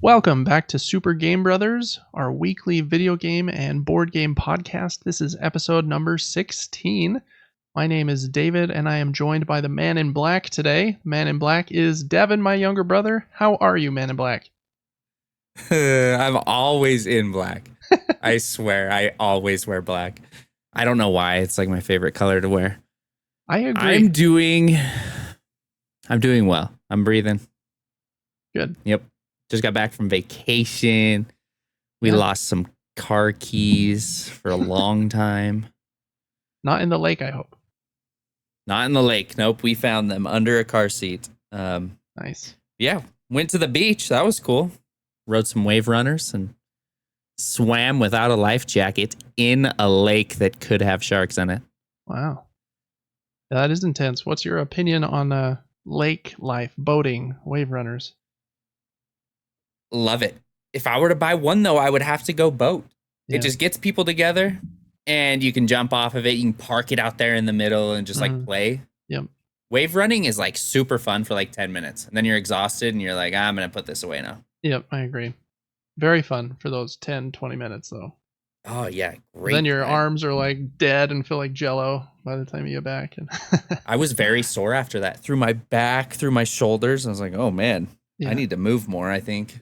Welcome back to Super Game Brothers, our weekly video game and board game podcast. This is episode number 16. My name is David, and I am joined by the Man in Black today. Man in Black is Devin, my younger brother. How are you, Man in Black? I'm always in black. I swear, I always wear black. I don't know why. It's like my favorite color to wear. I agree. I'm doing well. I'm breathing. Good. Yep. Just got back from vacation. We lost some car keys for a long time. Not in the lake, I hope. Not in the lake. Nope. We found them under a car seat. Nice. Yeah. Went to the beach. That was cool. Rode some wave runners and swam without a life jacket in a lake that could have sharks in it. Wow. That is intense. What's your opinion on lake life, boating, wave runners? Love it. If I were to buy one, though, I would have to go boat. Yeah. It just gets people together, and you can jump off of it. You can park it out there in the middle and just like play. Yep. Wave running is like super fun for like 10 minutes, and then you're exhausted, and you're like, I'm going to put this away now. Yep, I agree. Very fun for those 10, 20 minutes, though. Oh, yeah. Great. Then your arms are like dead and feel like jello by the time you get back. And I was very sore after that. Through my back, through my shoulders. I was like, oh, man, I need to move more, I think.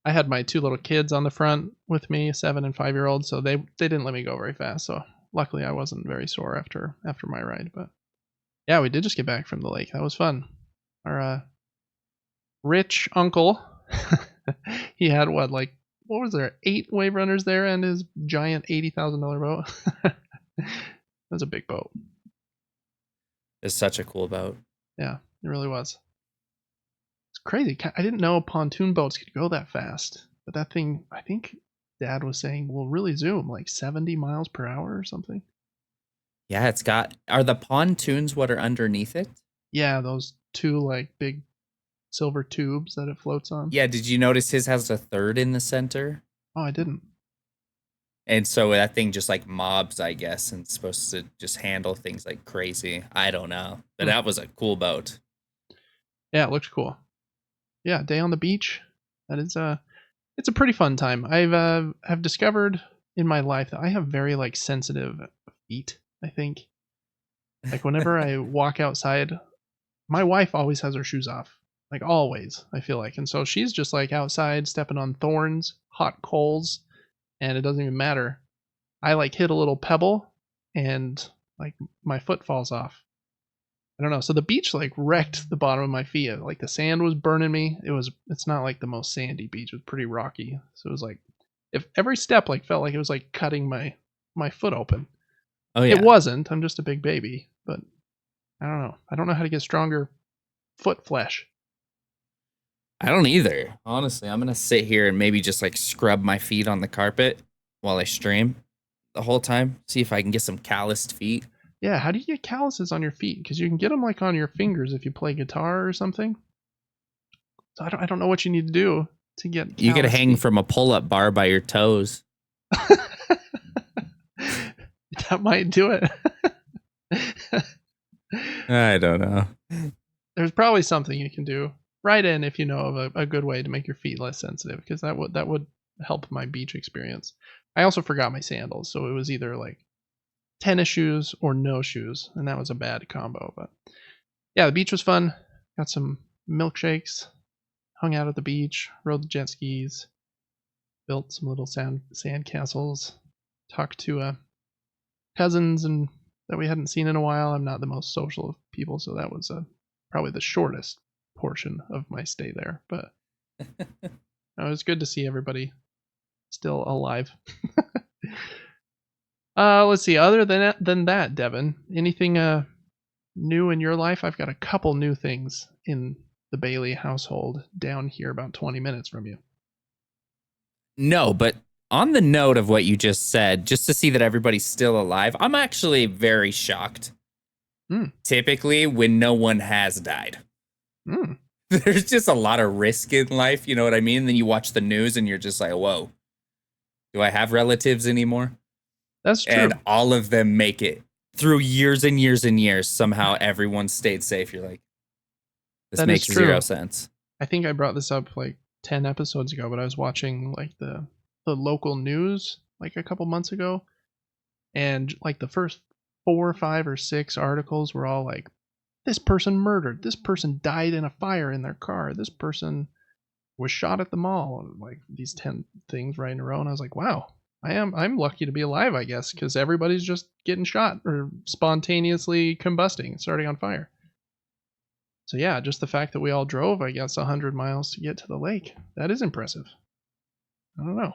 I had my two little kids on the front with me, a 7 and 5-year-old, so they didn't let me go very fast. So luckily I wasn't very sore after my ride. But yeah, we did just get back from the lake. That was fun. Our rich uncle, he had what was there, 8 wave runners there and his giant $80,000 boat. It was a big boat. It's such a cool boat. Yeah, it really was. It's crazy. I didn't know pontoon boats could go that fast, but that thing, I think Dad was saying, will really zoom like 70 miles per hour or something. Yeah, are the pontoons what are underneath it? Yeah, those 2 like big silver tubes that it floats on. Yeah, did you notice his has a third in the center? Oh, I didn't. And so that thing just like mobs, I guess, and it's supposed to just handle things like crazy. I don't know. But that was a cool boat. Yeah, it looks cool. Yeah, day on the beach. That is it's a pretty fun time. I've discovered in my life that I have very like sensitive feet, I think. Like whenever I walk outside, my wife always has her shoes off. Like always, I feel like. And so she's just like outside stepping on thorns, hot coals, and it doesn't even matter. I like hit a little pebble and like my foot falls off. I don't know. So the beach like wrecked the bottom of my feet. Like the sand was burning me. It's not like the most sandy beach. It was pretty rocky. So it was like if every step like felt like it was like cutting my foot open. Oh yeah. It wasn't. I'm just a big baby, but I don't know. I don't know how to get stronger foot flesh. I don't either. Honestly, I'm going to sit here and maybe just like scrub my feet on the carpet while I stream the whole time. See if I can get some calloused feet. Yeah, how do you get calluses on your feet? Because you can get them like on your fingers if you play guitar or something. So I don't know what you need to do to get. You could hang from a pull-up bar by your toes. That might do it. I don't know. There's probably something you can do. Write in if you know of a good way to make your feet less sensitive, because that would help my beach experience. I also forgot my sandals, so it was either like tennis shoes or no shoes, and that was a bad combo. But yeah, the beach was fun. Got some milkshakes, hung out at the beach, rode the jet skis, built some little sand castles, talked to cousins and that we hadn't seen in a while. I'm not the most social of people, so that was probably the shortest portion of my stay there. But it was good to see everybody still alive. Let's see. Other than that, Devin, anything new in your life? I've got a couple new things in the Bailey household down here about 20 minutes from you. No, but on the note of what you just said, just to see that everybody's still alive, I'm actually very shocked. Typically, when no one has died. There's just a lot of risk in life, you know what I mean? And then you watch the news and you're just like, whoa. Do I have relatives anymore? That's true. And all of them make it through years and years and years. Somehow everyone stayed safe. You're like, this That is makes true. zero sense. I think I brought this up like 10 episodes ago, but I was watching like the local news like a couple months ago, and like the first 4, 5, or 6 articles were all like, this person murdered, this person died in a fire in their car, this person was shot at the mall, like these 10 things right in a row. And I was like, wow, I'm lucky to be alive, I guess, because everybody's just getting shot or spontaneously combusting, starting on fire. So yeah, just the fact that we all drove, I guess, 100 miles to get to the lake, that is impressive. I don't know.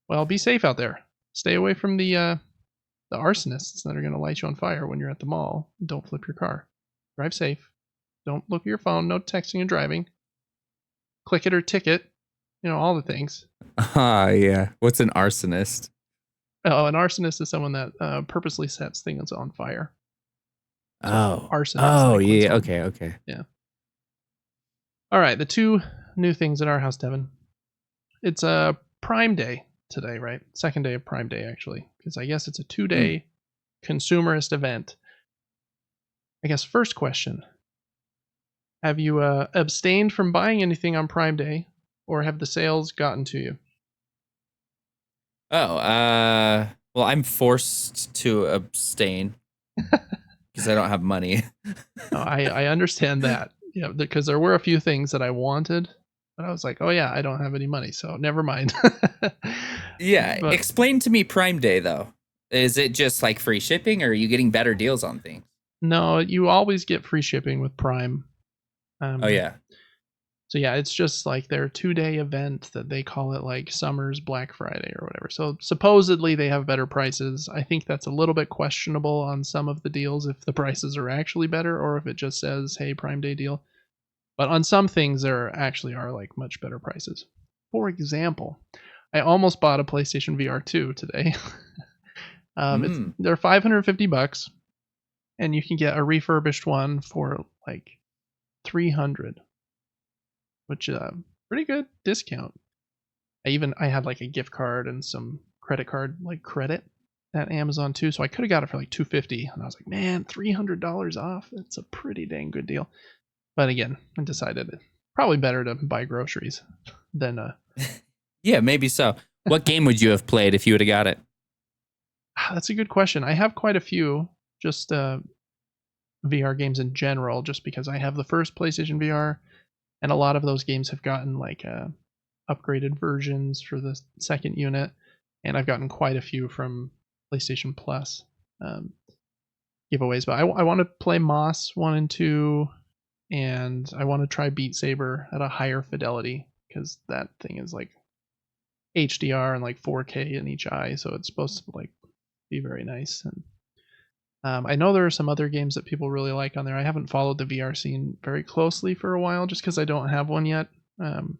Well, be safe out there. Stay away from the arsonists that are going to light you on fire when you're at the mall. Don't flip your car. Drive safe. Don't look at your phone. No texting and driving. Click it or ticket. You know, all the things. Yeah. What's an arsonist? Oh, an arsonist is someone that purposely sets things on fire. So arsonist. Oh, yeah. Okay. Yeah. All right. The 2 new things at our house, Devin. It's a Prime Day today, right? Second day of Prime Day, actually, because I guess it's a 2-day consumerist event. I guess first question: have you abstained from buying anything on Prime Day, or have the sales gotten to you? Well, I'm forced to abstain because I don't have money. No, I understand that. Yeah, because there were a few things that I wanted, but I was like, oh yeah, I don't have any money, so never mind. Yeah, But explain to me Prime Day though. Is it just like free shipping, or are you getting better deals on things? no, you always get free shipping with Prime. Oh yeah. So yeah, it's just like their 2-day event that they call it like Summer's Black Friday or whatever. So supposedly they have better prices. I think that's a little bit questionable on some of the deals if the prices are actually better or if it just says, hey, Prime Day deal. But on some things there actually are like much better prices. For example, I almost bought a PlayStation VR 2 today. They're $550 and you can get a refurbished one for like 300, which pretty good discount. I had like a gift card and some credit card like credit at Amazon too, so I could have got it for like 250, and I was like, man, $300 off. That's a pretty dang good deal. But again, I decided it's probably better to buy groceries than Yeah, maybe so. What game would you have played if you would have got it? That's a good question. I have quite a few just VR games in general, just because I have the first PlayStation VR, and a lot of those games have gotten like upgraded versions for the second unit, and I've gotten quite a few from PlayStation Plus giveaways. But I want to play Moss 1 and 2, and I want to try Beat Saber at a higher fidelity because that thing is like HDR and like 4K in each eye, so it's supposed to like be very nice. And I know there are some other games that people really like on there. I haven't followed the VR scene very closely for a while just because I don't have one yet. And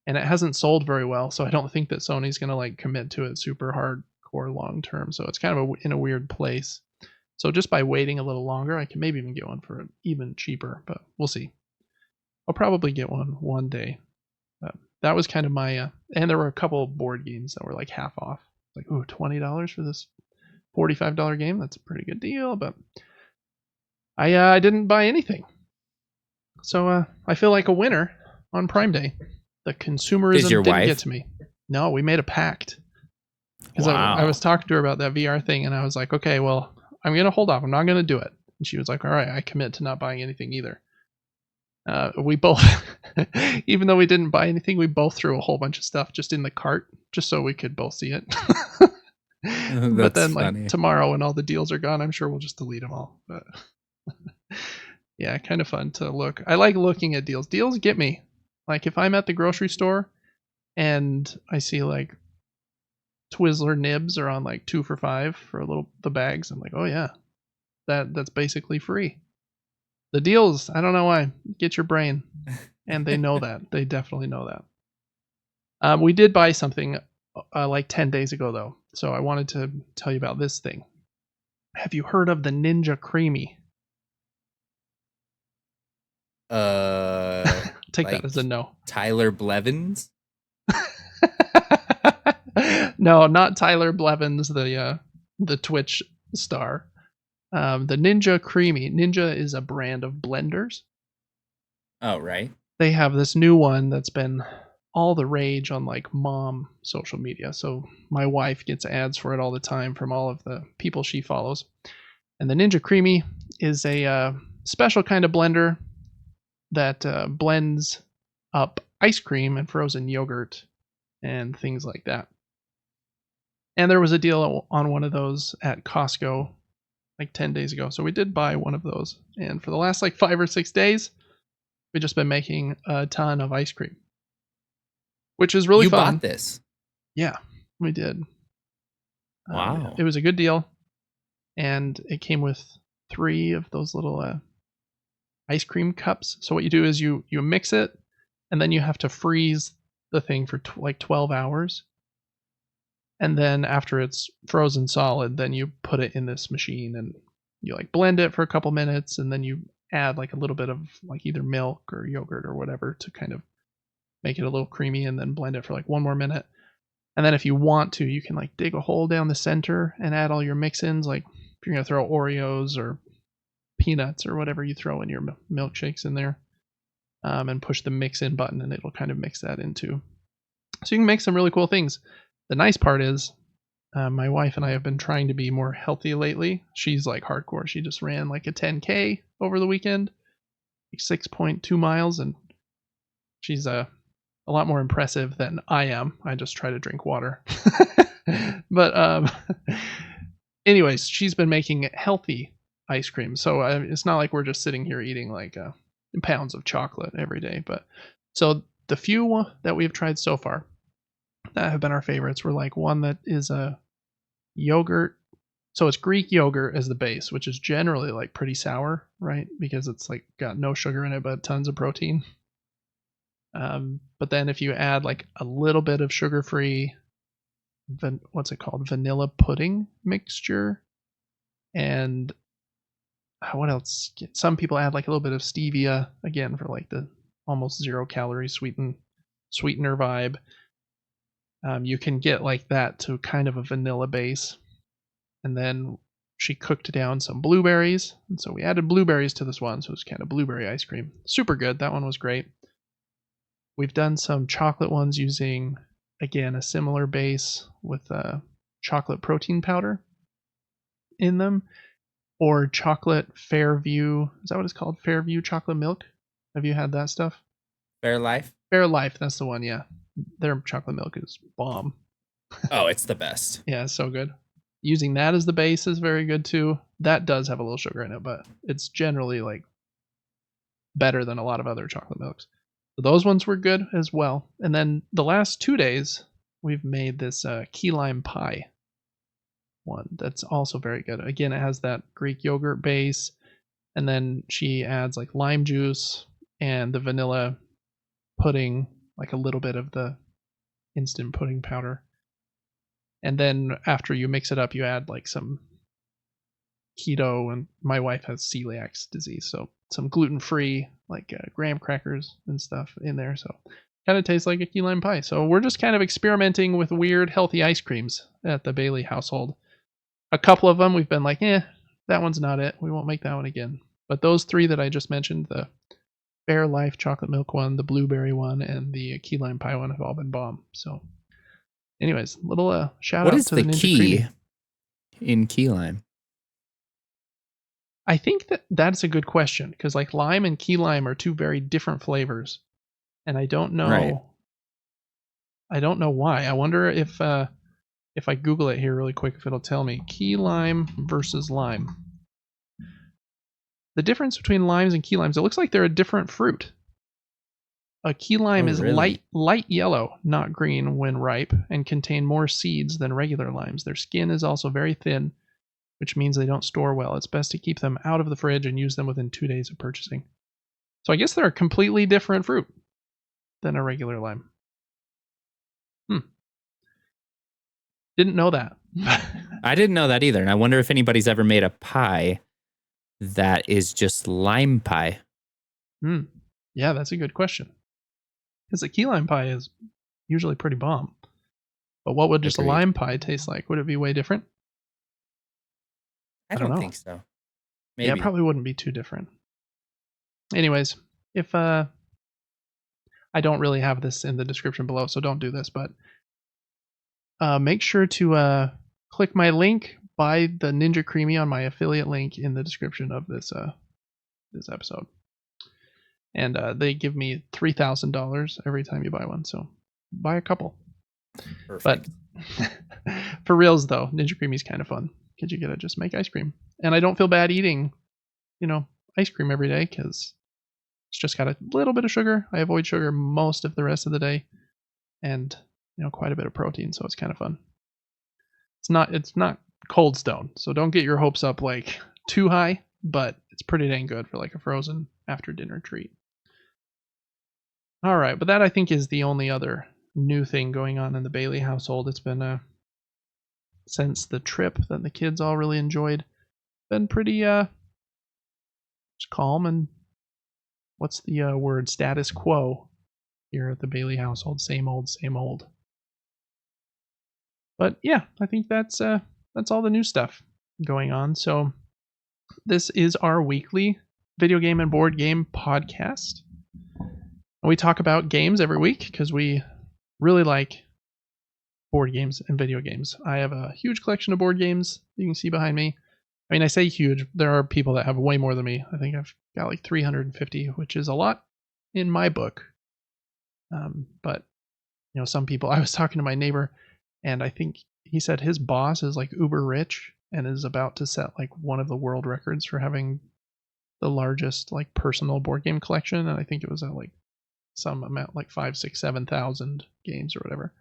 it hasn't sold very well, so I don't think that Sony's going to like commit to it super hardcore long term. So it's kind of in a weird place. So just by waiting a little longer, I can maybe even get one for even cheaper, but we'll see. I'll probably get one day. That was kind of my and there were a couple board games that were like half off. Like, ooh, $20 for this $45 game. That's a pretty good deal, but I didn't buy anything. So I feel like a winner on Prime Day. The consumerism didn't get to me. No, we made a pact. Because I was talking to her about that VR thing, and I was like, okay, well, I'm going to hold off. I'm not going to do it. And she was like, all right, I commit to not buying anything either. We both, even though we didn't buy anything, we both threw a whole bunch of stuff just in the cart, just so we could both see it. But then, like, funny. Tomorrow when all the deals are gone, I'm sure we'll just delete them all. But yeah, kind of fun to look. I like looking at deals. Deals get me. Like, if I'm at the grocery store and I see like Twizzler nibs are on like 2 for $5 for the bags, I'm like, oh yeah, that's basically free. The deals, I don't know why, get your brain, and they know that. They definitely know that. We did buy something like 10 days ago though, so I wanted to tell you about this thing. Have you heard of the Ninja Creami? Take like that as a no. Tyler Blevins? No, not Tyler Blevins, the Twitch star. The Ninja Creami. Ninja is a brand of blenders. Oh, right. They have this new one that's been all the rage on like mom social media. So my wife gets ads for it all the time from all of the people she follows. And the Ninja Creami is a special kind of blender that blends up ice cream and frozen yogurt and things like that. And there was a deal on one of those at Costco like 10 days ago. So we did buy one of those. And for the last like 5 or 6 days, we've just been making a ton of ice cream, which is really fun. You bought this? Yeah, we did. Wow. It was a good deal. And it came with 3 of those little ice cream cups. So what you do is you mix it, and then you have to freeze the thing for like 12 hours. And then after it's frozen solid, then you put it in this machine and you like blend it for a couple minutes, and then you add like a little bit of like either milk or yogurt or whatever to kind of make it a little creamy, and then blend it for like 1 more minute. And then if you want to, you can like dig a hole down the center and add all your mix-ins. Like if you're going to throw Oreos or peanuts or whatever you throw in your milkshakes in there, and push the mix-in button, and it'll kind of mix that into. So you can make some really cool things. The nice part is my wife and I have been trying to be more healthy lately. She's like hardcore. She just ran like a 10K over the weekend, like 6.2 miles, and she's a lot more impressive than I am. I just try to drink water. But anyways, she's been making healthy ice cream. So it's not like we're just sitting here eating like pounds of chocolate every day. But so the few that we've tried so far that have been our favorites were like one that is a yogurt. So it's Greek yogurt as the base, which is generally like pretty sour, right? Because it's like got no sugar in it, but tons of protein. But then if you add like a little bit of sugar-free, what's it called? Vanilla pudding mixture. And what else? Some people add like a little bit of stevia, again, for like the almost 0 calorie sweetener vibe. You can get like that to kind of a vanilla base. And then she cooked down some blueberries. And so we added blueberries to this one. So it's kind of blueberry ice cream. Super good. That one was great. We've done some chocolate ones using, again, a similar base with chocolate protein powder in them, or chocolate Fairview. Is that what it's called? Fairview chocolate milk? Have you had that stuff? Fairlife? Fairlife, that's the one, yeah. Their chocolate milk is bomb. Oh, it's the best. Yeah, it's so good. Using that as the base is very good too. That does have a little sugar in it, but it's generally like better than a lot of other chocolate milks. So those ones were good as well. And then the last 2 days, we've made this key lime pie one that's also very good. Again, it has that Greek yogurt base, and then she adds like lime juice and the vanilla pudding, like a little bit of the instant pudding powder. And then after you mix it up, you add like some keto, and my wife has celiac disease, so some gluten-free like graham crackers and stuff in there. So kind of tastes like a key lime pie. So we're just kind of experimenting with weird healthy ice creams at the Bailey household. A couple of them we've been like, that one's not it. We won't make that one again. But those 3 that I just mentioned, the Fairlife chocolate milk one, the blueberry one, and the key lime pie one have all been bomb. So anyways, little shout what out is to the the Ninja key Creami. In key lime? I think that's a good question, because like lime and key lime are 2 very different flavors, and I don't know. Right. I don't know why. I wonder if I Google it here really quick, if it'll tell me key lime versus lime. The difference between limes and key limes, it looks like they're a different fruit. A key lime is really? light yellow, not green, when ripe, and contain more seeds than regular limes. Their skin is also very thin, which means they don't store well. It's best to keep them out of the fridge and use them within 2 days of purchasing. So I guess they're a completely different fruit than a regular lime. Didn't know that. I didn't know that either. And I wonder if anybody's ever made a pie that is just lime pie. Yeah, that's a good question. Because the key lime pie is usually pretty bomb. But what would just a Agreed. lime pie taste like? Would it be way different? I I don't don't know. think so. Yeah, it Maybe. probably wouldn't be too different. Anyways, if I don't really have this in the description below, so don't do this, but make sure to click my link, buy the Ninja Creami on my affiliate link in the description of this episode. And they give me $3,000 every time you buy one, so buy a couple. Perfect. But for reals though, Ninja Creami is kind of fun because you get to just make ice cream, and I don't feel bad eating, ice cream every day because it's just got a little bit of sugar. I avoid sugar most of the rest of the day, and quite a bit of protein, so it's kind of fun. It's not Cold Stone, so don't get your hopes up like too high, but it's pretty dang good for like a frozen after dinner treat. All right, but that I think is the only other new thing going on in the Bailey household. It's been since the trip that the kids all really enjoyed, been pretty just calm and what's the word, status quo here at the Bailey household. Same old, same old. But yeah, I think that's all the new stuff going on. So this is our weekly video game and board game podcast. And we talk about games every week because we really like board games and video games. I have a huge collection of board games you can see behind me. I mean, I say huge. There are people that have way more than me. I think I've got like 350, which is a lot in my book. But some people. I was talking to my neighbor, and I think he said his boss is like uber rich and is about to set like one of the world records for having the largest like personal board game collection. And I think it was at like some amount, like 5, 6, 7,000 games or whatever.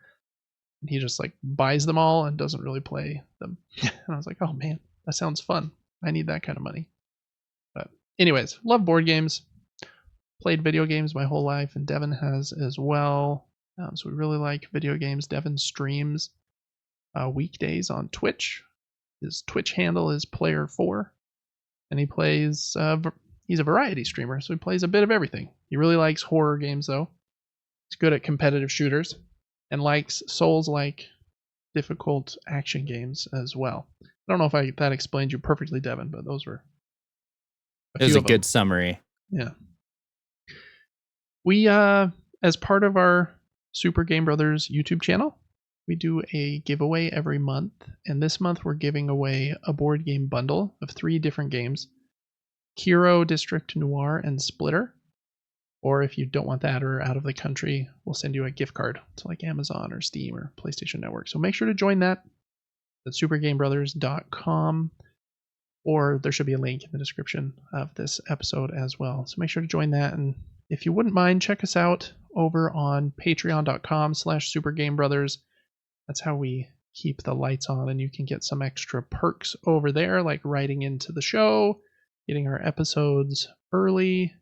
And he just like buys them all and doesn't really play them. And I was like, oh man, that sounds fun. I need that kind of money. But anyways, love board games. Played video games my whole life, and Devin has as well. So we really like video games. Devin streams weekdays on Twitch. His Twitch handle is Player4, and he plays. He's a variety streamer, so he plays a bit of everything. He really likes horror games, though. He's good at competitive shooters, and likes Souls-like difficult action games as well. I don't know if that explains you perfectly, Devin, but those were It was a good summary. Yeah. We, as part of our Super Game Brothers YouTube channel, we do a giveaway every month. And this month we're giving away a board game bundle of 3 different games: Kiro, District Noir, and Splitter. Or if you don't want that or out of the country, we'll send you a gift card to like Amazon or Steam or PlayStation Network. So make sure to join that at supergamebrothers.com, or there should be a link in the description of this episode as well. So make sure to join that. And if you wouldn't mind, check us out over on patreon.com/supergamebrothers. That's how we keep the lights on, and you can get some extra perks over there, like writing into the show, getting our episodes early,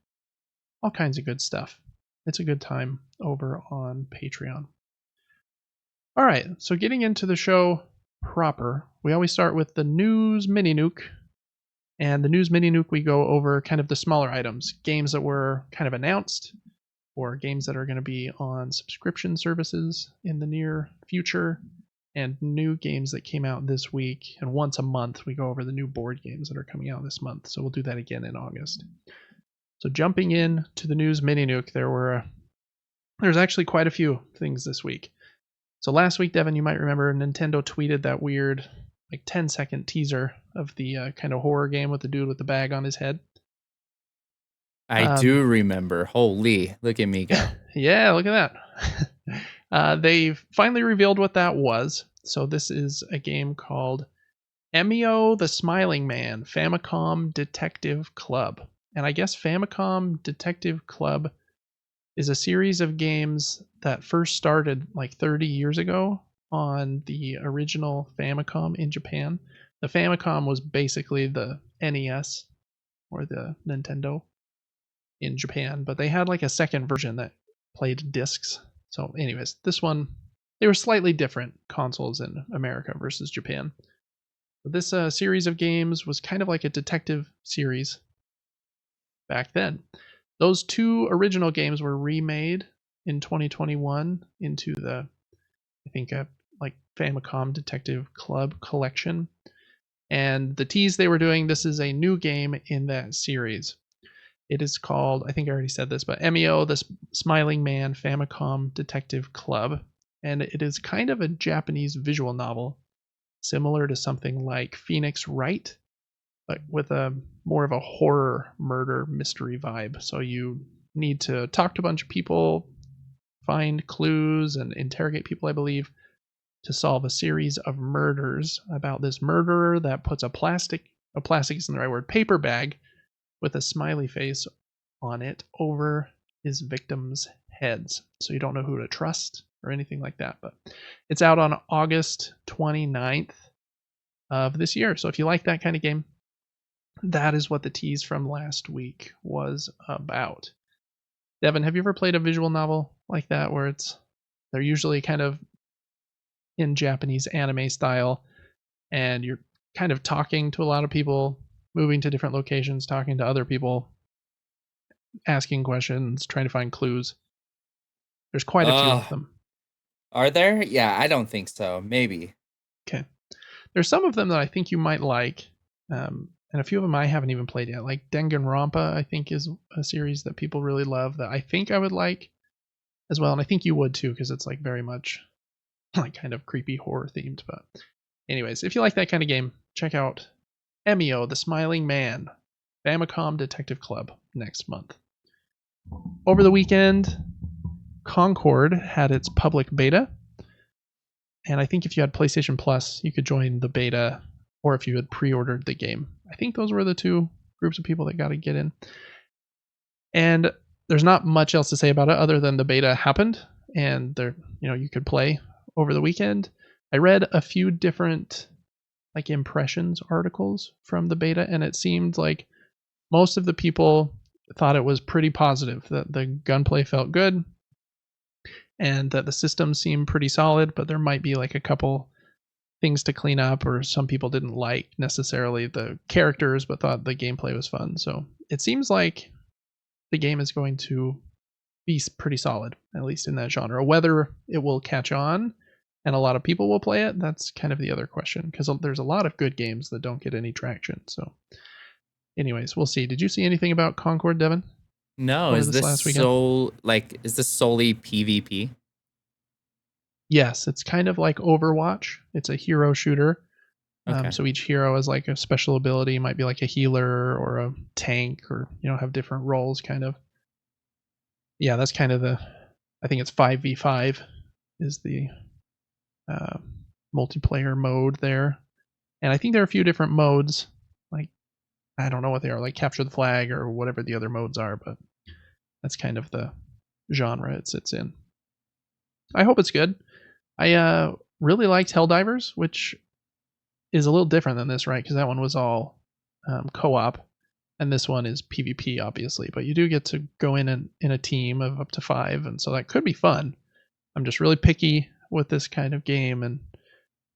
all kinds of good stuff. It's a good time over on Patreon. All right, so getting into the show proper, we always start with the news mini-nuke. And the news mini-nuke, we go over kind of the smaller items, games that were kind of announced, or games that are going to be on subscription services in the near future, and new games that came out this week. And once a month, we go over the new board games that are coming out this month. So we'll do that again in August. So jumping in to the news mini-nuke, there's actually quite a few things this week. So last week, Devin, you might remember Nintendo tweeted that weird like 10-second teaser of the kind of horror game with the dude with the bag on his head. I do remember. Holy, look at me go. Yeah, look at that. They've finally revealed what that was. So this is a game called Emio the Smiling Man, Famicom Detective Club. And I guess Famicom Detective Club is a series of games that first started like 30 years ago on the original Famicom in Japan. The Famicom was basically the NES or the Nintendo in Japan, but they had like a second version that played discs. So anyways, this one, they were slightly different consoles in America versus Japan. But this series of games was kind of like a detective series back then. Those 2 original games were remade in 2021 into the, I think, like Famicom Detective Club collection. And the tease they were doing, this is a new game in that series. It is called, I think I already said this, but MEO, the Smiling Man Famicom Detective Club. And it is kind of a Japanese visual novel, similar to something like Phoenix Wright, but with a more of a horror murder mystery vibe. So you need to talk to a bunch of people, find clues, and interrogate people, I believe, to solve a series of murders about this murderer that puts a plastic isn't the right word, paper bag with a smiley face on it over his victims' heads. So you don't know who to trust or anything like that. But it's out on August 29th of this year. So if you like that kind of game, that is what the tease from last week was about. Devin, have you ever played a visual novel like that where they're usually kind of in Japanese anime style and you're kind of talking to a lot of people, moving to different locations, talking to other people, asking questions, trying to find clues? There's quite a few of them. Are there? Yeah, I don't think so. Maybe. Okay. There's some of them that I think you might like, and a few of them I haven't even played yet. Like Danganronpa, I think is a series that people really love that I think I would like as well, and I think you would too because it's like very much like kind of creepy horror themed. But anyways, if you like that kind of game, check out MEO, the Smiling Man, Famicom Detective Club next month. Over the weekend, Concord had its public beta. And I think if you had PlayStation Plus, you could join the beta, or if you had pre-ordered the game. I think those were the two groups of people that got to get in. And there's not much else to say about it other than the beta happened, and you could play over the weekend. I read a few different like impressions articles from the beta, and it seemed like most of the people thought it was pretty positive, that the gunplay felt good and that the system seemed pretty solid, but there might be like a couple things to clean up, or some people didn't like necessarily the characters but thought the gameplay was fun. So it seems like the game is going to be pretty solid, at least in that genre. Whether it will catch on and a lot of people will play it, that's kind of the other question, because there's a lot of good games that don't get any traction. So anyways, we'll see. Did you see anything about Concord, Devin? No, is this solely PvP? Yes, it's kind of like Overwatch. It's a hero shooter. Okay. So each hero has like a special ability. It might be like a healer or a tank, or have different roles kind of. Yeah, that's kind of I think it's 5v5 is the multiplayer mode there. And I think there are a few different modes. Like, I don't know what they are, like capture the flag or whatever the other modes are, but that's kind of the genre it sits in. I hope it's good. I really liked Helldivers, which is a little different than this, right? Because that one was all co-op, and this one is PvP, obviously. But you do get to go in a team of up to 5, and so that could be fun. I'm just really picky with this kind of game, and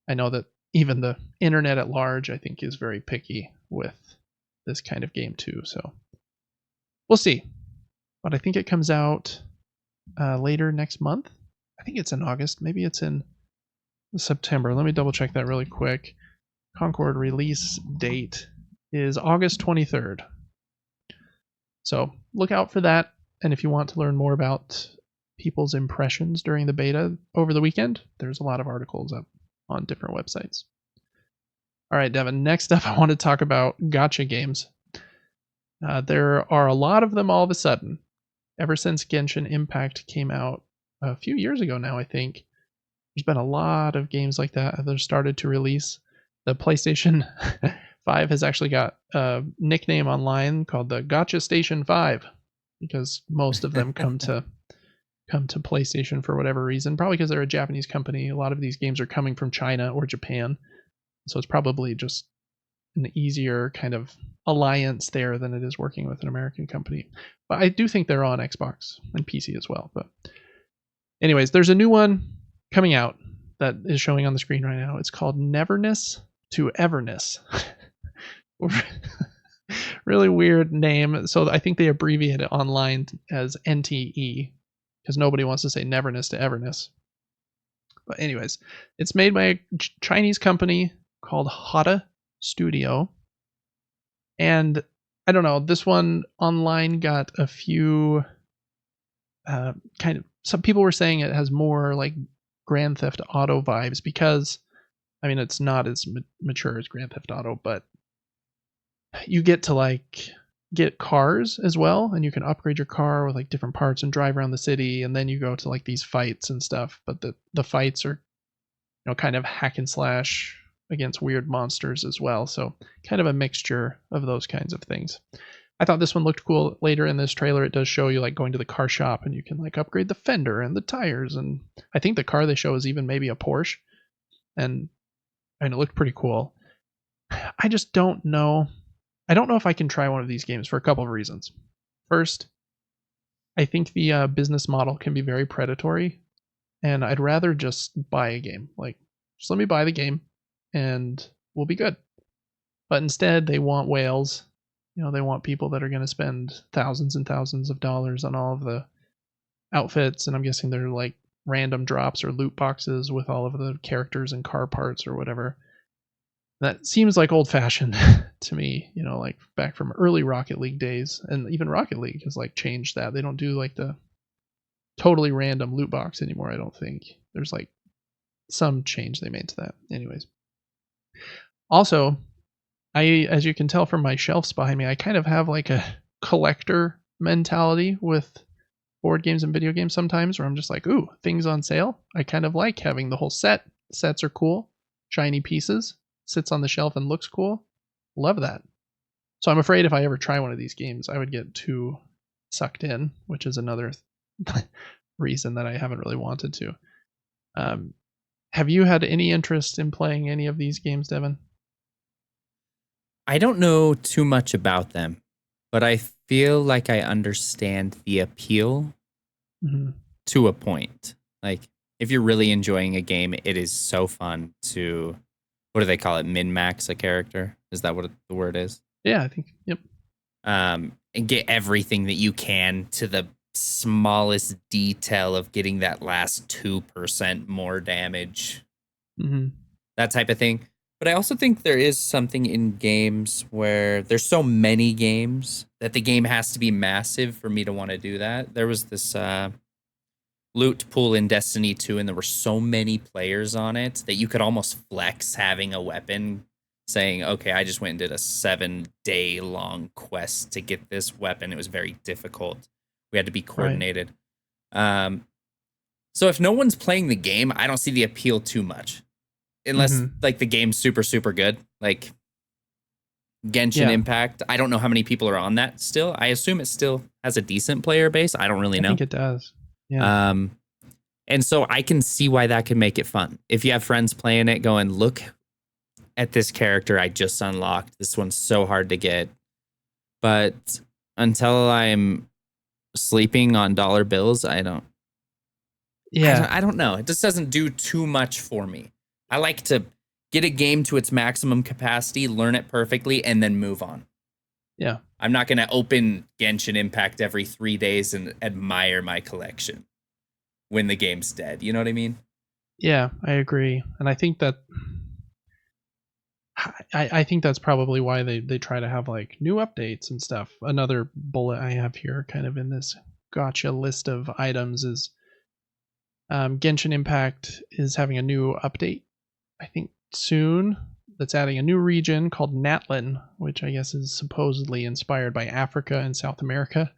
I know that even the internet at large, I think, is very picky with this kind of game too. So we'll see. But I think it comes out later next month. I think it's in August. Maybe it's in September. Let me double check that really quick. Concord release date is August 23rd. So look out for that. And if you want to learn more about people's impressions during the beta over the weekend, there's a lot of articles up on different websites. All right, Devin, next up I want to talk about gacha games. There are a lot of them all of a sudden. Ever since Genshin Impact came out a few years ago now, I think, there's been a lot of games like that that have started to release. The PlayStation 5 has actually got a nickname online called the Gacha Station 5, because most of them come to PlayStation for whatever reason. Probably because they're a Japanese company. A lot of these games are coming from China or Japan, so it's probably just an easier kind of alliance there than it is working with an American company. But I do think they're on Xbox and PC as well. But anyways, there's a new one coming out that is showing on the screen right now. It's called Neverness to Everness. Really weird name. So I think they abbreviate it online as NTE, because nobody wants to say Neverness to Everness. But anyways, it's made by a Chinese company called Hada Studio. And I don't know, this one online got a few kind of, some people were saying it has more like Grand Theft Auto vibes because, I mean, it's not as mature as Grand Theft Auto, but you get to like get cars as well, and you can upgrade your car with like different parts and drive around the city, and then you go to like these fights and stuff. But the fights are, you know, kind of hack and slash against weird monsters as well. So kind of a mixture of those kinds of things. I thought this one looked cool. Later in this trailer, it does show you like going to the car shop and you can like upgrade the fender and the tires. And I think the car they show is even maybe a Porsche. And it looked pretty cool. I just don't know. I don't know if I can try one of these games for a couple of reasons. First, I think the business model can be very predatory. And I'd rather just buy a game. Like, just let me buy the game and we'll be good. But instead, they want whales. You know, they want people that are going to spend thousands and thousands of dollars on all of the outfits, and I'm guessing they're like random drops or loot boxes with all of the characters and car parts or whatever. That seems like old-fashioned to me, you know, like back from early Rocket League days, and even Rocket League has like changed that. They don't do like the totally random loot box anymore, I don't think. There's like some change they made to that. Anyways. Also, as you can tell from my shelves behind me, I kind of have like a collector mentality with board games and video games sometimes, where I'm just like, ooh, things on sale. I kind of like having the whole set. Sets are cool. Shiny pieces. Sits on the shelf and looks cool. Love that. So I'm afraid if I ever try one of these games, I would get too sucked in, which is another reason that I haven't really wanted to. Have you had any interest in playing any of these games, Devin? I don't know too much about them, but I feel like I understand the appeal to a point. Like, if you're really enjoying a game, it is so fun to, what do they call it? Min-max a character? Is that what the word is? Yeah, I think, yep. And get everything that you can to the smallest detail of getting that last 2% more damage. That type of thing. But I also think there is something in games where there's so many games that the game has to be massive for me to want to do that. There was this loot pool in Destiny 2, and there were so many players on it that you could almost flex having a weapon, saying, okay, I just went and did a 7-day long quest to get this weapon. It was very difficult. We had to be coordinated. Right. So if no one's playing the game, I don't see the appeal too much. Unless like the game's super, super good, like Genshin Impact. I don't know how many people are on that still. I assume it still has a decent player base. I don't really know. I think it does. Yeah. And so I can see why that can make it fun. If you have friends playing it going, look at this character I just unlocked. This one's so hard to get. But until I'm sleeping on dollar bills, I don't. Yeah. I don't know. It just doesn't do too much for me. I like to get a game to its maximum capacity, learn it perfectly, and then move on. Yeah. I'm not going to open Genshin Impact every 3 days and admire my collection when the game's dead. You know what I mean? Yeah, I agree. And I think that I think that's probably why they try to have like new updates and stuff. Another bullet I have here kind of in this gotcha list of items is Genshin Impact is having a new update, I think soon, that's adding a new region called Natlin, which I guess is supposedly inspired by Africa and South America.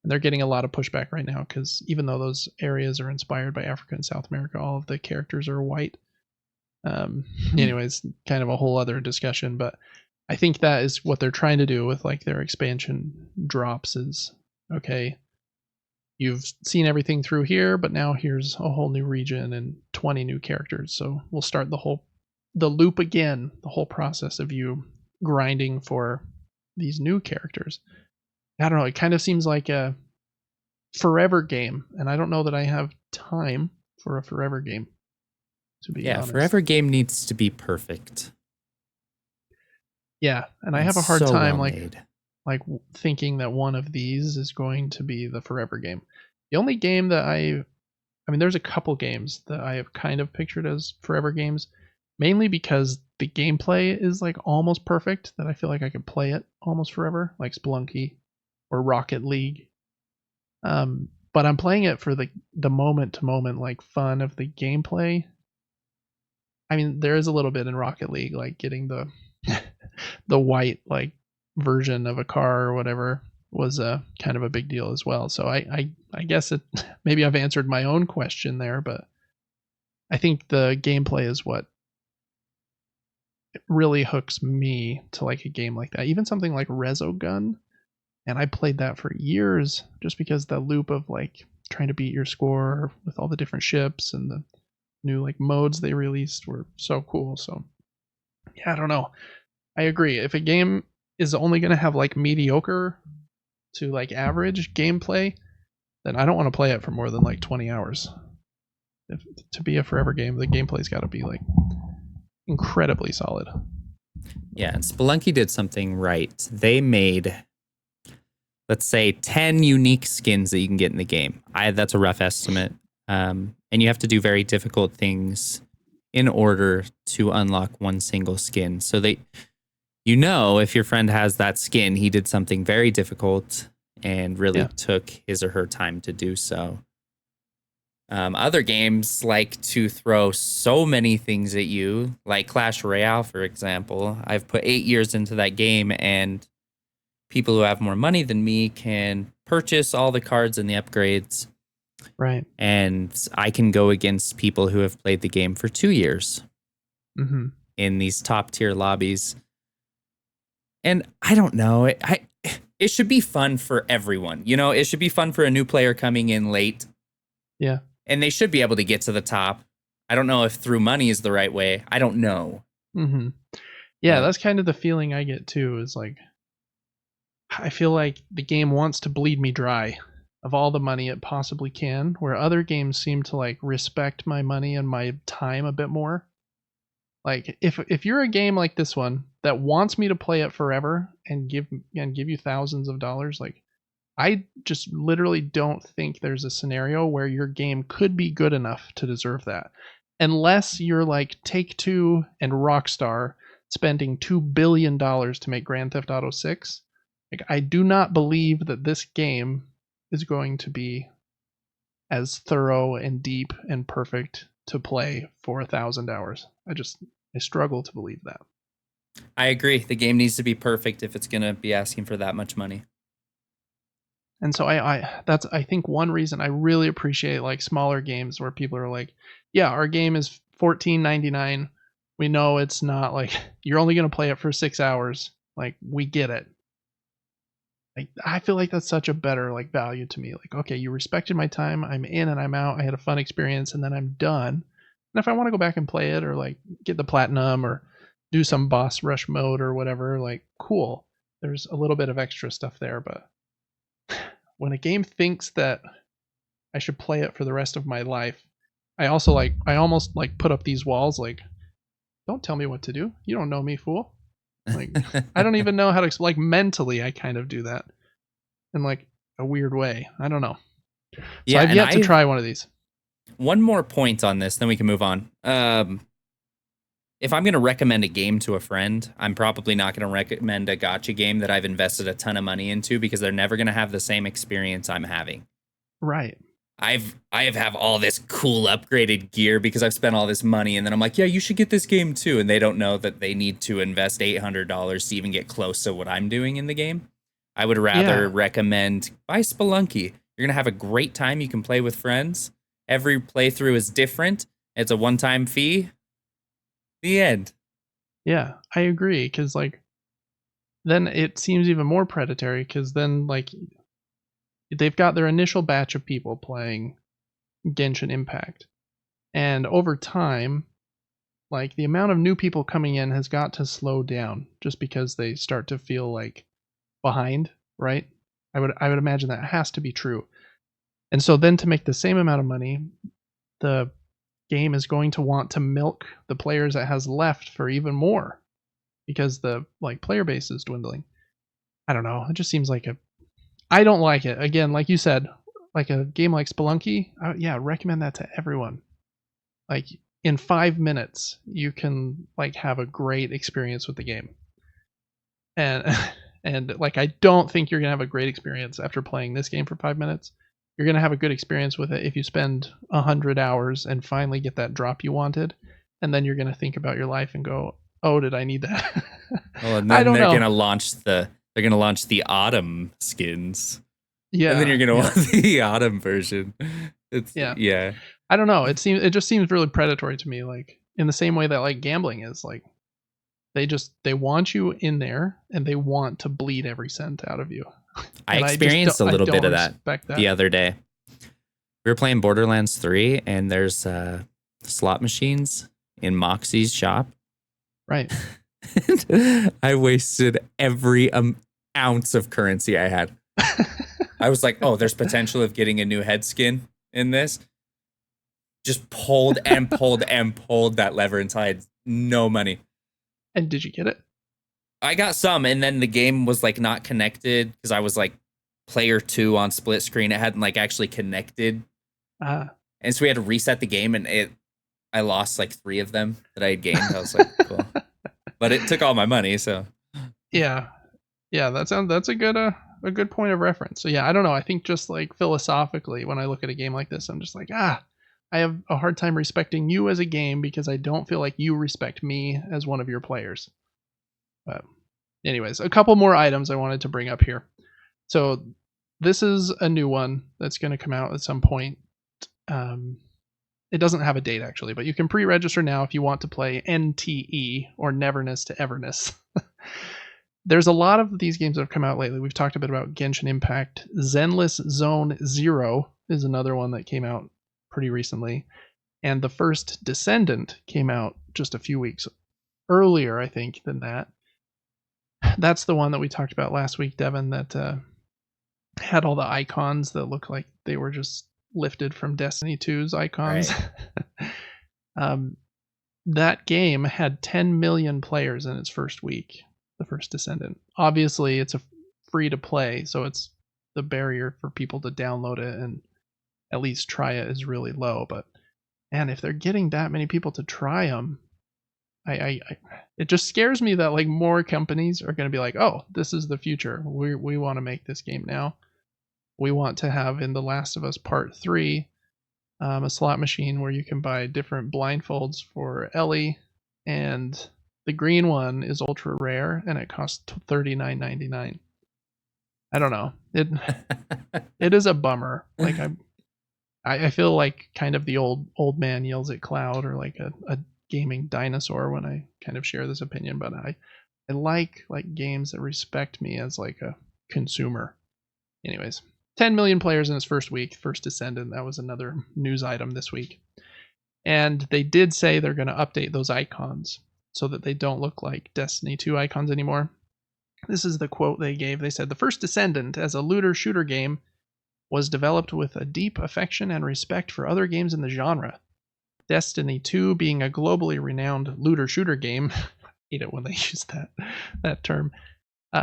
And they're getting a lot of pushback right now because even though those areas are inspired by Africa and South America, all of the characters are white. Anyways, kind of a whole other discussion, but I think that is what they're trying to do with like their expansion drops is, okay, you've seen everything through here, but now here's a whole new region and 20 new characters. So we'll start the loop again, the whole process of you grinding for these new characters. I don't know, it kind of seems like a forever game, and I don't know that I have time for a forever game, to be honest. Forever game needs to be perfect. Yeah, and I have a hard time like thinking that one of these is going to be the forever game. The only game that I I mean, there's a couple games that I have kind of pictured as forever games, mainly because the gameplay is like almost perfect that I feel like I could play it almost forever, like Spelunky or Rocket League. But I'm playing it for the moment to moment like fun of the gameplay. I mean, there is a little bit in Rocket League, like getting the the white like version of a car or whatever was a kind of a big deal as well. So I guess it maybe I've answered my own question there, but I think the gameplay is what really hooks me to like a game like that. Even something like Resogun, and I played that for years just because the loop of like trying to beat your score with all the different ships and the new like modes they released were so cool. So yeah, I don't know. I agree. If a game is only going to have like mediocre to like average gameplay, then I don't want to play it for more than like 20 hours. To be a forever game, the gameplay's got to be like incredibly solid. Yeah, and Spelunky did something right. They made, let's say, 10 unique skins that you can get in the game. That's a rough estimate. And you have to do very difficult things in order to unlock one single skin. So if your friend has that skin, he did something very difficult and really took his or her time to do so. Other games like to throw so many things at you, like Clash Royale, for example. I've put 8 years into that game, and people who have more money than me can purchase all the cards and the upgrades. Right. And I can go against people who have played the game for 2 years in these top tier lobbies. And I don't know. It should be fun for everyone. It should be fun for a new player coming in late. Yeah. And they should be able to get to the top. I don't know if through money is the right way. I don't know. Yeah, that's kind of the feeling I get too, is like, I feel like the game wants to bleed me dry of all the money it possibly can, where other games seem to like respect my money and my time a bit more. Like if you're a game like this one that wants me to play it forever and give you thousands of dollars, like I just literally don't think there's a scenario where your game could be good enough to deserve that. Unless you're like Take-Two and Rockstar spending $2 billion to make Grand Theft Auto 6. Like, I do not believe that this game is going to be as thorough and deep and perfect to play for 1,000 hours. I struggle to believe that. I agree. The game needs to be perfect if it's going to be asking for that much money. And so that's I think one reason I really appreciate like smaller games where people are like, yeah, our game is $14.99. We know it's not like you're only going to play it for 6 hours. Like, we get it. Like, I feel like that's such a better like value to me. Like, okay, you respected my time. I'm in and I'm out. I had a fun experience and then I'm done. And if I want to go back and play it or like get the platinum or do some boss rush mode or whatever, like, cool. There's a little bit of extra stuff there, but when a game thinks that I should play it for the rest of my life, I almost like put up these walls like, don't tell me what to do. You don't know me, fool. Like, I don't even know how to like mentally I kind of do that in like a weird way. I don't know. So I've yet to try one of these. One more point on this, then we can move on. If I'm going to recommend a game to a friend, I'm probably not going to recommend a gacha game that I've invested a ton of money into, because they're never going to have the same experience I'm having. Right. I have all this cool upgraded gear because I've spent all this money, and then I'm like, yeah, you should get this game too. And they don't know that they need to invest $800 to even get close to what I'm doing in the game. I would rather recommend buy Spelunky. You're going to have a great time. You can play with friends. Every playthrough is different. It's a one-time fee. The end. Yeah, I agree. Because like, then it seems even more predatory. Because then like, they've got their initial batch of people playing Genshin Impact, and over time, like the amount of new people coming in has got to slow down just because they start to feel like behind, right? I would imagine that has to be true. And so then to make the same amount of money, the game is going to want to milk the players it has left for even more because the like player base is dwindling. I don't know. It just seems like I don't like it. Again, like you said, like a game like Spelunky, yeah, recommend that to everyone. Like in 5 minutes, you can like have a great experience with the game. And and like I don't think you're gonna have a great experience after playing this game for 5 minutes. You're gonna have a good experience with it if you spend 100 hours and finally get that drop you wanted, and then you're gonna think about your life and go, "Oh, did I need that?" Oh, and I then don't know. they're gonna launch the autumn skins. Yeah, And then you're gonna want the autumn version. Yeah. I don't know. It just seems really predatory to me. Like in the same way that like gambling is. Like they want you in there and they want to bleed every cent out of you. I And experienced a little bit of that that the other day. We were playing Borderlands 3 and there's slot machines in Moxie's shop. Right. I wasted every ounce of currency I had. I was like, oh, there's potential of getting a new head skin in this. Just pulled and pulled and pulled that lever until I had no money. And did you get it? I got some, and then the game was like not connected because I was like player 2 on split screen. It hadn't like actually connected. And so we had to reset the game, and I lost like 3 of them that I had gained. I was like, cool. But it took all my money, so. Yeah. That's a good point of reference. So yeah, I don't know. I think just like philosophically, when I look at a game like this, I'm just like, I have a hard time respecting you as a game because I don't feel like you respect me as one of your players. But anyways, a couple more items I wanted to bring up here. So this is a new one that's going to come out at some point. It doesn't have a date actually, but you can pre-register now if you want to play NTE, or Neverness to Everness. There's a lot of these games that have come out lately. We've talked a bit about Genshin Impact. Zenless Zone Zero is another one that came out pretty recently. And the first Descendant came out just a few weeks earlier, I think, than that. That's the one that we talked about last week, Devin, that had all the icons that look like they were just lifted from Destiny 2's icons. Right. That game had 10 million players in its first week, the first Descendant. Obviously, it's a free to play, so it's the barrier for people to download it and at least try it is really low. But man, if they're getting that many people to try them, it just scares me that like more companies are going to be like, oh, this is the future. We want to make this game now. We want to have in The Last of Us Part 3 a slot machine where you can buy different blindfolds for Ellie, and the green one is ultra rare and it costs $39.99. I don't know. It is a bummer. Like I feel like kind of the old man yells at cloud, or like a gaming dinosaur when I kind of share this opinion, but I like games that respect me as like a consumer. Anyways, 10 million players in its first week, first Descendant. That was another news item this week. And they did say they're going to update those icons so that they don't look like Destiny 2 icons anymore. This is the quote they gave. They said, "The first Descendant as a looter shooter game was developed with a deep affection and respect for other games in the genre. Destiny 2 being a globally renowned looter shooter game," I hate it when they use that term,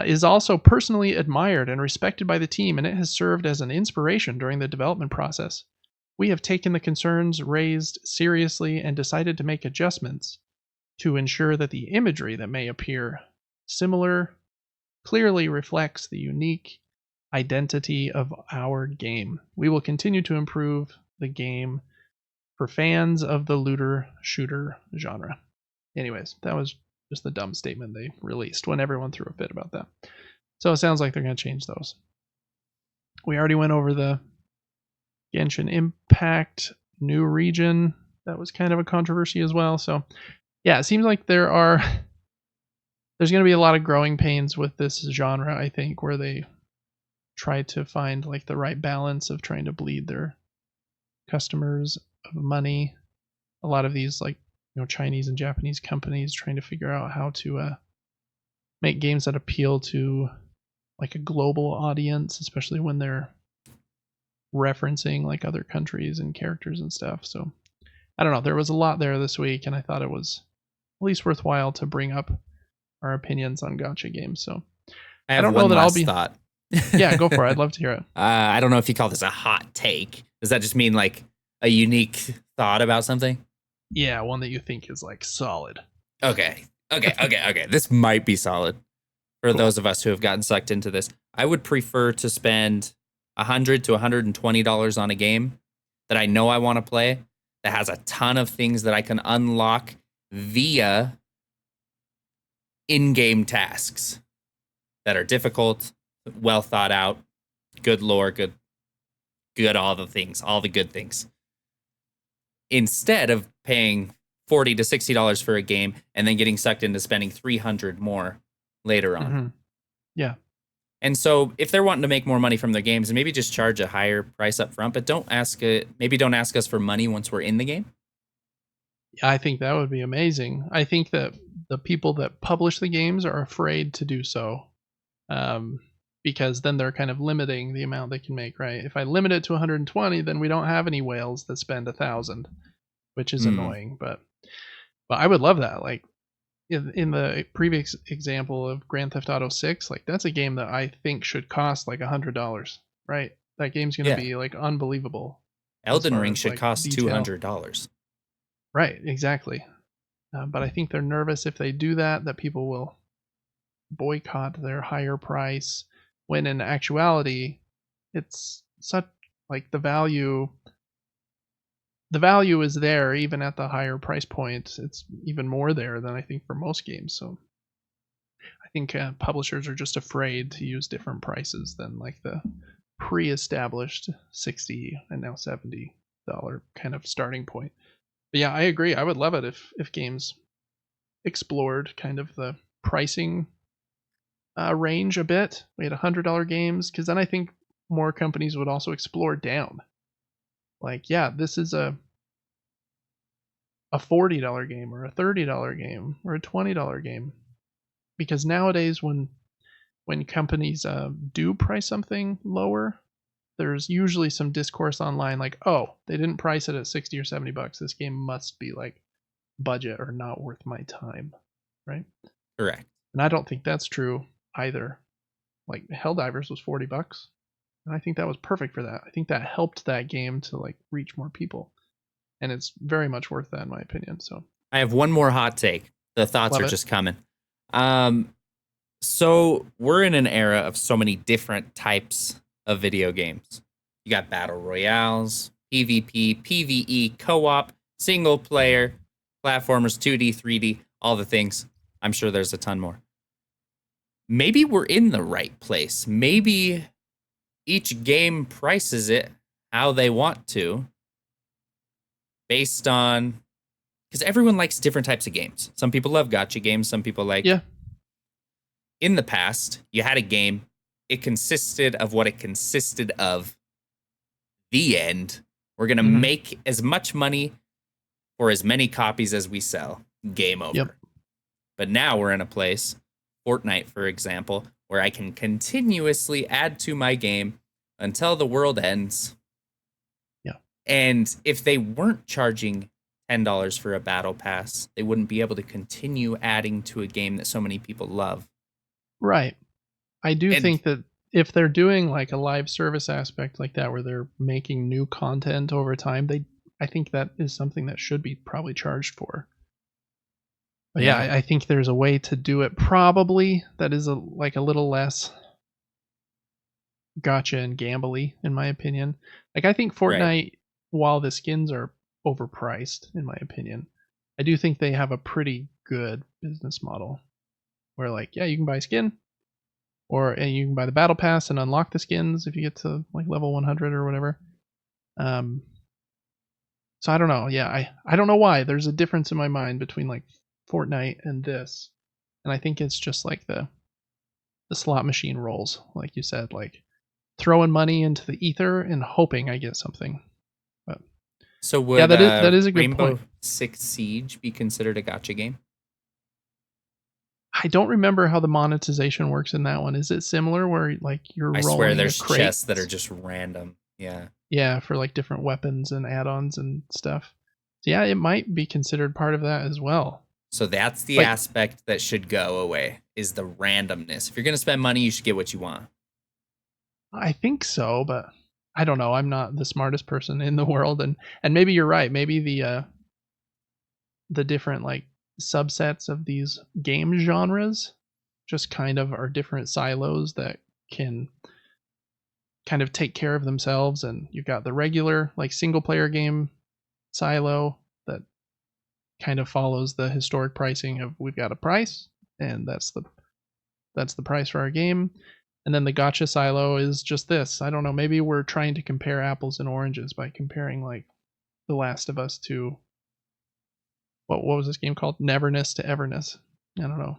"is also personally admired and respected by the team, and it has served as an inspiration during the development process. We have taken the concerns raised seriously and decided to make adjustments to ensure that the imagery that may appear similar clearly reflects the unique identity of our game. We will continue to improve the game for fans of the looter shooter genre." Anyways, that was just the dumb statement they released when everyone threw a fit about that. So it sounds like they're going to change those. We already went over the Genshin Impact new region. That was kind of a controversy as well. So yeah, it seems like there's going to be a lot of growing pains with this genre, I think, where they try to find like the right balance of trying to bleed their customers of money. A lot of these like Chinese and Japanese companies trying to figure out how to make games that appeal to like a global audience, especially when they're referencing like other countries and characters and stuff. So I don't know. There was a lot there this week, and I thought it was at least worthwhile to bring up our opinions on gacha games. So I have one last thought. Yeah, go for it. I'd love to hear it. I don't know if you call this a hot take. Does that just mean like a unique thought about something? Yeah, one that you think is like solid. Okay. Okay. This might be solid for Cool. those of us who have gotten sucked into this. I would prefer to spend $100 to $120 on a game that I know I want to play, that has a ton of things that I can unlock via in-game tasks that are difficult, well thought out, good lore, good all the things, all the good things. Instead of paying $40 to $60 for a game and then getting sucked into spending $300 more later on. Mm-hmm. Yeah. And so if they're wanting to make more money from their games, maybe just charge a higher price up front, but don't ask us for money once we're in the game. Yeah, I think that would be amazing. I think that the people that publish the games are afraid to do so, because then they're kind of limiting the amount they can make, right? If I limit it to 120, then we don't have any whales that spend 1,000, which is annoying. But I would love that. Like in the previous example of Grand Theft Auto 6, like that's a game that I think should cost like $100, right? That game's gonna be like unbelievable. Elden Ring should like, cost detail. $200. Right, exactly. But I think they're nervous if they do that people will boycott their higher price, when in actuality, it's such like the value is there even at the higher price point. It's even more there than I think for most games. So I think publishers are just afraid to use different prices than like the pre-established $60 and now $70 kind of starting point. But yeah, I agree. I would love it if games explored kind of the pricing range a bit. We had $100 games, because then I think more companies would also explore down. Like, yeah, this is a $40 game or a $30 game or a $20 game. Because nowadays when companies do price something lower, there's usually some discourse online like, oh, they didn't price it at 60 or $70. This game must be like budget or not worth my time, right? Correct. And I don't think that's true either. Like Helldivers was $40, and I think that was perfect for that. I think that helped that game to like reach more people, and it's very much worth that in my opinion. So I have one more hot take. The thoughts are just coming. So we're in an era of so many different types of video games. You got battle royales, PvP, PvE, co-op, single player, platformers, 2D, 3D, all the things. I'm sure there's a ton more. Maybe we're in the right place. Maybe each game prices it how they want to, based on, because everyone likes different types of games. Some people love gacha games. Some people like. Yeah. In the past, you had a game. It consisted of what it consisted of. The end. We're gonna make as much money for as many copies as we sell. Game over. Yep. But now we're in a place, Fortnite, for example, where I can continuously add to my game until the world ends. Yeah. And if they weren't charging $10 for a battle pass, they wouldn't be able to continue adding to a game that so many people love. Right. I do think that if they're doing like a live service aspect like that, where they're making new content over time, I think that is something that should be probably charged for. But yeah, I think there's a way to do it probably that is a little less gotcha and gambly, in my opinion. Like, I think Fortnite, while the skins are overpriced, in my opinion, I do think they have a pretty good business model where, like, yeah, you can buy a skin, or you can buy the battle pass and unlock the skins if you get to like level 100 or whatever. So I don't know. Yeah, I don't know why. There's a difference in my mind between like Fortnite and this, and I think it's just like the slot machine rolls, like you said, like throwing money into the ether and hoping I get something. But so would yeah, that is a good Rainbow point. Six Siege be considered a gacha game? I don't remember how the monetization works in that one. Is it similar where like you're rolling? I swear there's chests that are just random. Yeah. Yeah, for like different weapons and add-ons and stuff. So yeah, it might be considered part of that as well. So that's the aspect that should go away, is the randomness. If you're going to spend money, you should get what you want. I think so, but I don't know. I'm not the smartest person in the world, and maybe you're right. Maybe the different like subsets of these game genres just kind of are different silos that can kind of take care of themselves. And you've got the regular like single player game silo that kind of follows the historic pricing of we've got a price and that's the price for our game. And then the gotcha silo is just this. I don't know, maybe we're trying to compare apples and oranges by comparing like The Last of Us to what was this game called? Neverness to Everness. I don't know.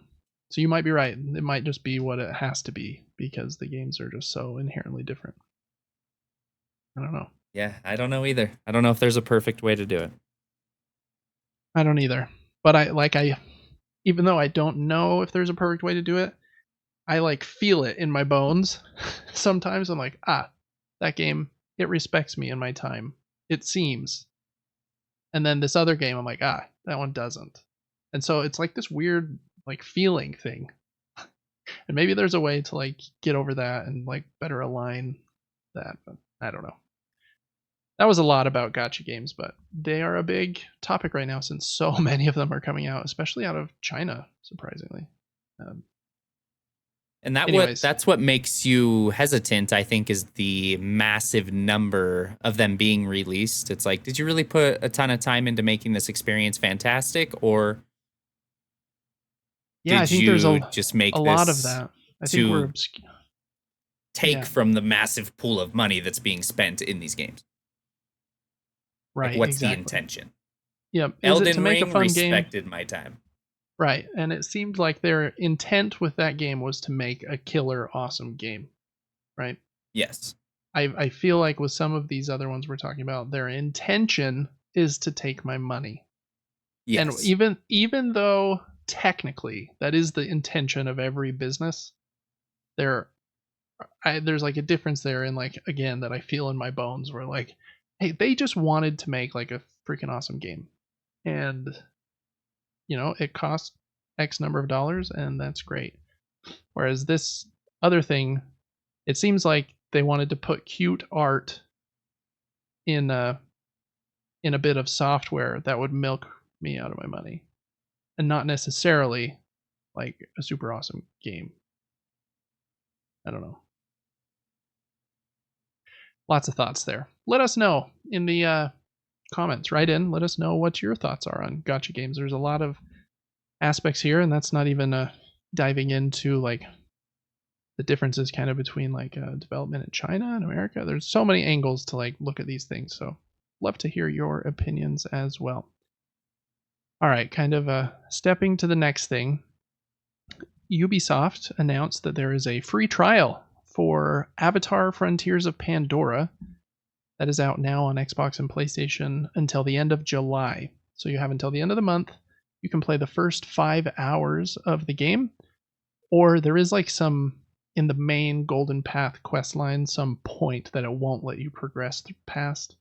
So you might be right. It might just be what it has to be because the games are just so inherently different. I don't know. Yeah, I don't know either. I don't know if there's a perfect way to do it. I don't either. But I even though I don't know if there's a perfect way to do it, I like feel it in my bones. Sometimes I'm like, that game, it respects me and my time. It seems. And then this other game, I'm like, that one doesn't. And so it's like this weird like feeling thing. And maybe there's a way to like get over that and like better align that, but I don't know. That was a lot about gacha games, but they are a big topic right now since so many of them are coming out, especially out of China, surprisingly. And Anyways, that's what makes you hesitant, I think, is the massive number of them being released. It's like, did you really put a ton of time into making this experience fantastic, or yeah, I did think there's you just a make lot of this that. I think we're to take yeah, from the massive pool of money that's being spent in these games? Like, right, what's the exactly. intention? Yep. Is it to Elden make a Ring fun game? respected my time. Right. And it seemed like their intent with that game was to make a killer awesome game, right? Yes. I feel like with some of these other ones we're talking about, their intention is to take my money. And Yes. even though technically that is the intention of every business, there there's like a difference there in like again that I feel in my bones where like, hey, they just wanted to make like a freaking awesome game. And it cost X number of dollars and that's great. Whereas this other thing, it seems like they wanted to put cute art in a bit of software that would milk me out of my money and not necessarily like a super awesome game. I don't know. Lots of thoughts there. Let us know in the comments. Write in. Let us know what your thoughts are on gotcha games. There's a lot of aspects here, and that's not even diving into like the differences kind of between like development in China and America. There's so many angles to like look at these things. So love to hear your opinions as well. All right, kind of stepping to the next thing. Ubisoft announced that there is a free trial for Avatar Frontiers of Pandora that is out now on Xbox and PlayStation until the end of July. So you have until the end of the month. You can play the first 5 hours of the game, or there is like some in the main Golden Path quest line, some point that it won't let you progress past.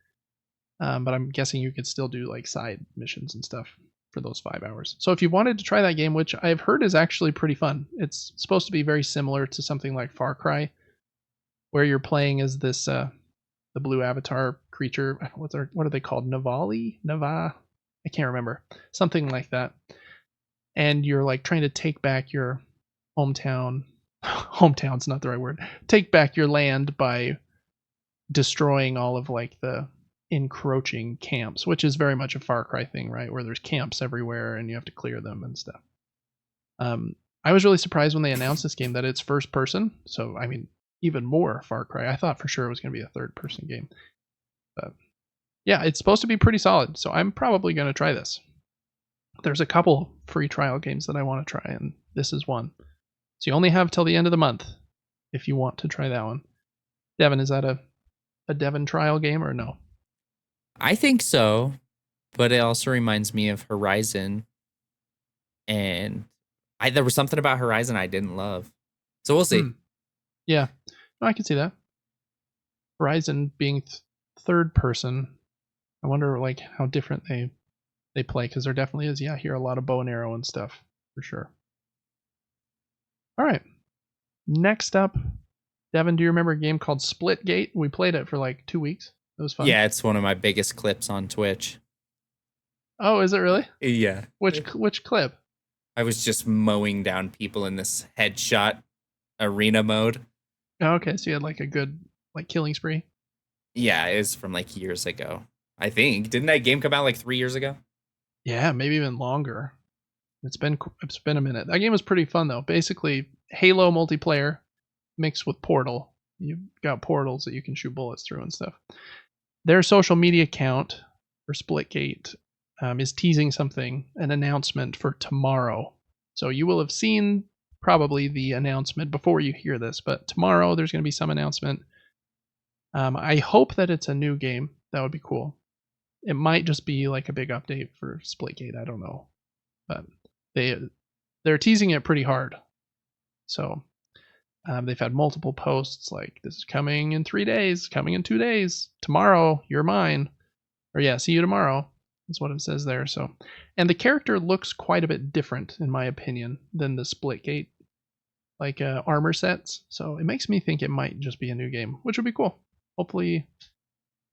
But I'm guessing you could still do like side missions and stuff for those 5 hours. So if you wanted to try that game, which I've heard is actually pretty fun, it's supposed to be very similar to something like Far Cry, where you're playing as this the blue avatar creature. What are they called? Nava? I can't remember. Something like that. And you're like trying to take back your hometown. Hometown's not the right word. Take back your land by destroying all of like the encroaching camps, which is very much a Far Cry thing, right? Where there's camps everywhere and you have to clear them and stuff. I was really surprised when they announced this game that it's first person. So I mean, even more Far Cry. I thought for sure it was going to be a third person game. But yeah, it's supposed to be pretty solid. So I'm probably going to try this. There's a couple free trial games that I want to try, and this is one. So you only have till the end of the month if you want to try that one. Devin, is that a Devin trial game or no? I think so, but it also reminds me of Horizon, and there was something about Horizon I didn't love. So we'll see. Yeah, no, I can see that. Horizon being third person, I wonder like how different they play, because there definitely is. Yeah, here a lot of bow and arrow and stuff for sure. All right, next up, Devin, do you remember a game called Splitgate? We played it for like 2 weeks. It was fun. Yeah, it's one of my biggest clips on Twitch. Oh, is it really? Yeah. Which clip? I was just mowing down people in this headshot arena mode. Oh, okay, so you had like a good like killing spree. Yeah, it was from like years ago. I think. Didn't that game come out like 3 years ago? Yeah, maybe even longer. It's been a minute. That game was pretty fun though. Basically, Halo multiplayer mixed with Portal. You've got portals that you can shoot bullets through and stuff. Their social media account for Splitgate is teasing an announcement for tomorrow. So you will have seen probably the announcement before you hear this, but tomorrow there's going to be some announcement. I hope that it's a new game. That would be cool. It might just be like a big update for Splitgate. I don't know, but they're teasing it pretty hard. So they've had multiple posts like, this is coming in 3 days, coming in 2 days, tomorrow, you're mine. Or yeah, see you tomorrow is what it says there. So, and the character looks quite a bit different, in my opinion, than the Splitgate like armor sets. So it makes me think it might just be a new game, which would be cool. Hopefully,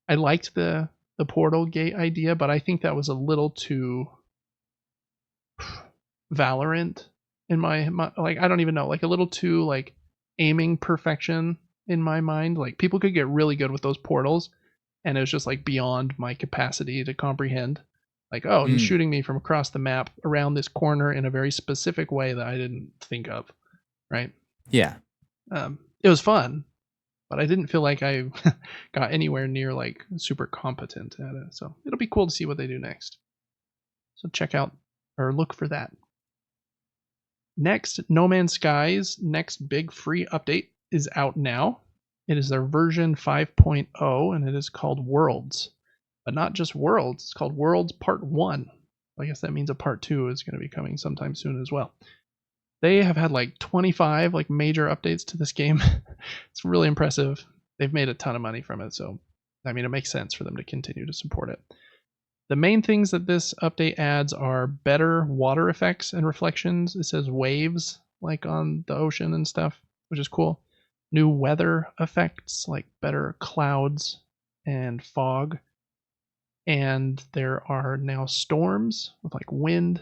I liked the Portal Gate idea, but I think that was a little too Valorant in my like, I don't even know, like a little too like aiming perfection in my mind. Like people could get really good with those portals, and it was just like beyond my capacity to comprehend. Like, oh, he's shooting me from across the map around this corner in a very specific way that I didn't think of. Right? Yeah. It was fun, but I didn't feel like I got anywhere near like super competent at it. So it'll be cool to see what they do next. So check out or look for that. Next, No Man's Sky's next big free update is out now. It is their version 5.0, and it is called Worlds. But not just Worlds, it's called Worlds Part 1. I guess that means a Part 2 is going to be coming sometime soon as well. They have had like 25 like major updates to this game. It's really impressive. They've made a ton of money from it, so I mean, it makes sense for them to continue to support it. The main things that this update adds are better water effects and reflections. It says waves like on the ocean and stuff, which is cool. New weather effects like better clouds and fog. And there are now storms with like wind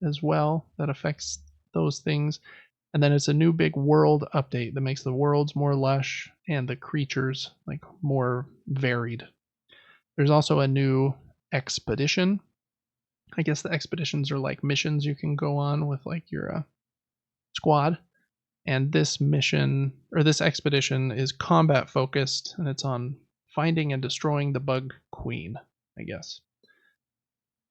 as well that affects those things. And then it's a new big world update that makes the worlds more lush and the creatures like more varied. There's also a new expedition. I guess the expeditions are like missions you can go on with like your squad. And this mission or this expedition is combat focused, and it's on finding and destroying the bug queen, I guess.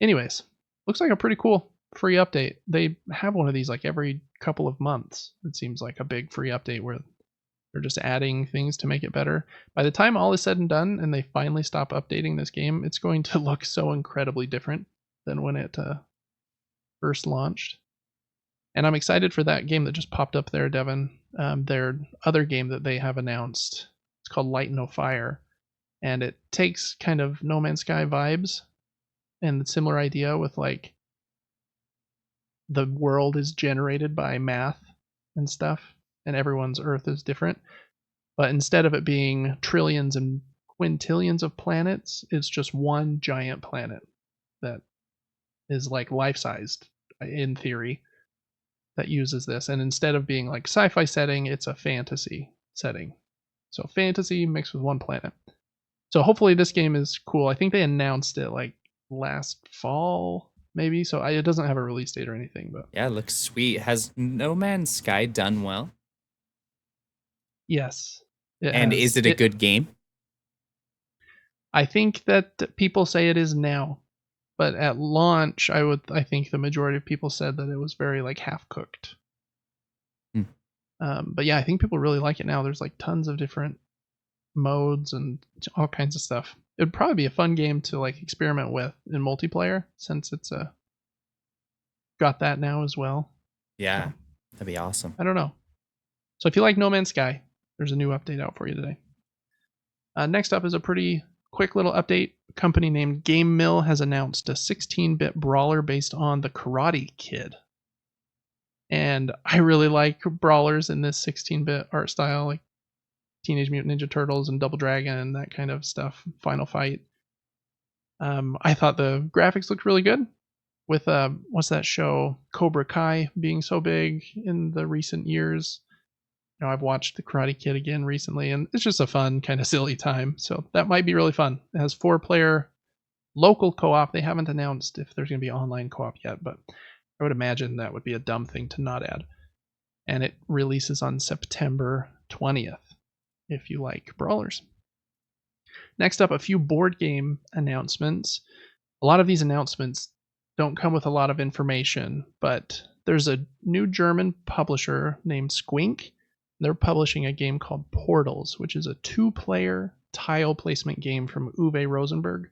Anyways, looks like a pretty cool free update. They have one of these like every couple of months. It seems like a big free update where they're just adding things to make it better. By the time all is said and done and they finally stop updating this game, it's going to look so incredibly different than when it first launched. And I'm excited for that game that just popped up there, Devin. Their other game that they have announced, it's called Light No Fire. And it takes kind of No Man's Sky vibes and the similar idea with like the world is generated by math and stuff, and everyone's Earth is different. But instead of it being trillions and quintillions of planets, it's just one giant planet that is like life-sized in theory that uses this. And instead of being like sci-fi setting, it's a fantasy setting. So fantasy mixed with one planet. So hopefully this game is cool. I think they announced it like last fall, maybe. So it doesn't have a release date or anything, but yeah, it looks sweet. Has No Man's Sky done well? Yes. And is it a good game? I think that people say it is now, but at launch, I think the majority of people said that it was very like half cooked. But yeah, I think people really like it now. There's like tons of different modes and all kinds of stuff. It would probably be a fun game to like experiment with in multiplayer since it's got that now as well. Yeah, that'd be awesome. I don't know. So if you like No Man's Sky, there's a new update out for you today. Next up is a pretty quick little update. A company named Game Mill has announced a 16-bit brawler based on the Karate Kid. And I really like brawlers in this 16-bit art style. Like Teenage Mutant Ninja Turtles and Double Dragon and that kind of stuff. Final Fight. I thought the graphics looked really good. With what's that show, Cobra Kai, being so big in the recent years. I've watched The Karate Kid again recently, and it's just a fun, kind of silly time. So that might be really fun. It has 4-player local co-op. They haven't announced if there's going to be online co-op yet, but I would imagine that would be a dumb thing to not add. And it releases on September 20th, if you like brawlers. Next up, a few board game announcements. A lot of these announcements don't come with a lot of information, but there's a new German publisher named Squink. They're publishing a game called Portals, which is a 2-player tile placement game from Uwe Rosenberg.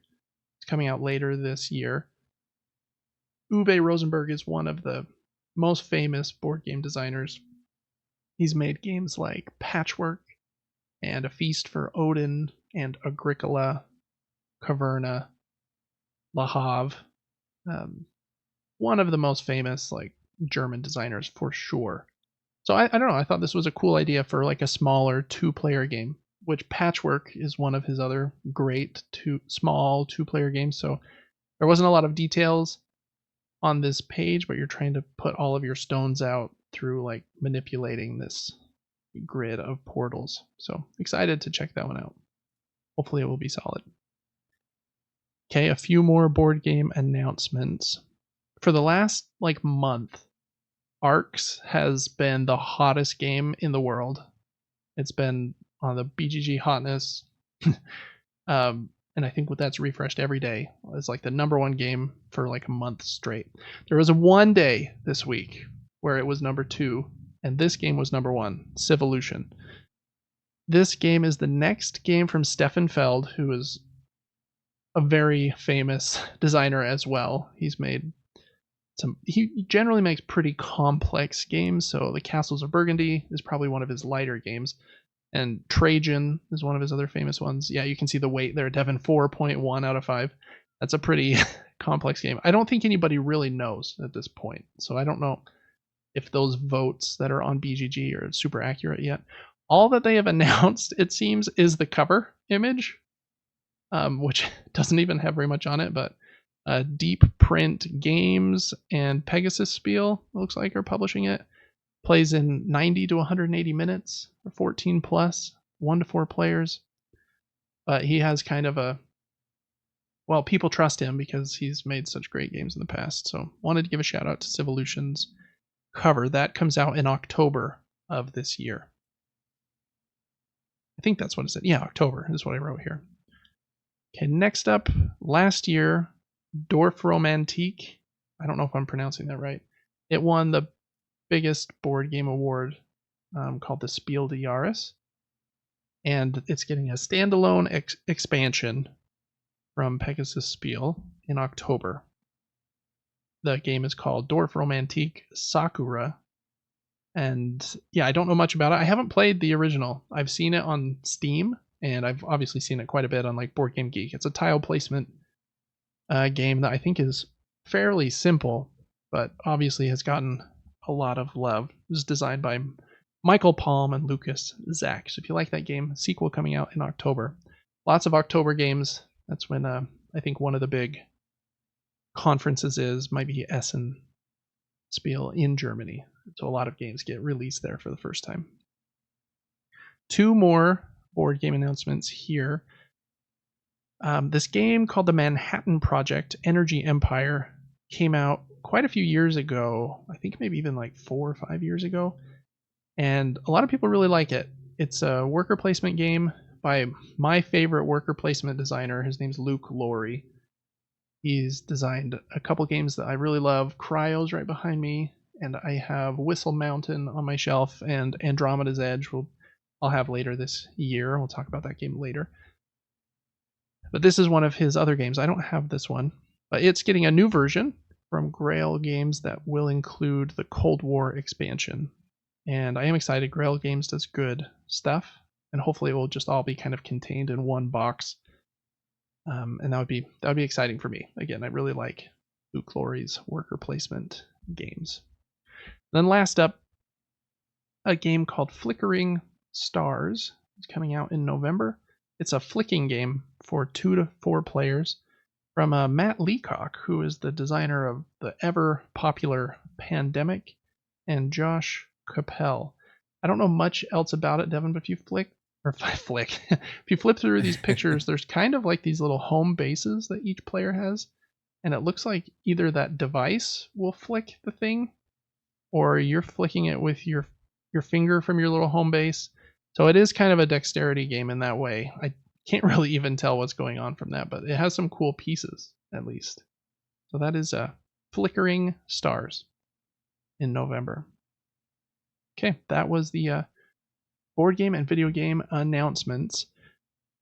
It's coming out later this year. Uwe Rosenberg is one of the most famous board game designers. He's made games like Patchwork and A Feast for Odin and Agricola, Caverna, Le Havre. One of the most famous German designers for sure. So I don't know. I thought this was a cool idea for a smaller 2-player game, which Patchwork is one of his other great small 2-player games. So there wasn't a lot of details on this page, but you're trying to put all of your stones out through manipulating this grid of portals. So excited to check that one out. Hopefully it will be solid. Okay, a few more board game announcements. For the last month, Arcs has been the hottest game in the world. It's been on the BGG hotness, and I think that's refreshed every day. It's the number one game for a month straight. There was one day this week where it was number 2, and this game was number 1, Civolution. This game is the next game from Stefan Feld, who is a very famous designer as well. He generally makes pretty complex games, so the Castles of Burgundy is probably one of his lighter games, and Trajan is one of his other famous ones. Yeah, you can see the weight there, Devin, 4.1 out of 5. That's a pretty complex game. I don't think anybody really knows at this point, so I don't know if those votes that are on BGG are super accurate yet. All that they have announced, it seems, is the cover image, which doesn't even have very much on it, but Deep Print Games and Pegasus Spiel, looks like, are publishing it. Plays in 90 to 180 minutes, 14 plus, 1 to 4 players. But he has kind of people trust him because he's made such great games in the past. So wanted to give a shout out to Civolution's cover. That comes out in October of this year. I think that's what it said. Yeah, October is what I wrote here. Okay, next up, last year, Dorfromantik. I don't know if I'm pronouncing that right. It won the biggest board game award called the Spiel des Jahres. And it's getting a standalone expansion from Pegasus Spiel in October. The game is called Dorfromantik Sakura. And yeah, I don't know much about it. I haven't played the original. I've seen it on Steam, and I've obviously seen it quite a bit on Board Game Geek. It's a tile placement game that I think is fairly simple, but obviously has gotten a lot of love. It was designed by Michael Palm and Lucas Zach. So if you like that game, sequel coming out in October. Lots of October games. That's when I think one of the big conferences might be Essen Spiel in Germany. So a lot of games get released there for the first time. 2 more board game announcements here. This game called the Manhattan Project Energy Empire came out quite a few years ago. I think maybe even 4 or 5 years ago. And a lot of people really like it. It's a worker placement game by my favorite worker placement designer. His name's Luke Laurie. He's designed a couple games that I really love. Cryo's right behind me, and I have Whistle Mountain on my shelf, and Andromeda's Edge I'll have later this year. We'll talk about that game later. But this is one of his other games. I don't have this one, but it's getting a new version from Grail Games that will include the Cold War expansion. And I am excited. Grail Games does good stuff, and hopefully it will just all be kind of contained in one box. And that would be exciting for me. Again, I really like Luke Laurie's worker placement games. Then last up, a game called Flickering Stars It's coming out in November. It's a flicking game for 2 to 4 players from Matt Leacock, who is the designer of the ever popular Pandemic, and Josh Capel. I don't know much else about it, Devin, but if you if you flip through these pictures, there's kind of like these little home bases that each player has, and it looks like either that device will flick the thing, or you're flicking it with your finger from your little home base. So it is kind of a dexterity game in that way. I can't really even tell what's going on from that, but it has some cool pieces at least. So that is Flickering Stars in November. Okay, that was the board game and video game announcements.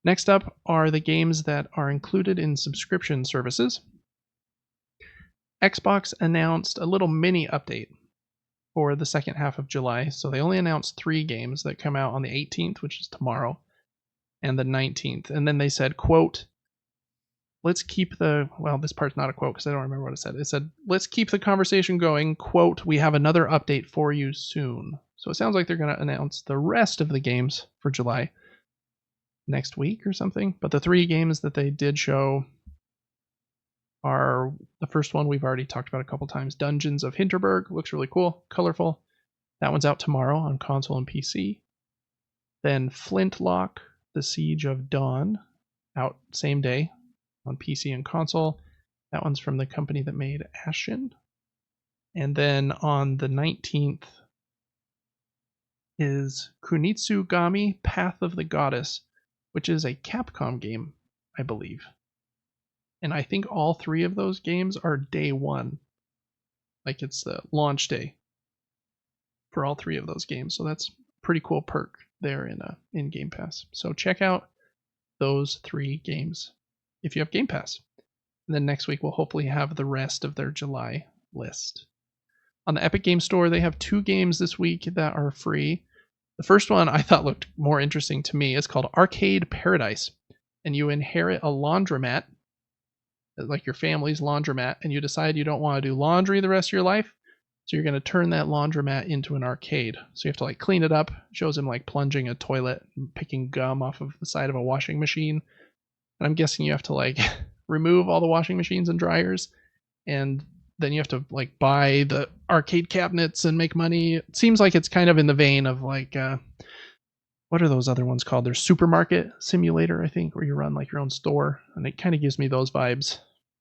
Next up are the games that are included in subscription services. Xbox announced a little mini update for the second half of July. So they only announced 3 games that come out on the 18th, which is tomorrow, and the 19th. And then they said, quote, let's keep this part's not a quote because I don't remember what it said. It said, let's keep the conversation going. Quote, we have another update for you soon. So it sounds like they're going to announce the rest of the games for July next week or something. But the 3 games that they did show are the first one we've already talked about a couple times. Dungeons of Hinterberg looks really cool, colorful. That one's out tomorrow on console and PC. Then Flintlock, The Siege of Dawn, out same day on PC and console. That one's from the company that made Ashen. And then on the 19th is Kunitsugami Path of the Goddess, which is a Capcom game, I believe. And I think all 3 of those games are day 1. Like it's the launch day for all 3 of those games. So that's a pretty cool perk there in Game Pass. So check out those 3 games if you have Game Pass. And then next week we'll hopefully have the rest of their July list. On the Epic Game Store, they have 2 games this week that are free. The first one I thought looked more interesting to me. It's called Arcade Paradise. And you inherit a laundromat, like your family's laundromat, and you decide you don't want to do laundry the rest of your life. So you're going to turn that laundromat into an arcade. So you have to like clean it up. It shows him like plunging a toilet and picking gum off of the side of a washing machine. And I'm guessing you have to like remove all the washing machines and dryers, and then you have to like buy the arcade cabinets and make money. It seems like it's kind of in the vein of like what are those other ones called? There's Supermarket Simulator, I think, where you run like your own store, and it kind of gives me those vibes.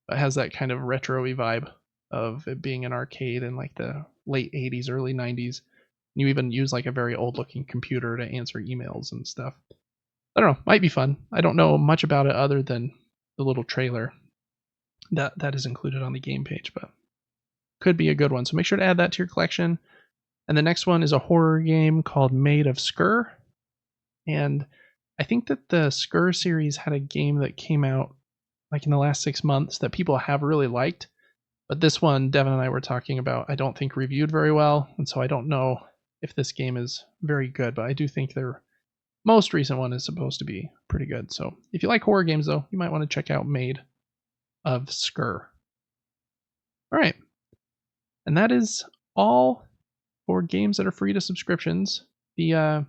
It has that kind of retro-y vibe of it being an arcade in like the late 80s, early 90s. You even use like a very old-looking computer to answer emails and stuff. I don't know, might be fun. I don't know much about it other than the little trailer that is included on the game page, but could be a good one. So make sure to add that to your collection. And the next one is a horror game called Made of Skur. And I think that the Skur series had a game that came out like in the last 6 months that people have really liked. But this one, Devin and I were talking about, I don't think reviewed very well. And so I don't know if this game is very good, but I do think their most recent one is supposed to be pretty good. So if you like horror games, though, you might want to check out Made of Skur. All right. And that is all for games that are free to subscriptions. The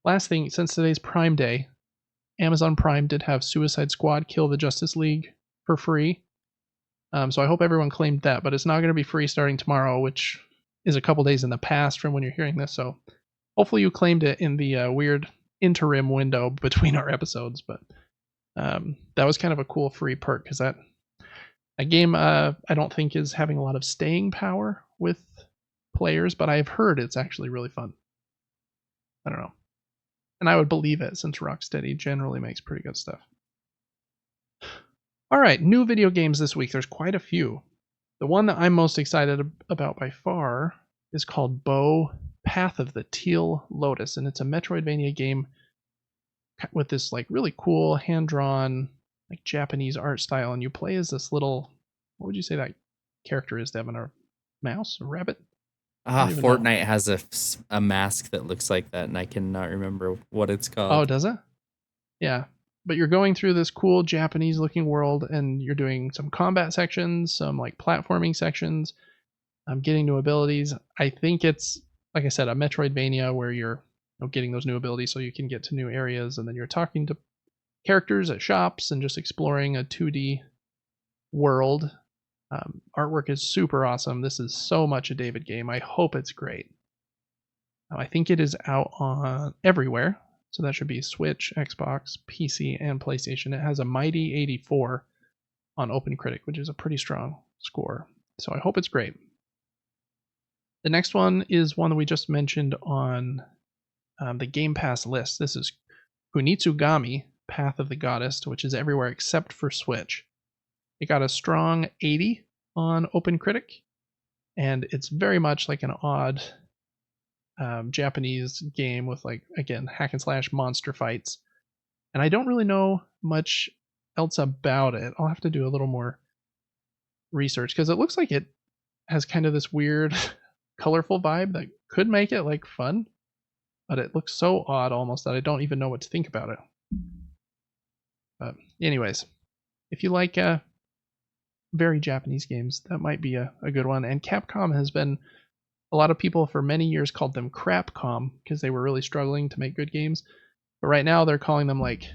last thing, since today's Prime Day, Amazon Prime did have Suicide Squad Kill the Justice League for free. So I hope everyone claimed that, but it's not going to be free starting tomorrow, which is a couple days in the past from when you're hearing this. So hopefully you claimed it in the weird interim window between our episodes. But that was kind of a cool free perk because that a game I don't think is having a lot of staying power with players, but I've heard it's actually really fun. I don't know. And I would believe it since Rocksteady generally makes pretty good stuff. All right, new video games this week. There's quite a few. The one that I'm most excited about by far is called Bo Path of the Teal Lotus, and it's a Metroidvania game with this like really cool hand-drawn like Japanese art style, and you play as this little, what would you say that character is, Devin? A mouse? A rabbit? Fortnite has a mask that looks like that, and I cannot remember what it's called. Oh, does it? Yeah. But you're going through this cool Japanese looking world, and you're doing some combat sections, some like platforming sections, getting new abilities. I think it's, like I said, a Metroidvania where you're getting those new abilities so you can get to new areas, and then you're talking to characters at shops and just exploring a 2D world. Artwork is super awesome. This is so much a David game. I hope it's great. I think it is out on everywhere, so that should be Switch, Xbox, PC, and PlayStation. It has a mighty 84 on OpenCritic, which is a pretty strong score. So I hope it's great. The next one is one that we just mentioned on the Game Pass list. This is Kunitsugami, Path of the Goddess, which is everywhere except for Switch. It got a strong 80 on OpenCritic, and it's very much like an odd Japanese game with, like, again, hack and slash monster fights. And I don't really know much else about it. I'll have to do a little more research because it looks like it has kind of this weird colorful vibe that could make it like fun, but it looks so odd almost that I don't even know what to think about it. But anyways, if you like very Japanese games, that might be a good one. And Capcom has been, a lot of people for many years called them Crapcom because they were really struggling to make good games. But right now they're calling them like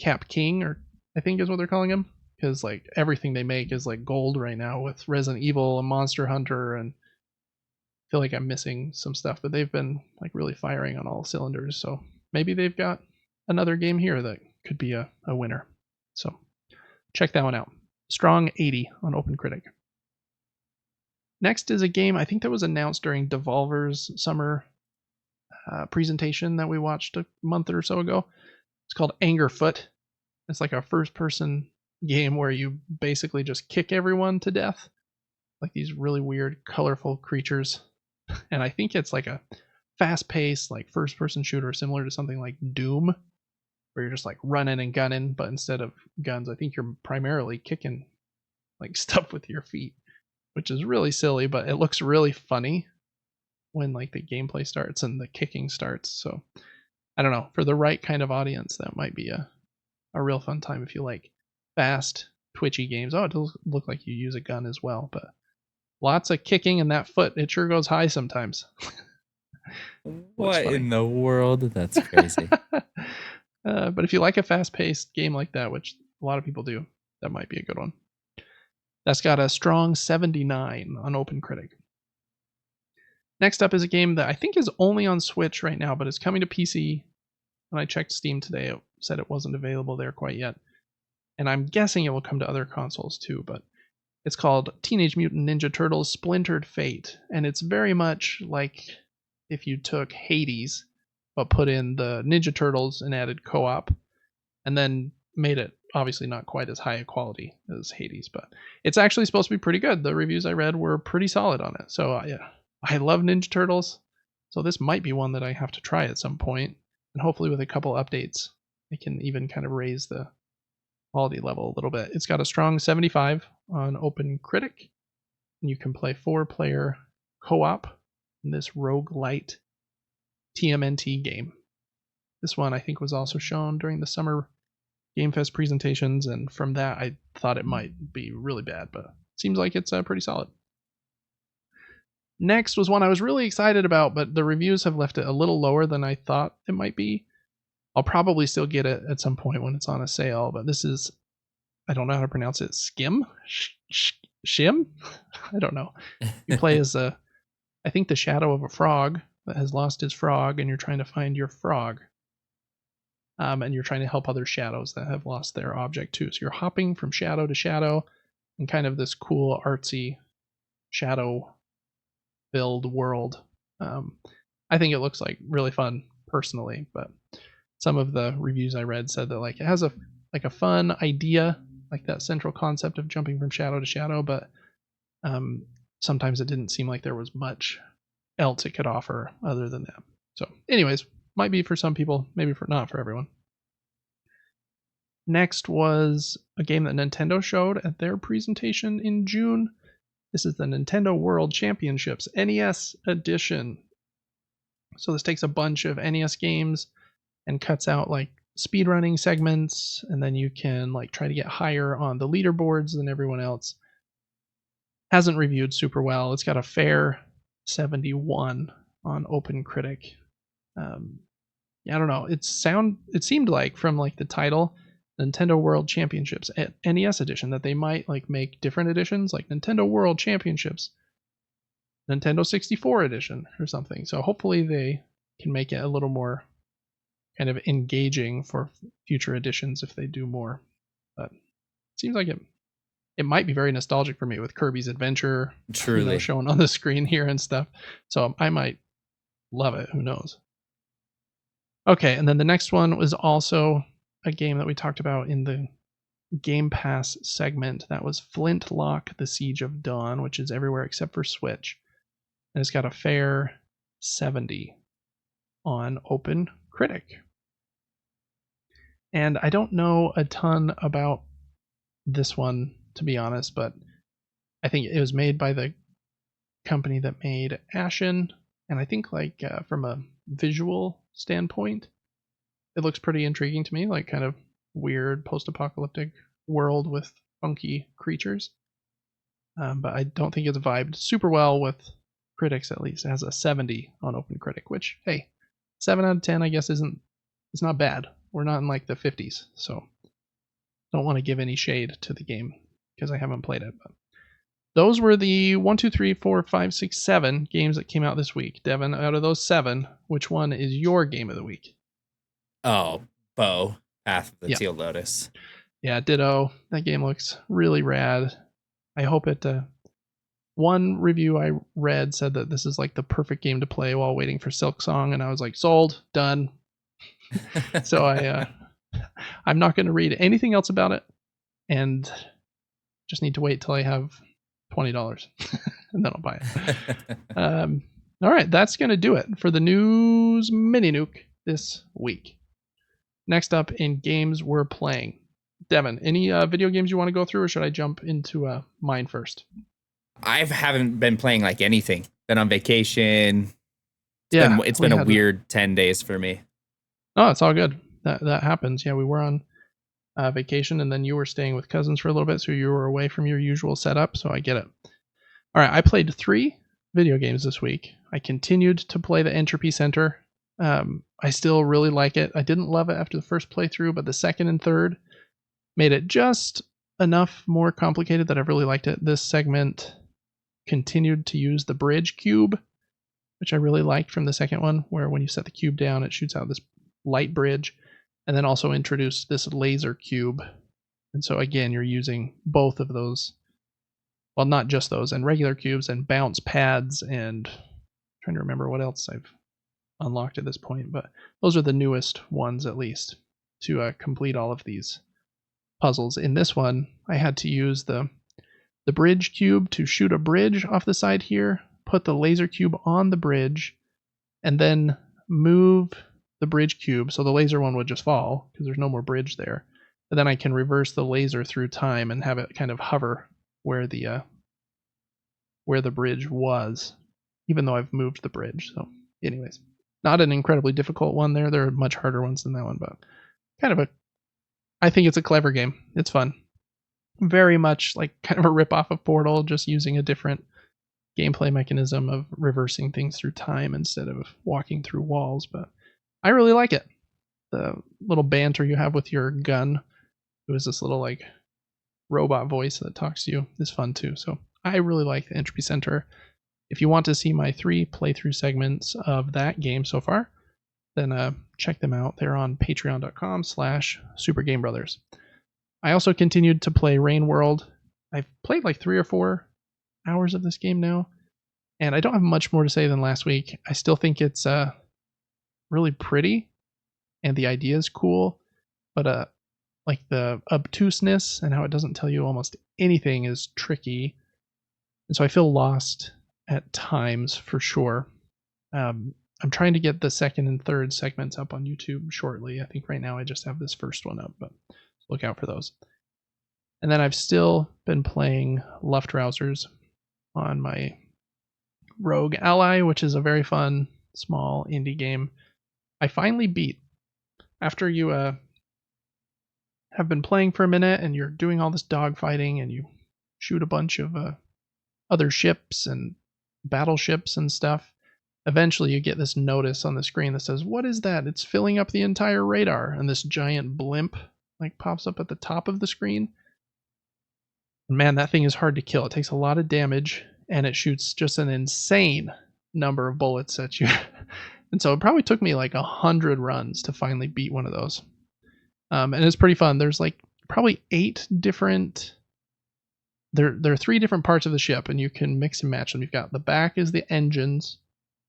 Cap King, or I think is what they're calling them, because like everything they make is like gold right now with Resident Evil and Monster Hunter, and I feel like I'm missing some stuff, but they've been like really firing on all cylinders. So maybe they've got another game here that could be a winner. So check that one out. Strong 80 on OpenCritic. Next is a game I think that was announced during Devolver's summer presentation that we watched a month or so ago. It's called Angerfoot. It's like a first-person game where you basically just kick everyone to death, like these really weird, colorful creatures. And I think it's like a fast-paced, like first-person shooter, similar to something like Doom, where you're just like running and gunning, but instead of guns, I think you're primarily kicking like stuff with your feet, which is really silly, but it looks really funny when like the gameplay starts and the kicking starts. So I don't know, for the right kind of audience, that might be a real fun time if you like fast, twitchy games. Oh, it does look like you use a gun as well, but lots of kicking, and that foot, it sure goes high sometimes. What in the world? That's crazy. But if you like a fast-paced game like that, which a lot of people do, that might be a good one. That's got a strong 79 on OpenCritic. Next up is a game that I think is only on Switch right now, but it's coming to PC. When I checked Steam today, it said it wasn't available there quite yet. And I'm guessing it will come to other consoles too, but it's called Teenage Mutant Ninja Turtles Splintered Fate. And it's very much like if you took Hades, but put in the Ninja Turtles and added co-op, and then made it obviously not quite as high a quality as Hades, but it's actually supposed to be pretty good. The reviews I read were pretty solid on it. So yeah, I love Ninja Turtles, so this might be one that I have to try at some point, and hopefully with a couple updates, I can even kind of raise the quality level a little bit. It's got a strong 75 on OpenCritic, and you can play 4-player co-op in this roguelite TMNT game. This one I think was also shown during the summer Game Fest presentations, and from that I thought it might be really bad, but it seems like it's pretty solid. Next was one I was really excited about, but the reviews have left it a little lower than I thought it might be. I'll probably still get it at some point when it's on a sale, but this is, I don't know how to pronounce it, Shim? I don't know. You play as I think the shadow of a frog that has lost his frog, and you're trying to find your frog. And you're trying to help other shadows that have lost their object too. So you're hopping from shadow to shadow in kind of this cool, artsy, shadow-filled world. I think it looks like really fun personally, but some of the reviews I read said that like it has a fun idea, like that central concept of jumping from shadow to shadow, but sometimes it didn't seem like there was much else it could offer other than that. So anyways, might be for some people, maybe not for everyone. Next was a game that Nintendo showed at their presentation in June. This is the Nintendo World Championships NES edition. So this takes a bunch of NES games and cuts out like speedrunning segments, and then you can like try to get higher on the leaderboards than everyone else. Hasn't reviewed super well. It's got a fair 71 on OpenCritic. Yeah, I don't know. It seemed like from like the title, Nintendo World Championships at NES edition, that they might like make different editions, like Nintendo World Championships, Nintendo 64 edition or something. So hopefully they can make it a little more kind of engaging for future editions if they do more. But it seems like it might be very nostalgic for me with Kirby's Adventure, Truly. showing on the screen here and stuff. So I might love it. Who knows? Okay, and then the next one was also a game that we talked about in the Game Pass segment. That was Flintlock: The Siege of Dawn, which is everywhere except for Switch. And it's got a fair 70 on Open Critic. And I don't know a ton about this one, to be honest, but I think it was made by the company that made Ashen, and I think like from a visual standpoint, it looks pretty intriguing to me, like kind of weird post-apocalyptic world with funky creatures. But I don't think it's vibed super well with critics. At least it has a 70 on Open Critic, which hey, 7 out of 10 I guess it's not bad. We're not in like the 50s, so don't want to give any shade to the game because I haven't played it. But those were the 1, 2, 3, 4, 5, 6, 7 games that came out this week. Devin, out of those 7, which one is your game of the week? Oh, Bo, Path of the Teal Lotus. Yeah, ditto. That game looks really rad. I hope it. One review I read said that this is like the perfect game to play while waiting for Silksong, and I was like, sold, done. So I'm not going to read anything else about it, and just need to wait till I have $20, and then I'll buy it. All right, that's going to do it for the news mini-nuke this week. Next up in games we're playing. Devin, any video games you want to go through, or should I jump into mine first? I haven't been playing like anything. Been on vacation. It's been a weird 10 days for me. Oh, it's all good. That happens. Yeah, we were on vacation, and then you were staying with cousins for a little bit, so you were away from your usual setup, so I get it. All right, I played 3 video games this week. I continued to play the Entropy Center. I still really like it. I didn't love it after the first playthrough, but the second and third made it just enough more complicated that I really liked it. This segment continued to use the bridge cube, which I really liked from the second one, where when you set the cube down, it shoots out this light bridge, and then also introduced this laser cube. And so again, you're using both of those. Well, not just those, and regular cubes and bounce pads, and I'm trying to remember what else I've unlocked at this point, but those are the newest ones at least to complete all of these puzzles. In this one, I had to use the bridge cube to shoot a bridge off the side here, put the laser cube on the bridge, and then move the bridge cube so the laser one would just fall because there's no more bridge there. And then I can reverse the laser through time and have it kind of hover where the bridge was, even though I've moved the bridge. So anyways, not an incredibly difficult one there. There are much harder ones than that one, but I think it's a clever game. It's fun. Very much like kind of a rip-off of Portal, just using a different gameplay mechanism of reversing things through time instead of walking through walls. But I really like it. The little banter you have with your gun, who is this little like robot voice that talks to you, is fun too. So I really like the Entropy Center. If you want to see my 3 playthrough segments of that game so far, then check them out. They're on patreon.com/supergamebrothers. I also continued to play Rain World. I've played like 3 or 4 hours of this game now, and I don't have much more to say than last week. I still think it's really pretty, and the idea is cool, but like the obtuseness and how it doesn't tell you almost anything is tricky, and so I feel lost at times for sure. I'm trying to get the second and third segments up on YouTube shortly. I think right now I just have this first one up, but look out for those. And then I've still been playing Luftrausers on my Rogue Ally, which is a very fun, small indie game. I finally beat. After you have been playing for a minute and you're doing all this dogfighting and you shoot a bunch of other ships and battleships and stuff, eventually you get this notice on the screen that says, "What is that? It's filling up the entire radar." And this giant blimp like pops up at the top of the screen. Man, that thing is hard to kill. It takes a lot of damage, and it shoots just an insane number of bullets at you. And so it probably took me like 100 runs to finally beat one of those. And it's pretty fun. There's like probably 8 different. There are 3 different parts of the ship, and you can mix and match them. You've got the back is the engines,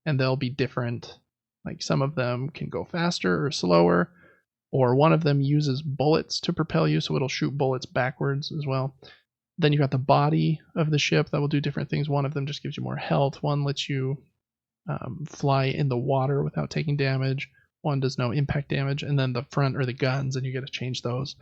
and they'll be different. Like some of them can go faster or slower, or one of them uses bullets to propel you, so it'll shoot bullets backwards as well. Then you've got the body of the ship that will do different things. One of them just gives you more health. One lets you fly in the water without taking damage. One does no impact damage. And then the front are the guns, and you get to change those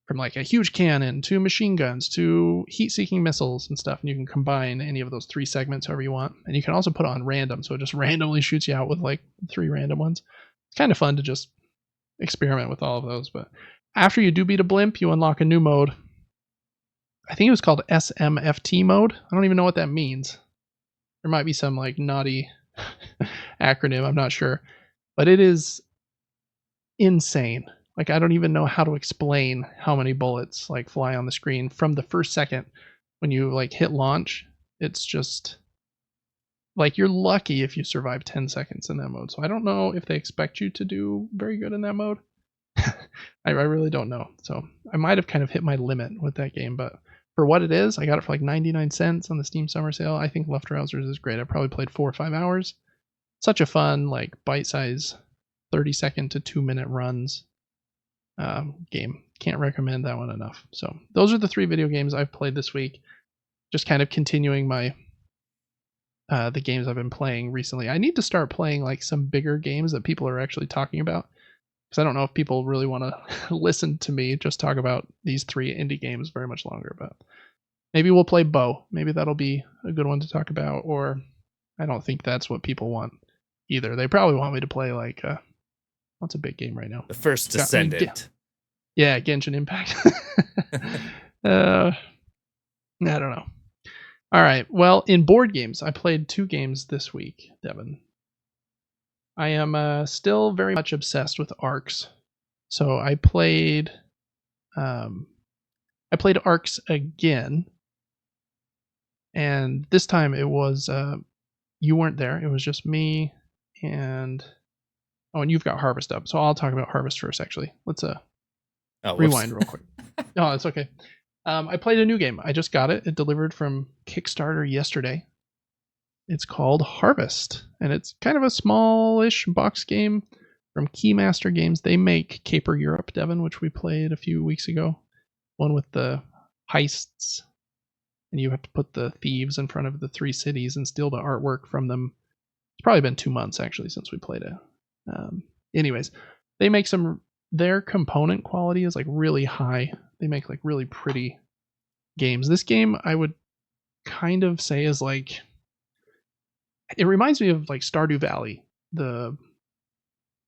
from like a huge cannon to machine guns to heat-seeking missiles and stuff. And you can combine any of those 3 segments however you want. And you can also put on random, so it just randomly shoots you out with like 3 random ones. It's kind of fun to just experiment with all of those. But after you do beat a blimp, you unlock a new mode. I think it was called SMFT mode. I don't even know what that means. There might be some like naughty acronym, I'm not sure. But it is insane. Like I don't even know how to explain how many bullets like fly on the screen from the first second when you like hit launch. It's just like you're lucky if you survive 10 seconds in that mode. So I don't know if they expect you to do very good in that mode. I really don't know. So I might have kind of hit my limit with that game, but for what it is, I got it for like 99 cents on the Steam Summer Sale. I think Luftrausers is great. I probably played 4 or 5 hours. Such a fun, like bite-size 30-second to 2-minute runs game. Can't recommend that one enough. So those are the 3 video games I've played this week. Just kind of continuing my the games I've been playing recently. I need to start playing like some bigger games that people are actually talking about, because I don't know if people really want to listen to me just talk about these 3 indie games very much longer. But maybe we'll play Bow. Maybe that'll be a good one to talk about. Or I don't think that's what people want either. They probably want me to play like what's a big game right now? The First Descendant. Yeah, Genshin Impact. I don't know. All right. Well, in board games, I played 2 games this week, Devin. I am still very much obsessed with Arcs. So I played Arcs again. And this time it was you weren't there. It was just me and you've got Harvest up. So I'll talk about Harvest first actually. Let's rewind real quick. No, it's okay. I played a new game. I just got it. It delivered from Kickstarter yesterday. It's called Harvest, and it's kind of a smallish box game from Keymaster Games. They make Caper Europe, Devon, which we played a few weeks ago. One with the heists, and you have to put the thieves in front of the 3 cities and steal the artwork from them. It's probably been 2 months actually since we played it. Anyways, they make their component quality is like really high. They make like really pretty games. This game I would kind of say is like, it reminds me of like Stardew Valley, the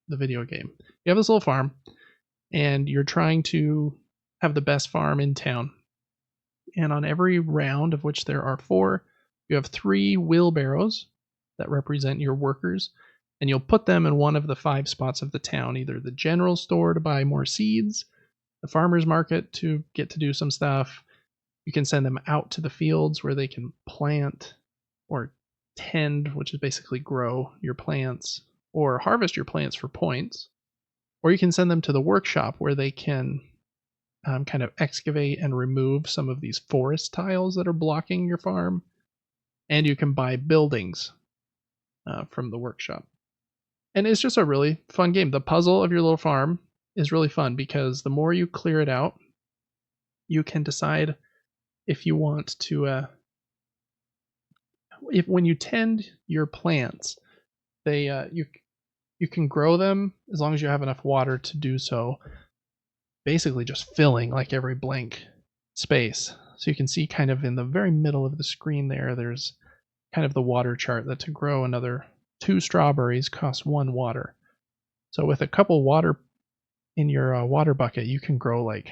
video game. You have this little farm, and you're trying to have the best farm in town. And on every round, of which there are 4, you have 3 wheelbarrows that represent your workers, and you'll put them in one of the 5 spots of the town, either the general store to buy more seeds, the farmer's market to get to do some stuff. You can send them out to the fields where they can plant or tend, which is basically grow your plants, or harvest your plants for points. Or you can send them to the workshop where they can kind of excavate and remove some of these forest tiles that are blocking your farm. And you can buy buildings from the workshop. And it's just a really fun game. The puzzle of your little farm is really fun because the more you clear it out, you can decide if you want to if when you tend your plants, they you can grow them as long as you have enough water to do so, basically just filling like every blank space. So you can see kind of in the very middle of the screen there's kind of the water chart that to grow another 2 strawberries costs 1 water. So with a couple water in your water bucket, you can grow like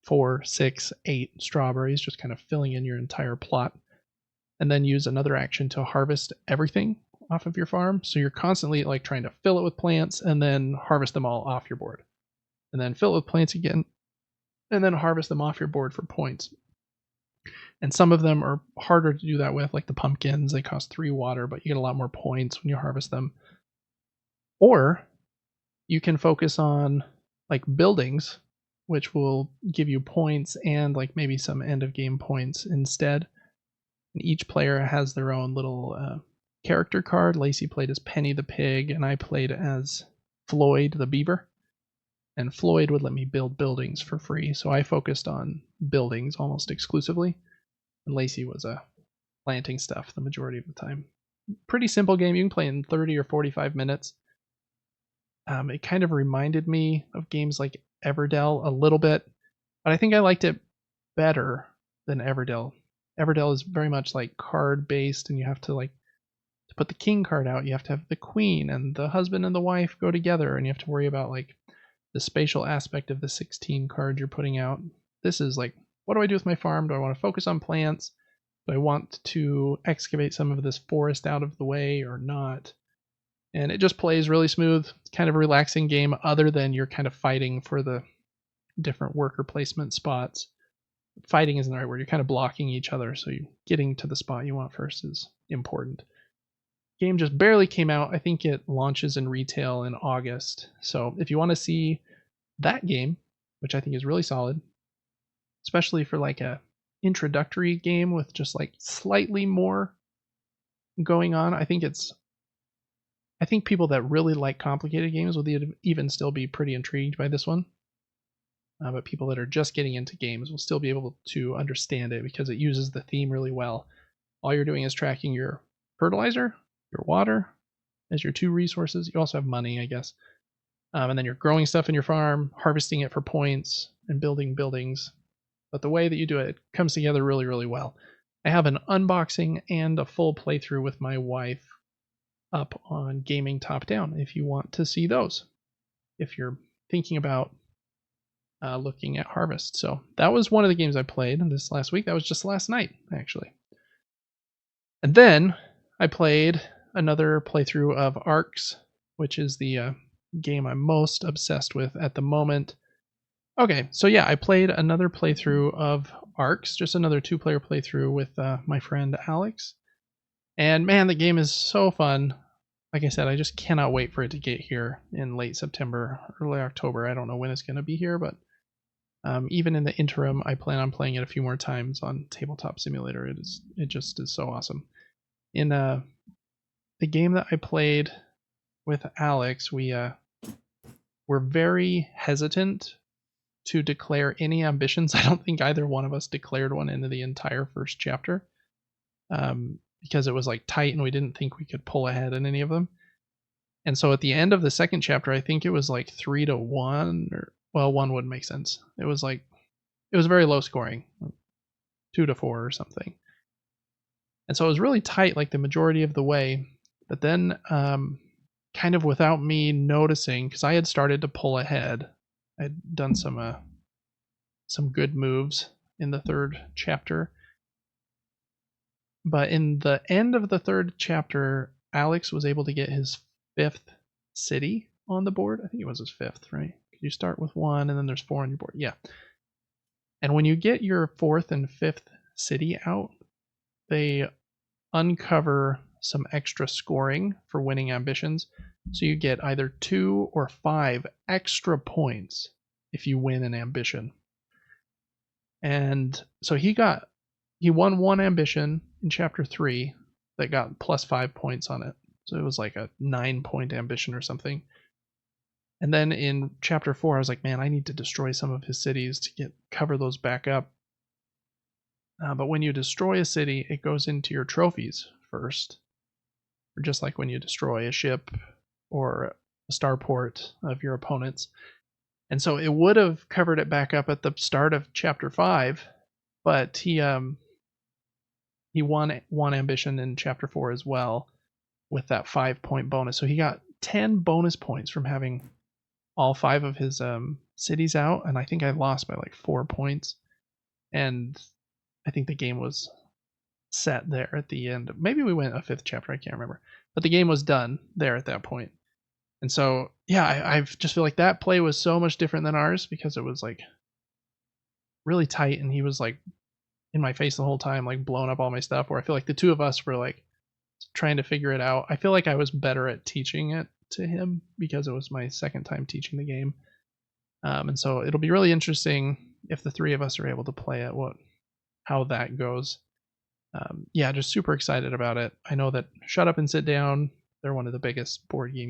4, 6, 8 strawberries, just kind of filling in your entire plot. And then use another action to harvest everything off of your farm. So you're constantly like trying to fill it with plants and then harvest them all off your board. And then fill it with plants again and then harvest them off your board for points. And some of them are harder to do that with, like the pumpkins. They cost 3 water, but you get a lot more points when you harvest them. Or you can focus on like buildings, which will give you points and like maybe some end of game points instead. And each player has their own little character card. Lacey played as Penny the pig, and I played as Floyd the beaver. And Floyd would let me build buildings for free, so I focused on buildings almost exclusively. And Lacey was planting stuff the majority of the time. Pretty simple game. You can play in 30 or 45 minutes. It kind of reminded me of games like Everdell a little bit, but I think I liked it better than Everdell. Everdell is very much like card based, and you have to like to put the king card out, you have to have the queen and the husband and the wife go together, and you have to worry about like the spatial aspect of the 16 cards you're putting out. This is like, what do I do with my farm? Do I want to focus on plants? Do I want to excavate some of this forest out of the way or not? And it just plays really smooth. It's kind of a relaxing game, other than you're kind of fighting for the different worker placement spots. Fighting isn't the right word. You're kind of blocking each other, so you getting to the spot you want first is important. Game just barely came out. I think it launches in retail in August. So if you want to see that game, which I think is really solid, especially for like a introductory game with just like slightly more going on, I think people that really like complicated games will even still be pretty intrigued by this one. But people that are just getting into games will still be able to understand it because it uses the theme really well. All you're doing is tracking your fertilizer, your water as your 2 resources. You also have money, I guess. And then you're growing stuff in your farm, harvesting it for points, and building buildings. But the way that you do it comes together really, really well. I have an unboxing and a full playthrough with my wife up on Gaming Top Down if you want to see those. If you're thinking about looking at Harvest. So that was one of the games I played this last week. That was just last night, actually. And then I played another playthrough of Arcs, which is the game I'm most obsessed with at the moment. Okay, so yeah, I played another playthrough of Arcs, just another 2-player playthrough with my friend Alex. And man, the game is so fun. Like I said, I just cannot wait for it to get here in late September, early October. I don't know when it's going to be here, but even in the interim, I plan on playing it a few more times on Tabletop Simulator. It just is so awesome. In the game that I played with Alex, we were very hesitant to declare any ambitions. I don't think either one of us declared one into the entire first chapter, because it was like tight and we didn't think we could pull ahead in any of them. And so at the end of the second chapter, I think it was like 3-1, or well, 1 wouldn't make sense. It was very low scoring, like 2-4 or something. And so it was really tight, like the majority of the way. But then, kind of without me noticing, because I had started to pull ahead, I'd done some good moves in the third chapter. But in the end of the third chapter, Alex was able to get his 5th city on the board. I think it was his 5th, right? You start with 1 and then there's 4 on your board. Yeah. And when you get your 4th and 5th city out, they uncover some extra scoring for winning ambitions. So you get either 2 or 5 extra points if you win an ambition. And so he won 1 ambition in chapter 3 that got plus 5 points on it. So it was like a 9-point ambition or something. And then in chapter 4, I was like, man, I need to destroy some of his cities to cover those back up. But when you destroy a city, it goes into your trophies first. Or just like when you destroy a ship or a starport of your opponents. And so it would have covered it back up at the start of chapter 5, but he won 1 ambition in chapter 4 as well with that 5-point bonus. So he got 10 bonus points from having all 5 of his cities out, and I think I lost by like 4 points. And I think the game was set there at the end. Maybe we went a 5th chapter, I can't remember. But the game was done there at that point. And so, yeah, I just feel like that play was so much different than ours because it was like really tight and he was like in my face the whole time, like blowing up all my stuff. Where I feel like the two of us were like trying to figure it out. I feel like I was better at teaching it to him because it was my second time teaching the game. And so it'll be really interesting if the three of us are able to play it, how that goes. Yeah, just super excited about it. I know that Shut Up and Sit Down, they're one of the biggest board game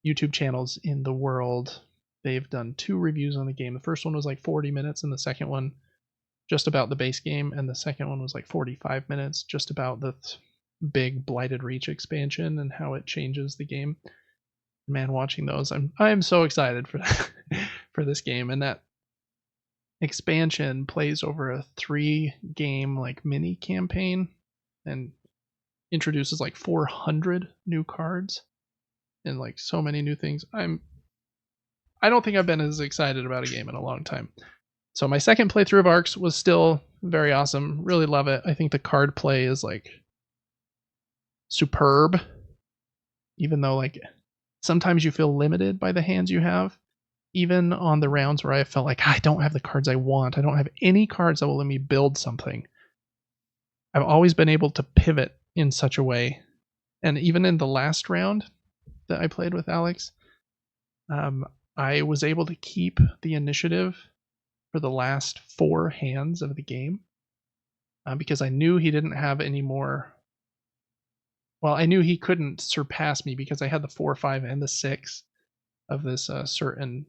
YouTube channels in the world. They've done 2 reviews on the game. The first one was like 40 minutes, and the second one just about the base game, and the second one was like 45 minutes, just about the big Blighted Reach expansion and how it changes the game. Man, watching those, I'm so excited for for this game, and that expansion plays over a 3-game like mini campaign and introduces like 400 new cards and like so many new things. I don't think I've been as excited about a game in a long time. So my second playthrough of Arcs was still very awesome. Really love it. I think the card play is like superb, even though like sometimes you feel limited by the hands you have. Even on the rounds where I felt like I don't have the cards I want, I don't have any cards that will let me build something, I've always been able to pivot in such a way. And even in the last round that I played with Alex, I was able to keep the initiative for the last 4 hands of the game because I knew he didn't have any more. Well, I knew he couldn't surpass me because I had the 4, 5, and the 6 of this certain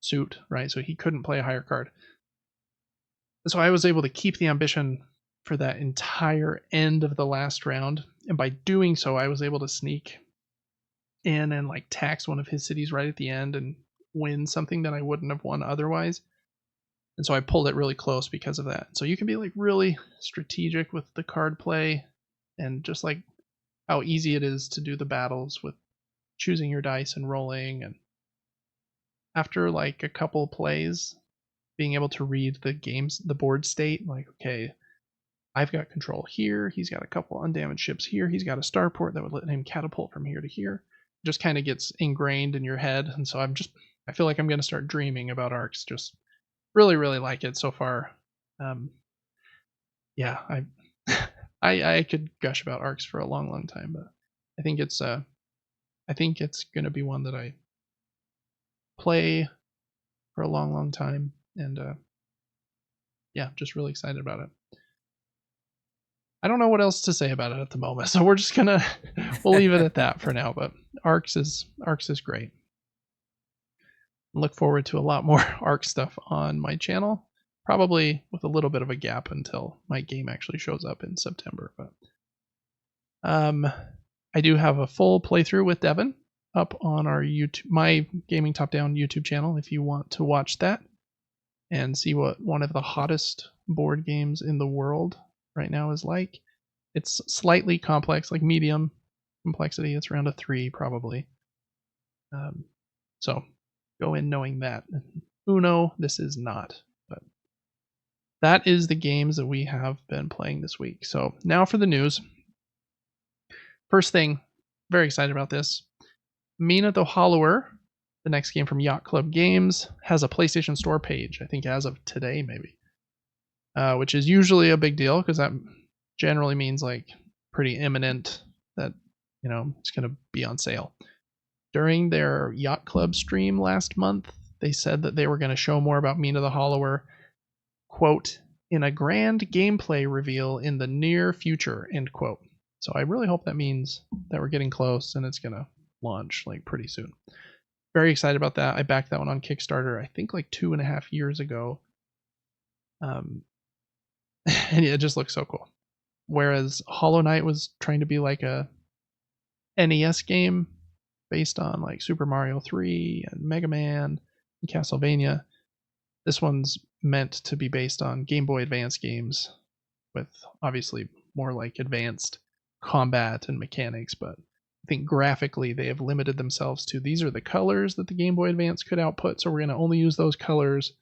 suit, right? So he couldn't play a higher card. So I was able to keep the ambition for that entire end of the last round, and by doing so, I was able to sneak in and like tax one of his cities right at the end and win something that I wouldn't have won otherwise. And so I pulled it really close because of that. So you can be like really strategic with the card play and just like how easy it is to do the battles with choosing your dice and rolling. And after like a couple plays, being able to read the board state, like, okay, I've got control here. He's got a couple undamaged ships here. He's got a starport that would let him catapult from here to here. It just kind of gets ingrained in your head. And so I feel like I'm going to start dreaming about Arcs. Just really, really like it so far. Yeah, I could gush about Arcs for a long, long time, but I think it's going to be one that I play for a long, long time, and yeah, just really excited about it. I don't know what else to say about it at the moment, so we're just gonna we'll leave it at that for now. But Arcs is great. Look forward to a lot more Arc stuff on my channel, probably with a little bit of a gap until my game actually shows up in September. But I do have a full playthrough with Devin up on our my Gaming Top Down YouTube channel if you want to watch that and see what one of the hottest board games in the world right now is like. It's slightly complex, like medium complexity. It's around a 3 probably. So go in knowing that. Uno, this is not. But that is the games that we have been playing this week. So now for the news. First thing, very excited about this. Mina the Hollower, the next game from Yacht Club Games, has a PlayStation Store page, I think as of today maybe. Which is usually a big deal because that generally means like pretty imminent that, it's going to be on sale. During their Yacht Club stream last month, they said that they were going to show more about Mina the Hollower, quote, in a grand gameplay reveal in the near future, end quote. So I really hope that means that we're getting close and it's going to launch like pretty soon. Very excited about that. I backed that one on Kickstarter, I think like 2.5 years ago. And it just looks so cool. Whereas Hollow Knight was trying to be like a NES game based on like Super Mario 3 and Mega Man and Castlevania. This one's meant to be based on Game Boy Advance games with obviously more like advanced combat and mechanics, but I think graphically they have limited themselves to these are the colors that the Game Boy Advance could output, so we're going to only use those colors.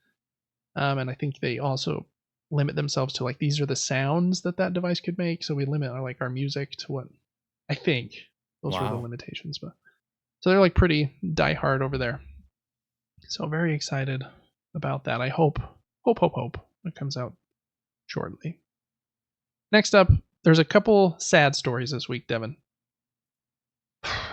And I think they also limit themselves to like these are the sounds that device could make. So we limit like our music to what I think those were the limitations. But so they're like pretty diehard over there. So very excited about that. I hope it comes out shortly. Next up, there's a couple sad stories this week, Devin.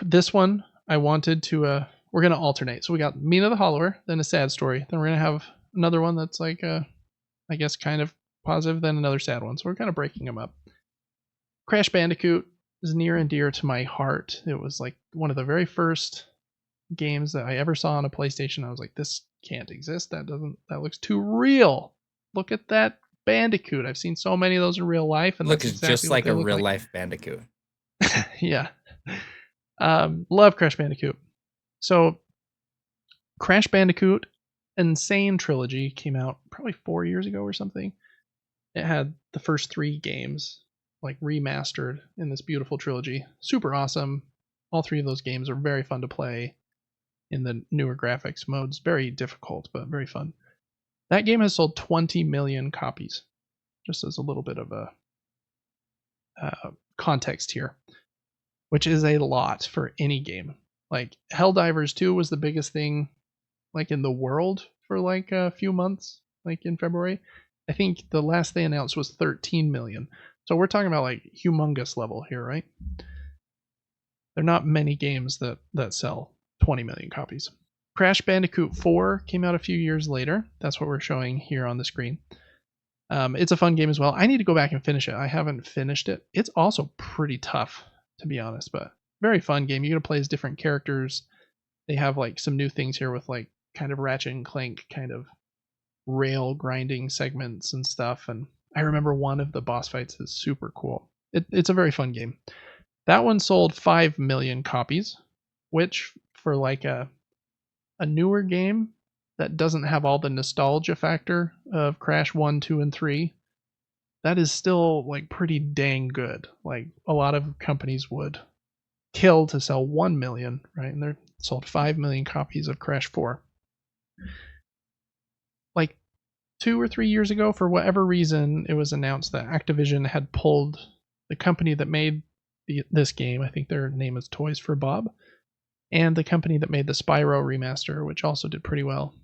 This one I wanted to we're gonna alternate. So we got Mina the Hollower, then a sad story, then we're gonna have another one that's like I guess kind of positive, then another sad one. So we're kind of breaking them up. Crash Bandicoot is near and dear to my heart. It was like one of the very first games that I ever saw on a PlayStation. I was like, this can't exist. That looks too real. Look at that Bandicoot. I've seen so many of those in real life, and looks that's exactly just like a real life Bandicoot. Yeah. Love Crash Bandicoot. So Crash Bandicoot Insane Trilogy came out probably 4 years ago or something. It had the first 3 games like remastered in this beautiful trilogy. Super awesome. All 3 of those games are very fun to play in the newer graphics modes. Very difficult, but very fun. That game has sold 20 million copies, just as a little bit of a context here, which is a lot for any game. Like Helldivers 2 was the biggest thing like in the world for like a few months, like in February. I think the last they announced was 13 million. So we're talking about like humongous level here, right? There are not many games that sell 20 million copies. Crash Bandicoot 4 came out a few years later. That's what we're showing here on the screen. It's a fun game as well. I need to go back and finish it. I haven't finished it. It's also pretty tough, to be honest, but very fun game. You get to play as different characters. They have like some new things here with like kind of Ratchet and Clank kind of rail grinding segments and stuff. And I remember one of the boss fights is super cool. It's a very fun game. That one sold 5 million copies, which for like a newer game that doesn't have all the nostalgia factor of Crash 1, 2, and 3, that is still like pretty dang good. Like a lot of companies would kill to sell 1 million, right? And they're sold 5 million copies of Crash 4. Like 2 or 3 years ago, for whatever reason, it was announced that Activision had pulled the company that made this game. I think their name is Toys for Bob, and the company that made the Spyro remaster, which also did pretty well,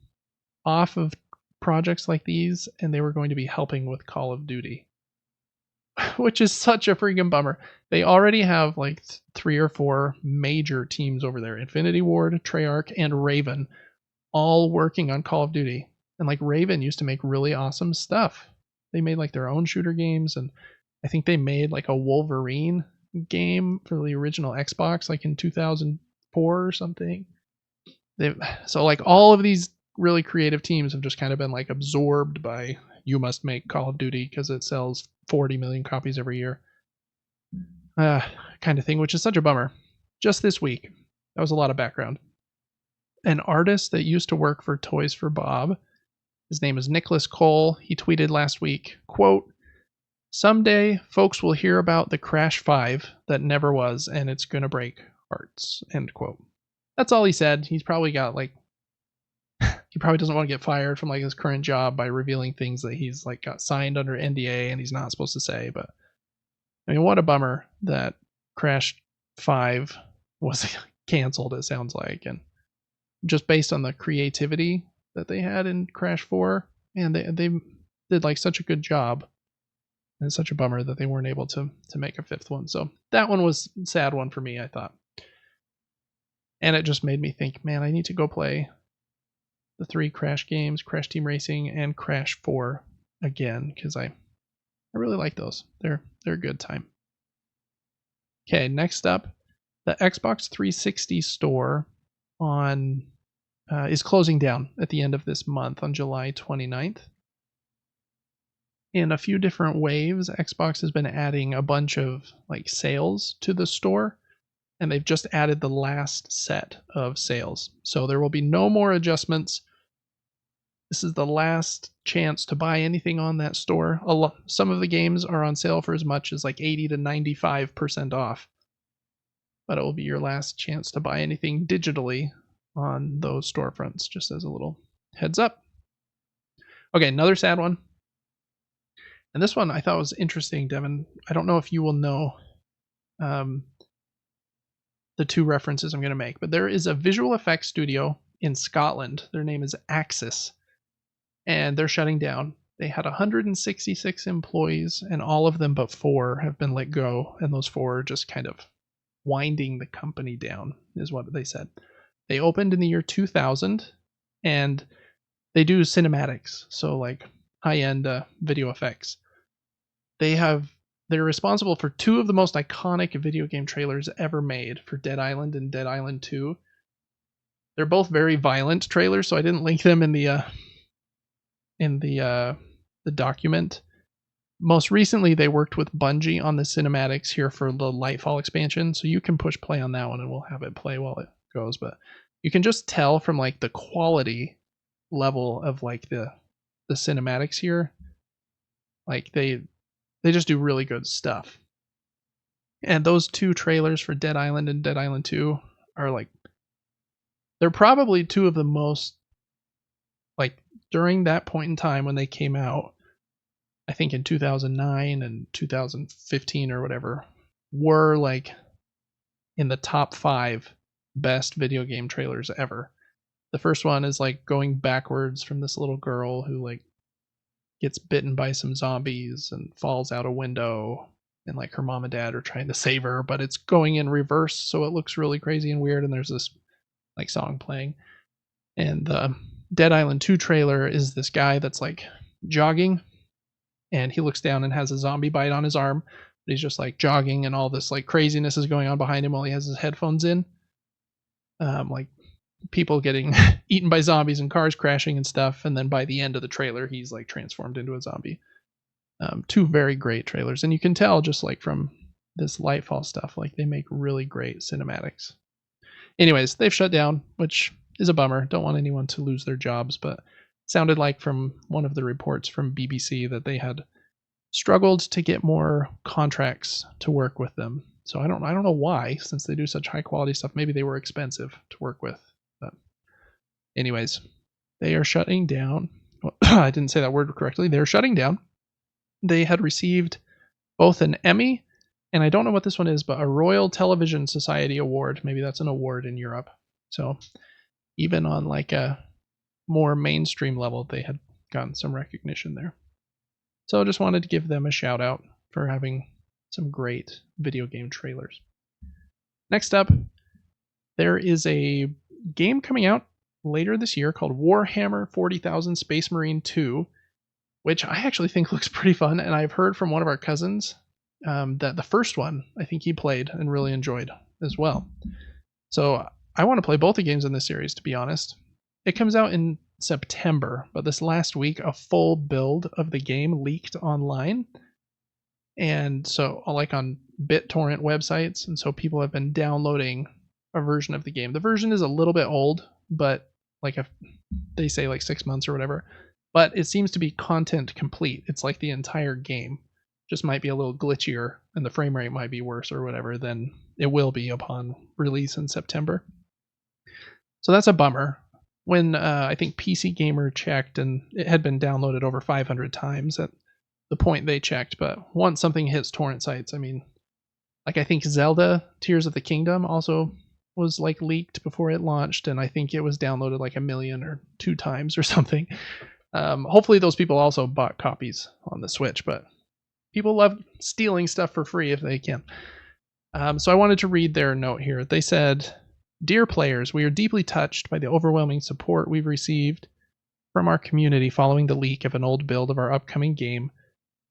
off of projects like these, and they were going to be helping with Call of Duty, which is such a freaking bummer. They already have like 3 or 4 major teams over there: Infinity Ward, Treyarch, and Raven, all working on Call of Duty. And like Raven used to make really awesome stuff. They made like their own shooter games, and I think they made like a Wolverine game for the original Xbox like in 2004 or something. So like all of these really creative teams have just kind of been like absorbed by you must make Call of Duty because it sells 40 million copies every year, kind of thing, which is such a bummer. Just this week, that was a lot of background. An artist that used to work for Toys for Bob, his name is Nicholas Cole. He tweeted last week, quote, "Someday folks will hear about the Crash 5 that never was, and it's gonna break hearts," end quote. That's all he said. He's probably got like he probably doesn't want to get fired from like his current job by revealing things that he's like got signed under NDA and he's not supposed to say. But I mean, what a bummer that Crash 5 was canceled, it sounds like. And just based on the creativity that they had in Crash 4, man, they did like such a good job. And it's such a bummer that they weren't able to make a 5th one. So that one was a sad one for me, I thought. And it just made me think, man, I need to go play the 3 Crash games, Crash Team Racing and Crash 4 again, because I really like those. They're a good time. Okay, next up, the Xbox 360 store is closing down at the end of this month on July 29th. In a few different waves, Xbox has been adding a bunch of like sales to the store, and they've just added the last set of sales. So there will be no more adjustments. This is the last chance to buy anything on that store. Some of the games are on sale for as much as like 80 to 95% off. But it will be your last chance to buy anything digitally on those storefronts, just as a little heads up. Okay, another sad one. And this one I thought was interesting, Devin. I don't know if you will know um, the two references I'm going to make, but there is a visual effects studio in Scotland. Their name is Axis, and they're shutting down. They had 166 employees, and all of them but 4 have been let go, and those 4 are just kind of winding the company down, is what they said. They opened in the year 2000, and they do cinematics, so like high-end video effects. They're responsible for 2 of the most iconic video game trailers ever made for Dead Island and Dead Island 2. They're both very violent trailers, so I didn't link them in the document. Most recently, they worked with Bungie on the cinematics here for the Lightfall expansion, so you can push play on that one and we'll have it play while it goes. But you can just tell from like the quality level of like the cinematics here, like they just do really good stuff. And those 2 trailers for Dead Island and Dead Island 2 are like, they're probably 2 of the most, like, during that point in time when they came out, I think in 2009 and 2015 or whatever, were like in the top 5 best video game trailers ever. The first one is like going backwards from this little girl who like gets bitten by some zombies and falls out a window, and like her mom and dad are trying to save her, but it's going in reverse, so it looks really crazy and weird, and there's this like song playing. And the Dead Island 2 trailer is this guy that's like jogging, and he looks down and has a zombie bite on his arm, but he's just like jogging, and all this like craziness is going on behind him while he has his headphones in. Like people getting eaten by zombies and cars crashing and stuff, and then by the end of the trailer he's like transformed into a zombie. 2 very great trailers, and you can tell just like from this Lightfall stuff, like they make really great cinematics. Anyways, they've shut down, which is a bummer. Don't want anyone to lose their jobs, but it sounded like from one of the reports from BBC that they had struggled to get more contracts to work with them. So I don't know why, since they do such high quality stuff. Maybe they were expensive to work with. But anyways, they are shutting down. Well, I didn't say that word correctly. They're shutting down. They had received both an Emmy, and I don't know what this one is, but a Royal Television Society Award. Maybe that's an award in Europe. So even on like a more mainstream level, they had gotten some recognition there. So I just wanted to give them a shout out for having some great video game trailers. Next up, there is a game coming out later this year called Warhammer 40,000 Space Marine 2, which I actually think looks pretty fun, and I've heard from one of our cousins that the first one, I think he played and really enjoyed as well. So I want to play both the games in this series, to be honest. It comes out in September, but this last week, a full build of the game leaked online. And so, like on BitTorrent websites, and so people have been downloading a version of the game. The version is a little bit old, but like if they say like 6 months or whatever, but it seems to be content complete. It's like the entire game. Just might be a little glitchier, and the frame rate might be worse or whatever than it will be upon release in September. So that's a bummer. When I think PC Gamer checked, and it had been downloaded over 500 times at the point they checked, but once something hits torrent sites, I mean, like I think Zelda Tears of the Kingdom also was like leaked before it launched, and I think it was downloaded like 1 million or 2 times or something. Hopefully those people also bought copies on the Switch, but people love stealing stuff for free if they can. So I wanted to read their note here. They said, "Dear players, we are deeply touched by the overwhelming support we've received from our community following the leak of an old build of our upcoming game,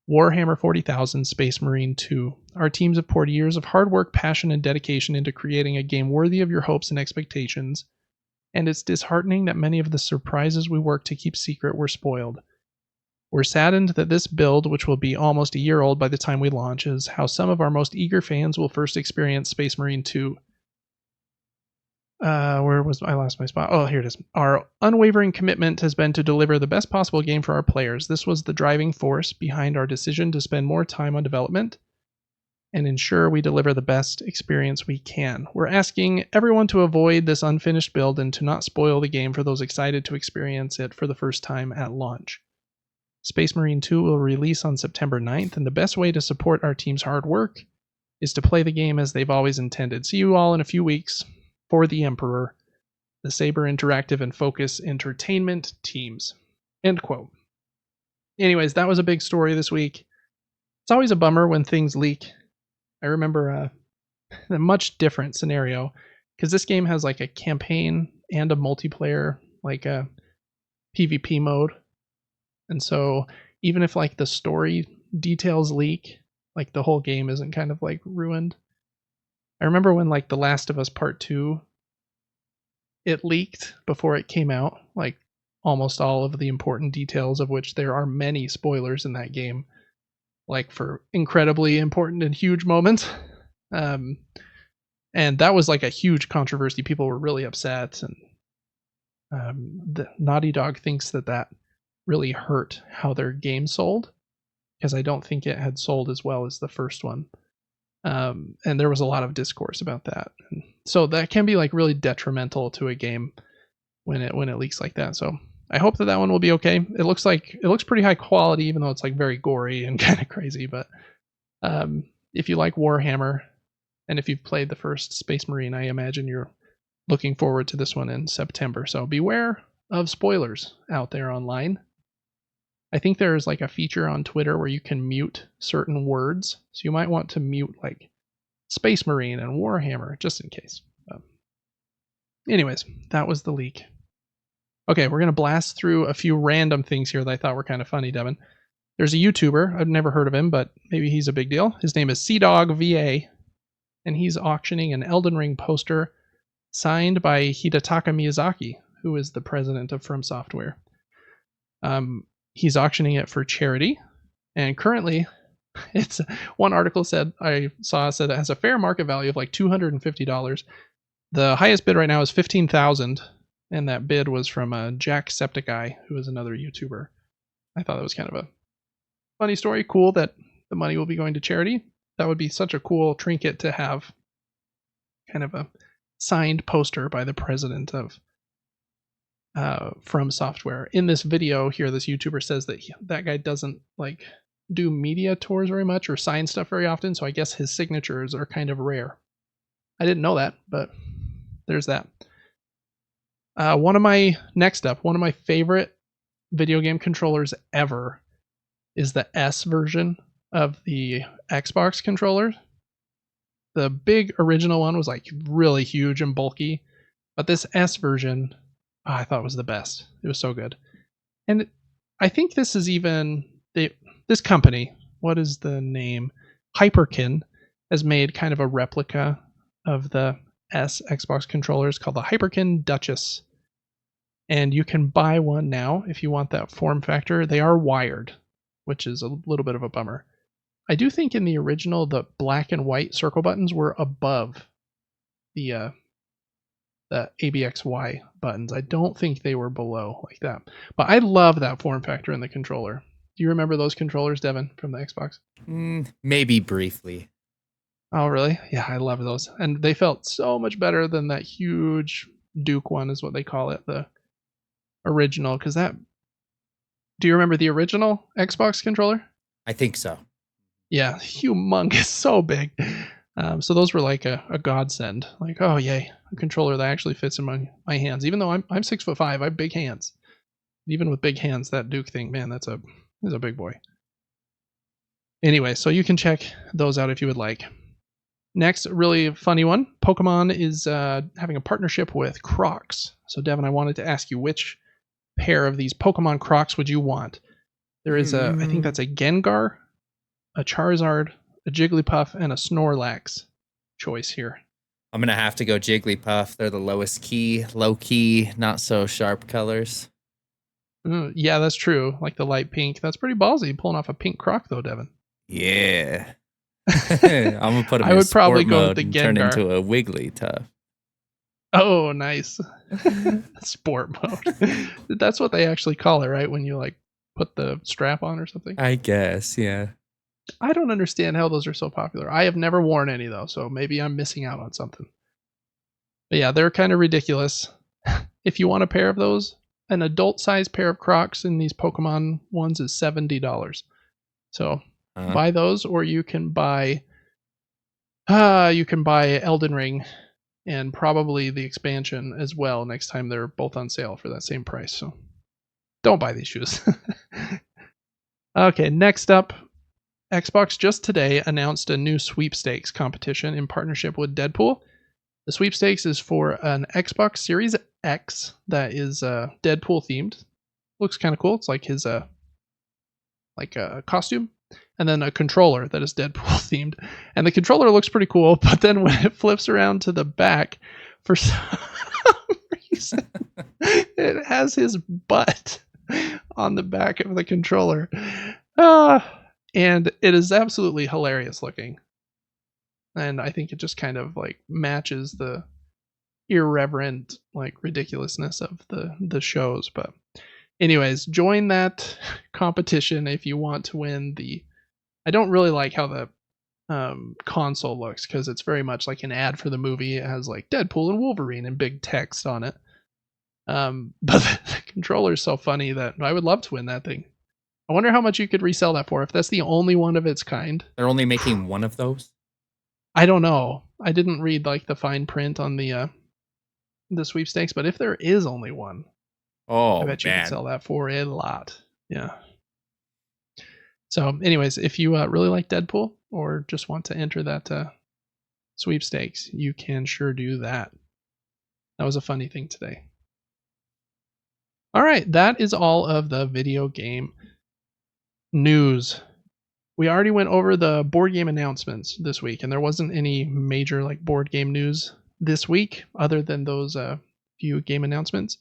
Warhammer 40,000 Space Marine 2. Our teams have poured years of hard work, passion, and dedication into creating a game worthy of your hopes and expectations, and it's disheartening that many of the surprises we worked to keep secret were spoiled. We're saddened that this build, which will be almost a year old by the time we launch, is how some of our most eager fans will first experience Space Marine 2. Where was I lost my spot? Oh, here it is. Our unwavering commitment has been to deliver the best possible game for our players. This was the driving force behind our decision to spend more time on development and ensure we deliver the best experience we can. We're asking everyone to avoid this unfinished build and to not spoil the game for those excited to experience it for the first time at launch. Space Marine 2 will release on September 9th, and the best way to support our team's hard work is to play the game as they've always intended. See you all in a few weeks for the Emperor, the Saber Interactive and Focus Entertainment teams. End quote. Anyways, that was a big story this week. It's always a bummer when things leak. I remember a much different scenario because this game has like a campaign and a multiplayer, like a PvP mode. And so even if like the story details leak, like the whole game isn't kind of like ruined. I remember when like The Last of Us Part 2, it leaked before it came out, like almost all of the important details, of which there are many spoilers in that game, like for incredibly important and huge moments. And that was like a huge controversy. People were really upset, and the Naughty Dog thinks that really hurt how their game sold, because I don't think it had sold as well as the first one. And there was a lot of discourse about that. And so that can be like really detrimental to a game when it leaks like that. So I hope that one will be okay. It looks pretty high quality, even though it's like very gory and kind of crazy. But if you like Warhammer, and if you've played the first Space Marine, I imagine you're looking forward to this one in September. So beware of spoilers out there online. I think there's like a feature on Twitter where you can mute certain words. So you might want to mute like Space Marine and Warhammer just in case. Anyways, that was the leak. Okay, we're going to blast through a few random things here that I thought were kind of funny, Devin. There's a YouTuber. I've never heard of him, but maybe he's a big deal. His name is CDogVA, and he's auctioning an Elden Ring poster signed by Hidetaka Miyazaki, who is the president of From Software. He's auctioning it for charity, and currently, it's one article I saw said it has a fair market value of like $250. The highest bid right now is $15,000, and that bid was from Jack Septiceye, who is another YouTuber. I thought that was kind of a funny story. Cool that the money will be going to charity. That would be such a cool trinket to have, kind of a signed poster by the president of From Software. In this video here, this YouTuber says that that guy doesn't like do media tours very much or sign stuff very often, so I guess his signatures are kind of rare. I didn't know that, but there's that. One of my favorite video game controllers ever is the S version of the Xbox controller. The big original one was like really huge and bulky, but this S version, I thought was the best. It was so good. And I think this is even this company, what is the name? Hyperkin has made kind of a replica of the S Xbox controllers called the Hyperkin Duchess. And you can buy one now if you want that form factor. They are wired, which is a little bit of a bummer. I do think in the original, the black and white circle buttons were above the ABXY buttons. I don't think they were below like that. But I love that form factor in the controller. Do you remember those controllers, Devin, from the Xbox? Maybe briefly. Oh, really? Yeah, I love those. And they felt so much better than that huge Duke one is what they call it, the original. Because do you remember the original Xbox controller? I think so. Yeah, humongous, so big. So those were like a godsend. Like, oh yay, a controller that actually fits in my hands. Even though I'm 6'5", I have big hands. Even with big hands, that Duke thing, man, that's a big boy. Anyway, so you can check those out if you would like. Next, really funny one. Pokemon is having a partnership with Crocs. So Devin, I wanted to ask you, which pair of these Pokemon Crocs would you want? There is I think that's a Gengar, a Charizard, a Jigglypuff, and a Snorlax choice here. I'm going to have to go Jigglypuff. They're the lowest key, low key, not so sharp colors. Yeah, that's true. Like the light pink. That's pretty ballsy, pulling off a pink Croc though, Devin. Yeah. I'm going to put him I would probably go with the Gengar. Turn into a Wigglytuff. Oh, nice. Sport mode. That's what they actually call it, right? When you like put the strap on or something? I guess, yeah. I don't understand how those are so popular. I have never worn any though, so maybe I'm missing out on something. But yeah, they're kind of ridiculous. If you want a pair of those, an adult-sized pair of Crocs in these Pokemon ones is $70. So buy those, or you can buy Elden Ring and probably the expansion as well next time they're both on sale for that same price. So don't buy these shoes. Okay, next up, Xbox just today announced a new sweepstakes competition in partnership with Deadpool. The sweepstakes is for an Xbox Series X that is Deadpool themed. Looks kind of cool. It's like his costume, and then a controller that is Deadpool themed. And the controller looks pretty cool, but then when it flips around to the back, for some reason, it has his butt on the back of the controller. And it is absolutely hilarious looking. And I think it just kind of like matches the irreverent like ridiculousness of the shows. But anyways, join that competition if you want to win the. I don't really like how the console looks because it's very much like an ad for the movie. It has like Deadpool and Wolverine and big text on it. But the controller is so funny that I would love to win that thing. I wonder how much you could resell that for if that's the only one of its kind. They're only making one of those? I don't know. I didn't read like the fine print on the sweepstakes, but if there is only one, I bet you could sell that for a lot. Yeah. So, anyways, if you really like Deadpool or just want to enter that sweepstakes, you can sure do that. That was a funny thing today. All right, that is all of the video game news. We already went over the board game announcements this week, and there wasn't any major like board game news this week other than those few game announcements.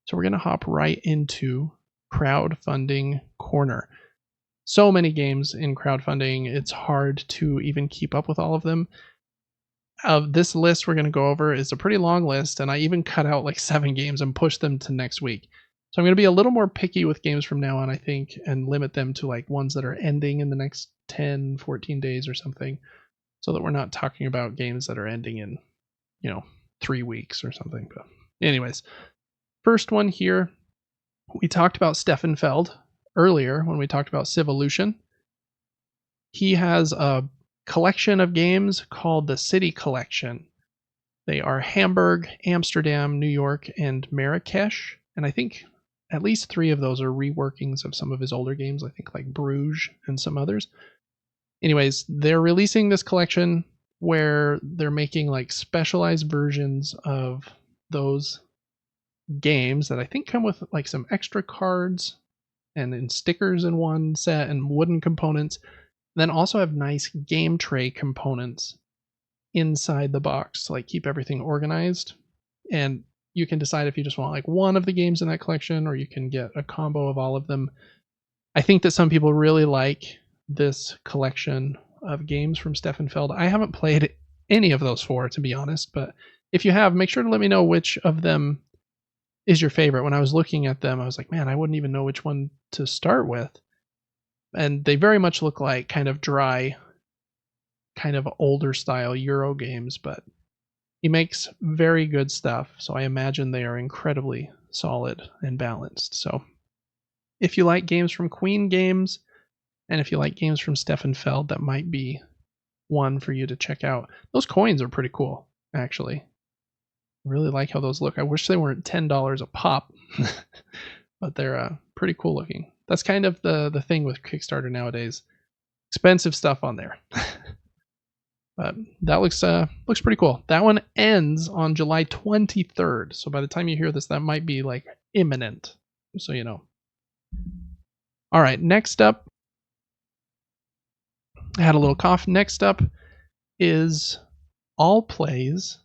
So we're going to hop right into crowdfunding corner. So many games in crowdfunding, it's hard to even keep up with all of them. This list we're going to go over is a pretty long list, and I even cut out like 7 games and pushed them to next week. So I'm going to be a little more picky with games from now on, I think, and limit them to like ones that are ending in the next 10, 14 days or something, so that we're not talking about games that are ending in, 3 weeks or something. But anyways, first one here, we talked about Stefan Feld earlier when we talked about Civolution. He has a collection of games called the City Collection. They are Hamburg, Amsterdam, New York, and Marrakesh. And I think at least 3 of those are reworkings of some of his older games, I think like Bruges and some others. Anyways, they're releasing this collection where they're making like specialized versions of those games that I think come with like some extra cards and in stickers in one set and wooden components. Then also have nice game tray components inside the box to like keep everything organized. And you can decide if you just want like one of the games in that collection, or you can get a combo of all of them. I think that some people really like this collection of games from Stefan Feld. I haven't played any of those 4, to be honest, but if you have, make sure to let me know which of them is your favorite. When I was looking at them, I was like, man, I wouldn't even know which one to start with. And they very much look like kind of dry, kind of older style Euro games, but he makes very good stuff, so I imagine they are incredibly solid and balanced. So if you like games from Queen Games, and if you like games from Stefan Feld, that might be one for you to check out. Those coins are pretty cool, actually. I really like how those look. I wish they weren't $10 a pop, but they're pretty cool looking. That's kind of the thing with Kickstarter nowadays. Expensive stuff on there. But that looks pretty cool. That one ends on July 23rd. So by the time you hear this, that might be like imminent. So you know. All right, next up. I had a little cough. Next up is All Plays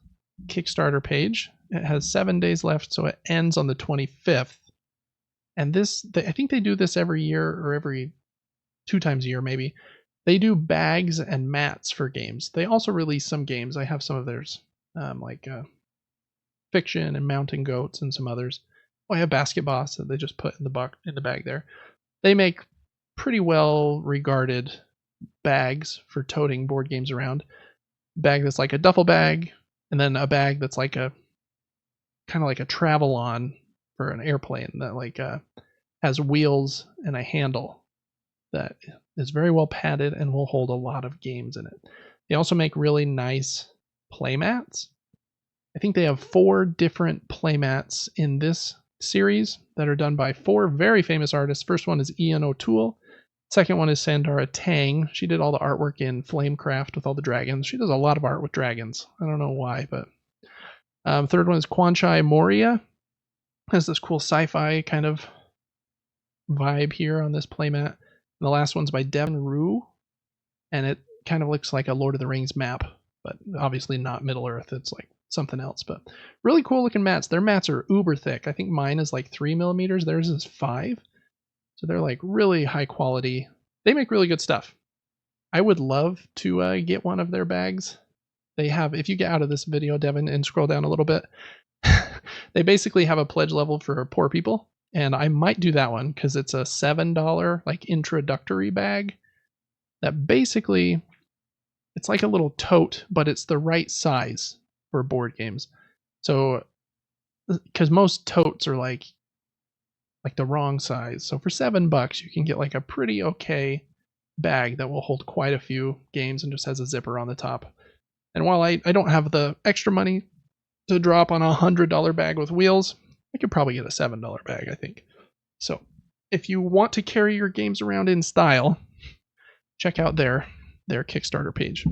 Kickstarter page. It has 7 days left, so it ends on the 25th. And I think they do this every year or every 2 times a year maybe. They do bags and mats for games. They also release some games. I have some of theirs, like Fiction and Mountain Goats and some others. Oh, I have Basket Boss that they just put in the bag there. They make pretty well regarded bags for toting board games around. Bag that's like a duffel bag, and then a bag that's like a kind of like a travel on for an airplane that like has wheels and a handle that is very well padded and will hold a lot of games in it. They also make really nice playmats. I think they have 4 different playmats in this series that are done by 4 very famous artists. First one is Ian O'Toole. Second one is Sandara Tang. She did all the artwork in Flamecraft with all the dragons. She does a lot of art with dragons. I don't know why, but third one is Kwanchai Moria. Has this cool sci-fi kind of vibe here on this playmat. And the last one's by Devin Rue, and it kind of looks like a Lord of the Rings map, but obviously not Middle Earth. It's like something else, but really cool looking mats. Their mats are uber thick. I think mine is like 3 millimeters. Theirs is 5. So they're like really high quality. They make really good stuff. I would love to get one of their bags. They have, if you get out of this video, Devin, and scroll down a little bit, they basically have a pledge level for poor people. And I might do that one because it's a $7 like introductory bag that basically, it's like a little tote, but it's the right size for board games. So, because most totes are like the wrong size. So for $7, you can get like a pretty okay bag that will hold quite a few games and just has a zipper on the top. And while I don't have the extra money to drop on a $100 bag with wheels, I could probably get a $7 bag, I think. So if you want to carry your games around in style, check out their Kickstarter page.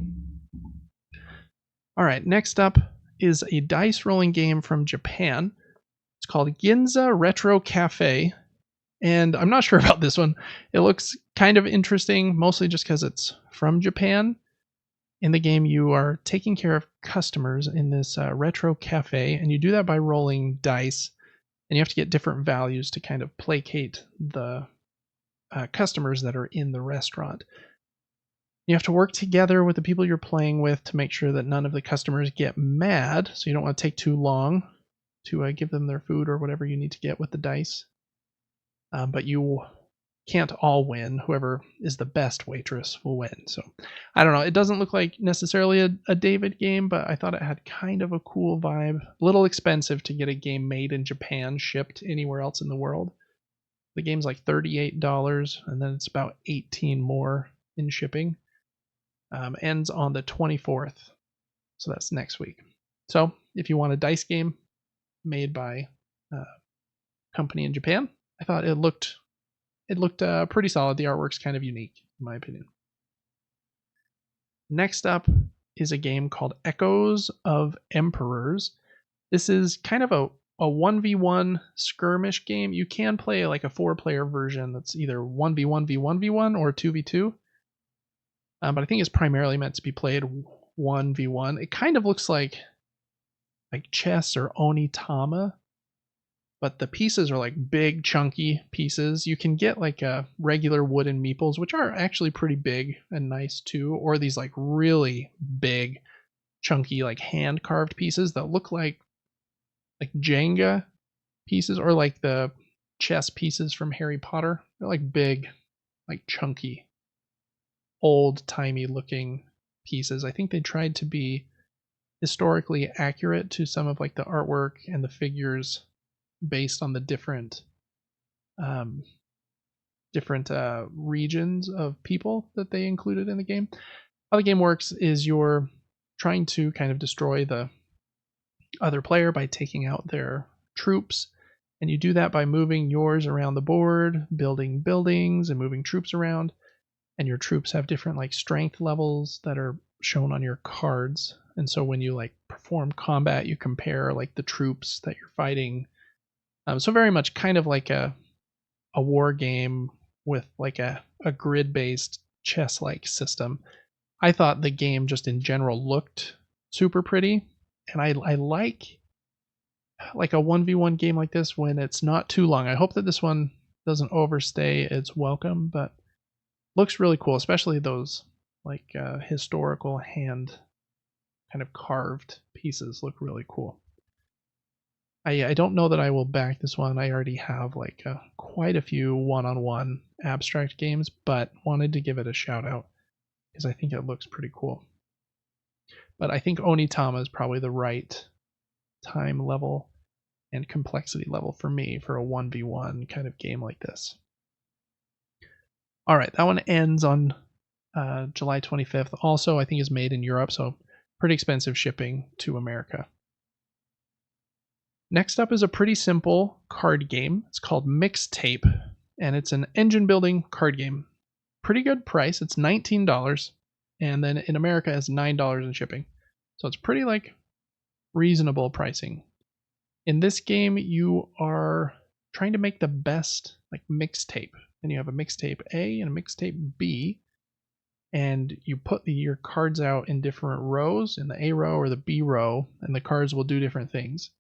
All right, next up is a dice rolling game from Japan. It's called Ginza Retro Cafe, and I'm not sure about this one. It looks kind of interesting, mostly just because it's from Japan. In the game, you are taking care of customers in this retro cafe, and you do that by rolling dice, and you have to get different values to kind of placate the customers that are in the restaurant. You have to work together with the people you're playing with to make sure that none of the customers get mad, so you don't want to take too long to give them their food or whatever you need to get with the dice. But you can't all win. Whoever is the best waitress will win. So I don't know. It doesn't look like necessarily a David game, but I thought it had kind of a cool vibe. A little expensive to get a game made in Japan shipped anywhere else in the world. The game's like $38, and then it's about 18 more in shipping. Ends on the 24th, so that's next week. So if you want a dice game made by a company in Japan, I thought it looked pretty solid. The artwork's kind of unique, in my opinion. Next up is a game called Echoes of Emperors. This is kind of a 1v1 skirmish game. You can play like a 4-player version that's either 1v1v1v1 or 2v2. But I think it's primarily meant to be played 1v1. It kind of looks like chess or onitama, but the pieces are like big, chunky pieces. You can get like regular wooden meeples, which are actually pretty big and nice too, or these like really big, chunky, like hand-carved pieces that look like Jenga pieces or like the chess pieces from Harry Potter. They're like big, like chunky, old-timey looking pieces. I think they tried to be historically accurate to some of like the artwork and the figures based on the different regions of people that they included in the game. How the game works is you're trying to kind of destroy the other player by taking out their troops, and you do that by moving yours around the board, building buildings and moving troops around. And your troops have different like strength levels that are shown on your cards. And so when you like perform combat, you compare like the troops that you're fighting. So very much kind of like a war game with like a grid-based chess-like system. I thought the game just in general looked super pretty, and I like a 1v1 game like this when it's not too long. I hope that this one doesn't overstay its welcome, but looks really cool, especially those like historical hand kind of carved pieces look really cool. I don't know that I will back this one. I already have like quite a few one-on-one abstract games, but wanted to give it a shout out because I think it looks pretty cool. But I think Onitama is probably the right time level. and complexity level for me for a 1v1 kind of game like this. All right, that one ends on July 25th. Also, I think is made in Europe, so pretty expensive shipping to America. Next up is a pretty simple card game. It's called Mixtape, and it's an engine building card game. Pretty good price. It's $19, and then in America it's $9 in shipping. So it's pretty like reasonable pricing. In this game, you are trying to make the best like mixtape, and you have a mixtape A and a mixtape B, and you put your cards out in different rows, in the A row or the B row, and the cards will do different things.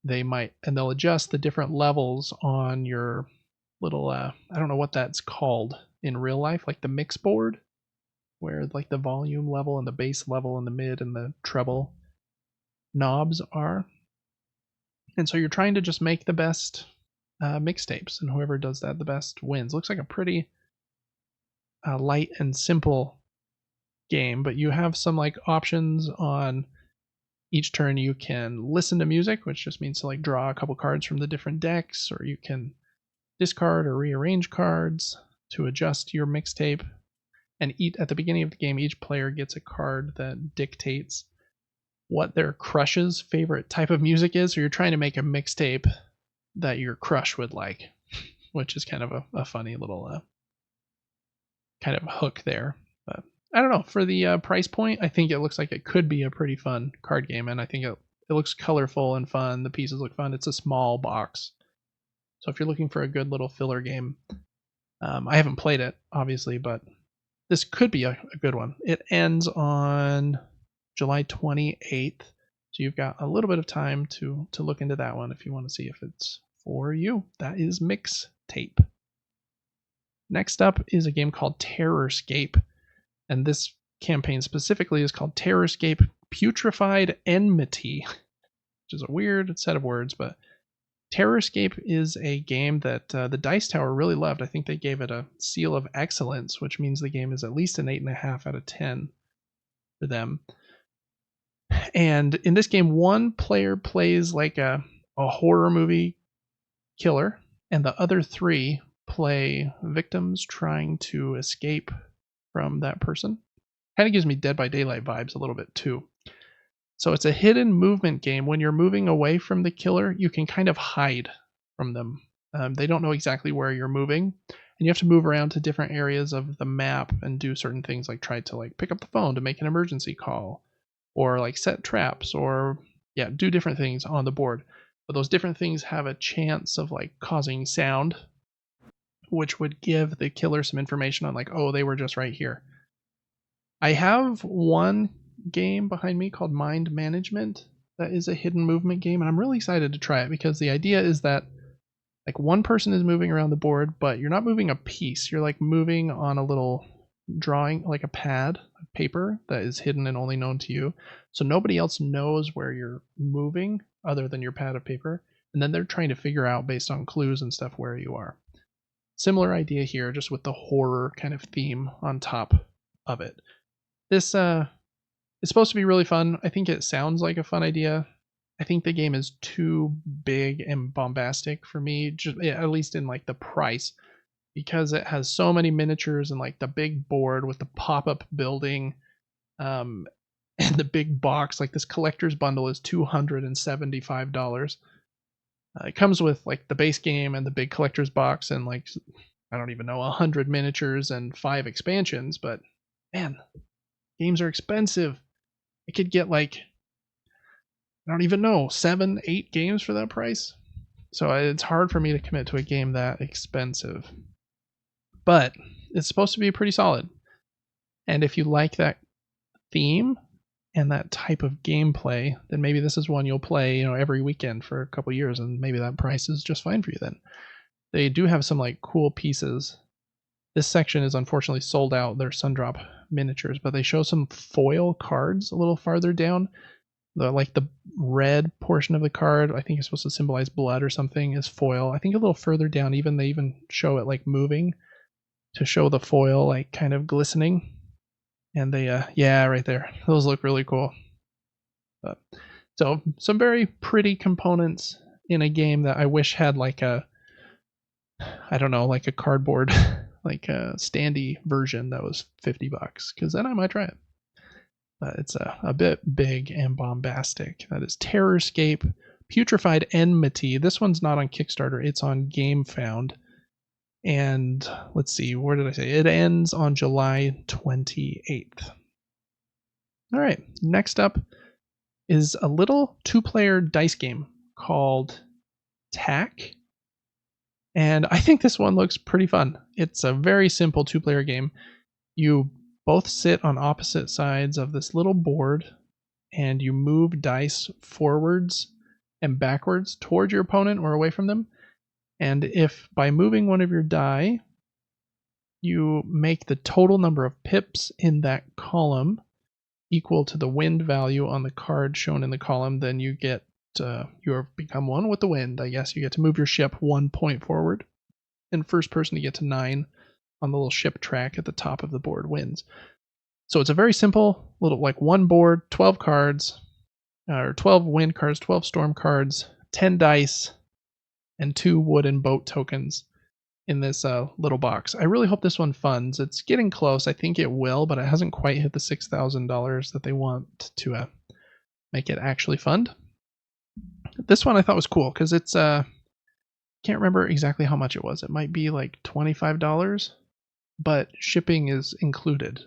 They'll adjust the different levels on your little I don't know what that's called in real life, like the mix board, where like the volume level and the bass level and the mid and the treble knobs are. And so you're trying to just make the best mixtapes, and whoever does that the best wins. Looks like a pretty light and simple game, but you have some like options on each turn. You can listen to music, which just means to like draw a couple cards from the different decks, or you can discard or rearrange cards to adjust your mixtape. And at the beginning of the game, each player gets a card that dictates what their crush's favorite type of music is. So you're trying to make a mixtape that your crush would like, which is kind of a funny little kind of hook there. But I don't know, for the price point, I think it looks like it could be a pretty fun card game, and I think it looks colorful and fun. The pieces look fun. It's a small box, so if you're looking for a good little filler game, I haven't played it obviously, but this could be a good one. It ends on July 28th, so you've got a little bit of time to look into that one if you want to see if it's for you. That is Mixtape. Next up is a game called Terrorscape, and this campaign specifically is called Terrorscape Putrefied Enmity, which is a weird set of words, but Terrorscape is a game that the Dice Tower really loved. I think they gave it a seal of excellence, which means the game is at least an 8.5 out of 10 for them. And in this game, one player plays like a horror movie killer, and the other three play victims trying to escape from that person. Kind of gives me Dead by Daylight vibes a little bit too. So it's a hidden movement game. When you're moving away from the killer, you can kind of hide from them. They don't know exactly where you're moving, and you have to move around to different areas of the map and do certain things, like try to like pick up the phone to make an emergency call, or like set traps, or do different things on the board. But those different things have a chance of like causing sound, which would give the killer some information on like, oh, they were just right here. I have one game behind me called Mind Management that is a hidden movement game, and I'm really excited to try it because the idea is that like one person is moving around the board, but you're not moving a piece. You're like moving on a little drawing, like a pad of paper that is hidden and only known to you. So nobody else knows where you're moving other than your pad of paper. And then they're trying to figure out based on clues and stuff where you are. Similar idea here, just with the horror kind of theme on top of it. This it's supposed to be really fun. I think it sounds like a fun idea. I think the game is too big and bombastic for me, just, at least in like the price, because it has so many miniatures and like the big board with the pop-up building, and the big box. Like this collector's bundle is $275. It comes with like the base game and the big collector's box and like I don't even know 100 miniatures and 5 expansions. But man, games are expensive. I could get like I don't even know 7, 8 games for that price. So it's hard for me to commit to a game that expensive. But it's supposed to be pretty solid. And if you like that theme and that type of gameplay, then maybe this is one you'll play, every weekend for a couple years, and maybe that price is just fine for you then. They do have some like cool pieces. This section is unfortunately sold out. They're Sundrop miniatures, but they show some foil cards a little farther down. The red portion of the card, I think is supposed to symbolize blood or something, is foil. I think a little further down, they even show it like moving to show the foil like kind of glistening. And they, right there. Those look really cool. So some very pretty components in a game that I wish had like a, I don't know, like a cardboard, like a standy version that was $50, because then I might try it. But it's a bit big and bombastic. That is Terrorscape, Putrefied Enmity. This one's not on Kickstarter, it's on GameFound. And let's see, where did I say? It ends on July 28th. All right, next up is a little 2-player dice game called Tack. And I think this one looks pretty fun. It's a very simple 2-player game. You both sit on opposite sides of this little board and you move dice forwards and backwards toward your opponent or away from them. And if by moving one of your die, you make the total number of pips in that column equal to the wind value on the card shown in the column, then you get you have become one with the wind. I guess you get to move your ship 1 point forward, and first person to get to 9 on the little ship track at the top of the board wins. So it's a very simple little, like, one board, 12 cards, or 12 wind cards, 12 storm cards, 10 dice, and 2 wooden boat tokens in this little box. I really hope this one funds. It's getting close. I think it will, but it hasn't quite hit the $6,000 that they want to make it actually fund. This one I thought was cool because it's can't remember exactly how much it was. It might be like $25, but shipping is included,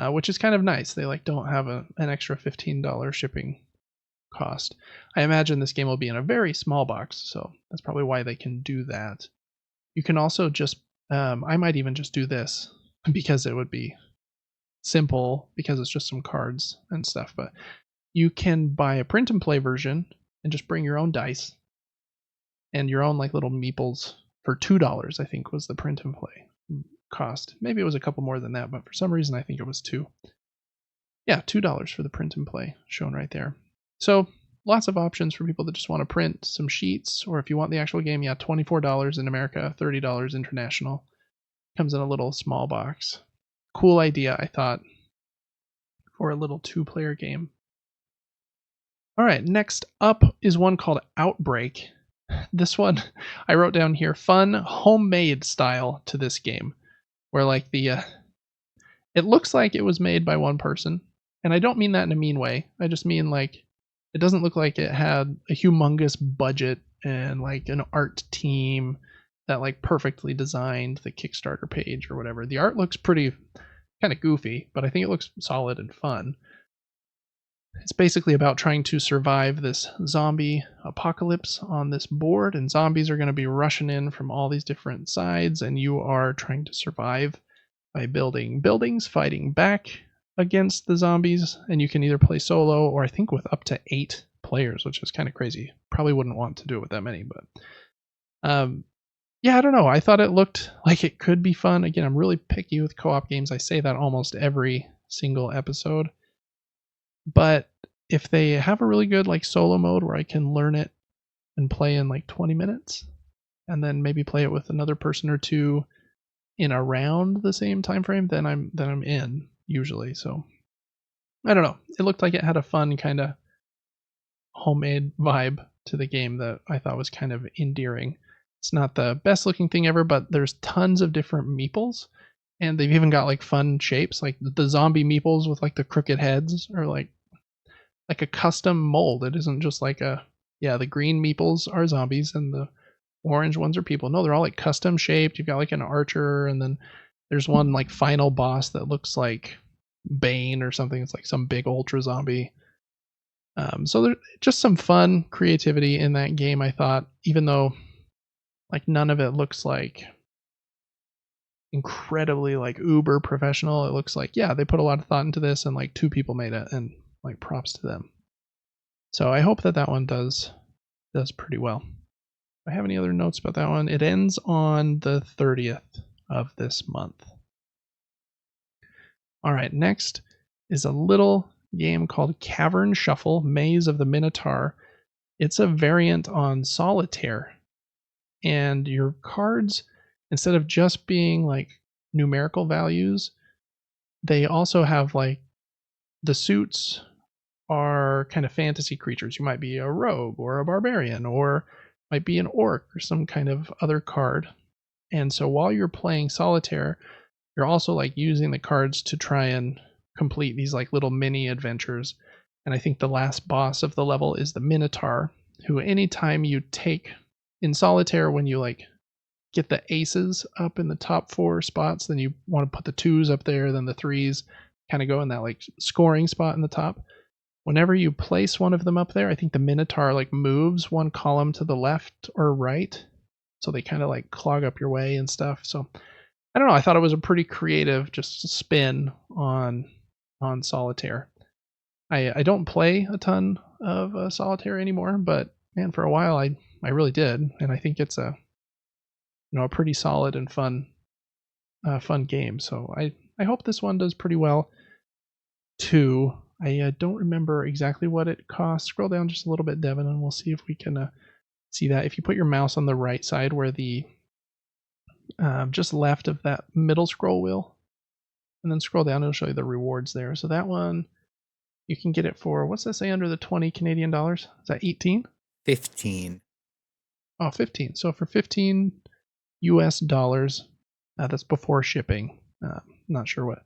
which is kind of nice. They like don't have an extra $15 shipping cost. I imagine this game will be in a very small box, so that's probably why they can do that. You can also just, I might even just do this because it would be simple because it's just some cards and stuff, but you can buy a print and play version and just bring your own dice and your own like little meeples for $2, I think was the print and play cost. Maybe it was a couple more than that, but for some reason I think it was $2. Yeah, $2 for the print and play shown right there. So lots of options for people that just want to print some sheets, or if you want the actual game, yeah, $24 in America, $30 international. Comes in a little small box. Cool idea, I thought, for a little 2-player game. All right, next up is one called Outbreak. This one I wrote down here, fun homemade style to this game, where like the it looks like it was made by one person, and I don't mean that in a mean way. I just mean like it doesn't look like it had a humongous budget and like an art team that like perfectly designed the Kickstarter page or whatever. The art looks pretty kind of goofy, but I think it looks solid and fun. It's basically about trying to survive this zombie apocalypse on this board, and zombies are going to be rushing in from all these different sides, and you are trying to survive by building buildings, fighting back against the zombies, and you can either play solo or I think with up to 8 players, which is kind of crazy. Probably wouldn't want to do it with that many, but yeah, I don't know. I thought it looked like it could be fun. Again, I'm really picky with co-op games. I say that almost every single episode. But if they have a really good like solo mode where I can learn it and play in like 20 minutes and then maybe play it with another person or two in around the same time frame, then I'm in usually. So I don't know. It looked like it had a fun kind of homemade vibe to the game that I thought was kind of endearing. It's not the best looking thing ever, but there's tons of different meeples, and they've even got like fun shapes, like the zombie meeples with like the crooked heads, or like a custom mold. It isn't just like the green meeples are zombies and the orange ones are people. No, they're all like custom shaped. You've got like an archer, and then there's one like final boss that looks like Bane or something. It's like some big ultra zombie. So there's just some fun creativity in that game, I thought, even though like none of it looks like incredibly like uber professional. It looks like, yeah, they put a lot of thought into this and like 2 people made it, and like props to them. So I hope that one does pretty well. Do I have any other notes about that one? It ends on the 30th of this month. All right, next is a little game called Cavern Shuffle, Maze of the Minotaur. It's a variant on Solitaire. And your cards, instead of just being like numerical values, they also have like the suits are kind of fantasy creatures. You might be a rogue or a barbarian, or might be an orc or some kind of other card. And so while you're playing solitaire, you're also like using the cards to try and complete these like little mini adventures. And I think the last boss of the level is the Minotaur, who anytime you take in solitaire, when you like get the aces up in the top 4 spots, then you want to put the 2s up there, then the 3s kind of go in that like scoring spot in the top. Whenever you place one of them up there, I think the Minotaur like moves one column to the left or right, so they kind of like clog up your way and stuff. So I don't know, I thought it was a pretty creative just spin on solitaire. I don't play a ton of solitaire anymore, but man, for a while I really did, and I think it's a a pretty solid and fun game. So I hope this one does pretty well too. I don't remember exactly what it costs. Scroll down just a little bit, Devin, and we'll see if we can see that. If you put your mouse on the right side where the just left of that middle scroll wheel, and then scroll down, it'll show you the rewards there. So that one, you can get it for, what's that say under the 20 Canadian dollars? Is that 18? 15. Oh, 15. So for 15 US dollars, that's before shipping. Not sure what.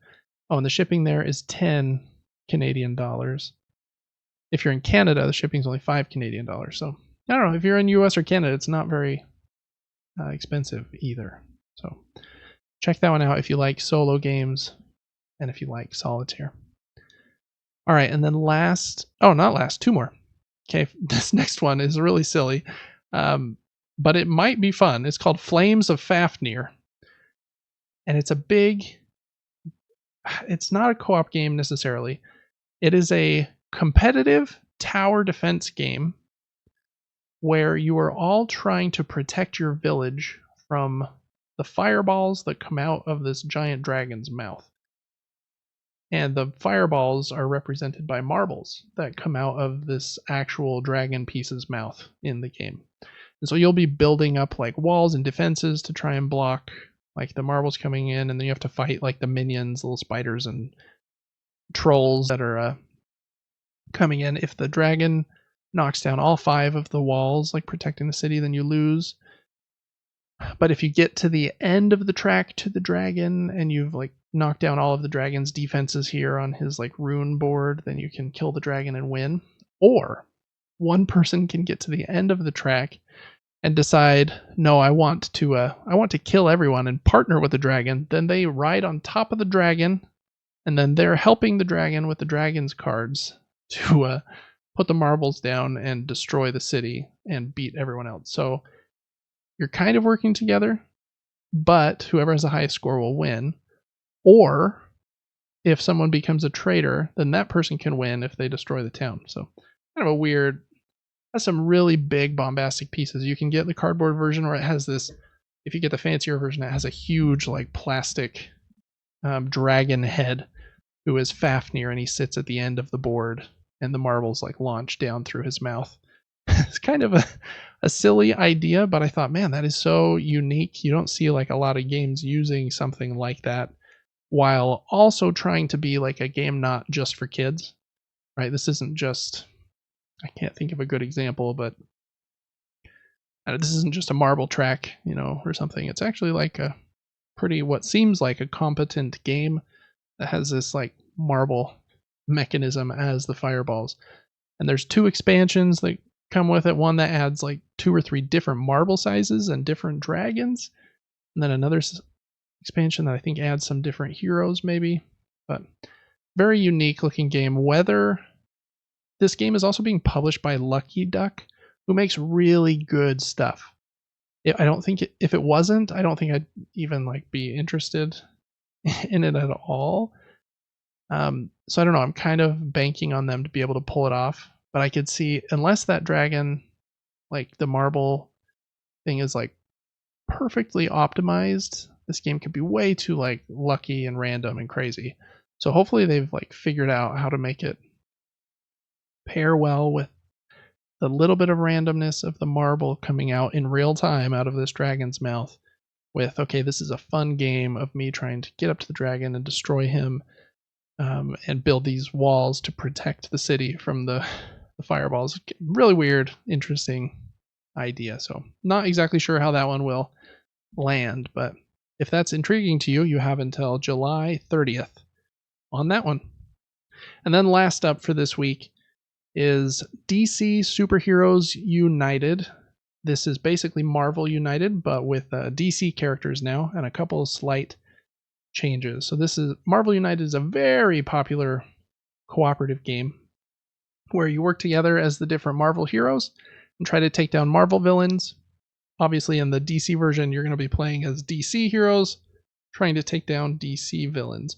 Oh, and the shipping there is 10 Canadian dollars. If you're in Canada, the shipping's only 5 Canadian dollars. So I don't know, if you're in US or Canada, it's not very expensive either. So check that one out if you like solo games and if you like solitaire. All right, and then not last, 2 more. Okay, this next one is really silly, but it might be fun. It's called Flames of Fafnir, and it's not a co-op game necessarily. It is a competitive tower defense game where you are all trying to protect your village from the fireballs that come out of this giant dragon's mouth. And the fireballs are represented by marbles that come out of this actual dragon piece's mouth in the game. And so you'll be building up like walls and defenses to try and block like the marbles coming in, and then you have to fight like the minions, little spiders and trolls that are coming in. If the dragon knocks down all 5 of the walls, like protecting the city, then you lose. But if you get to the end of the track to the dragon and you've like knocked down all of the dragon's defenses here on his like rune board, then you can kill the dragon and win. Or one person can get to the end of the track and decide, no, I want to kill everyone and partner with the dragon. Then they ride on top of the dragon, and then they're helping the dragon with the dragon's cards to put the marbles down and destroy the city and beat everyone else. So you're kind of working together, but whoever has the highest score will win. Or if someone becomes a traitor, then that person can win if they destroy the town. So kind of a weird, has some really big bombastic pieces. You can get the cardboard version where it has this, if you get the fancier version, it has a huge like plastic dragon head who is Fafnir, and he sits at the end of the board and the marbles like launch down through his mouth. It's kind of a silly idea, but I thought, man, that is so unique. You don't see like a lot of games using something like that while also trying to be like a game not just for kids, right? This isn't just, I can't think of a good example, but this isn't just a marble track, or something. It's actually like a pretty, what seems like a competent game that has this like marble mechanism as the fireballs. And there's 2 expansions that come with it. One that adds like 2 or 3 different marble sizes and different dragons, and then another expansion that I think adds some different heroes maybe. But very unique looking game. Whether this game is also being published by Lucky Duck, who makes really good stuff. I don't think if it wasn't, I don't think I'd even like be interested in it at all. So I don't know, I'm kind of banking on them to be able to pull it off. But I could see, unless that dragon, like the marble thing is like perfectly optimized, this game could be way too like lucky and random and crazy. So hopefully they've like figured out how to make it pair well with the little bit of randomness of the marble coming out in real time out of this dragon's mouth with, okay, this is a fun game of me trying to get up to the dragon and destroy him, and build these walls to protect the city from the fireballs. Really weird, interesting idea. So not exactly sure how that one will land, but if that's intriguing to you, you have until July 30th on that one. And then last up for this week is DC Superheroes United. This is basically Marvel United, but with DC characters now and a couple of slight changes. So this is Marvel United is a very popular cooperative game where you work together as the different Marvel heroes and try to take down Marvel villains. Obviously, in the DC version, you're going to be playing as DC heroes trying to take down DC villains.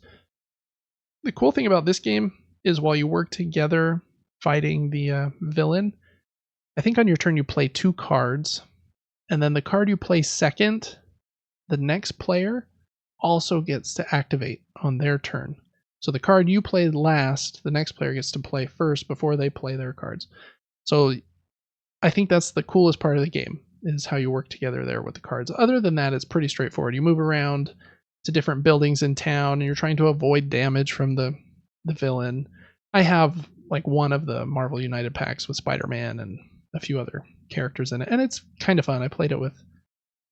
The cool thing about this game is while you work together fighting the villain, I think on your turn you play 2 cards, and then the card you play second, the next player also gets to activate on their turn. So the card you played last, the next player gets to play first before they play their cards. So I think that's the coolest part of the game, is how you work together there with the cards. Other than that, it's pretty straightforward. You move around to different buildings in town, and you're trying to avoid damage from the villain. I have like one of the Marvel United packs with Spider-Man and a few other characters in it, and it's kind of fun. I played it with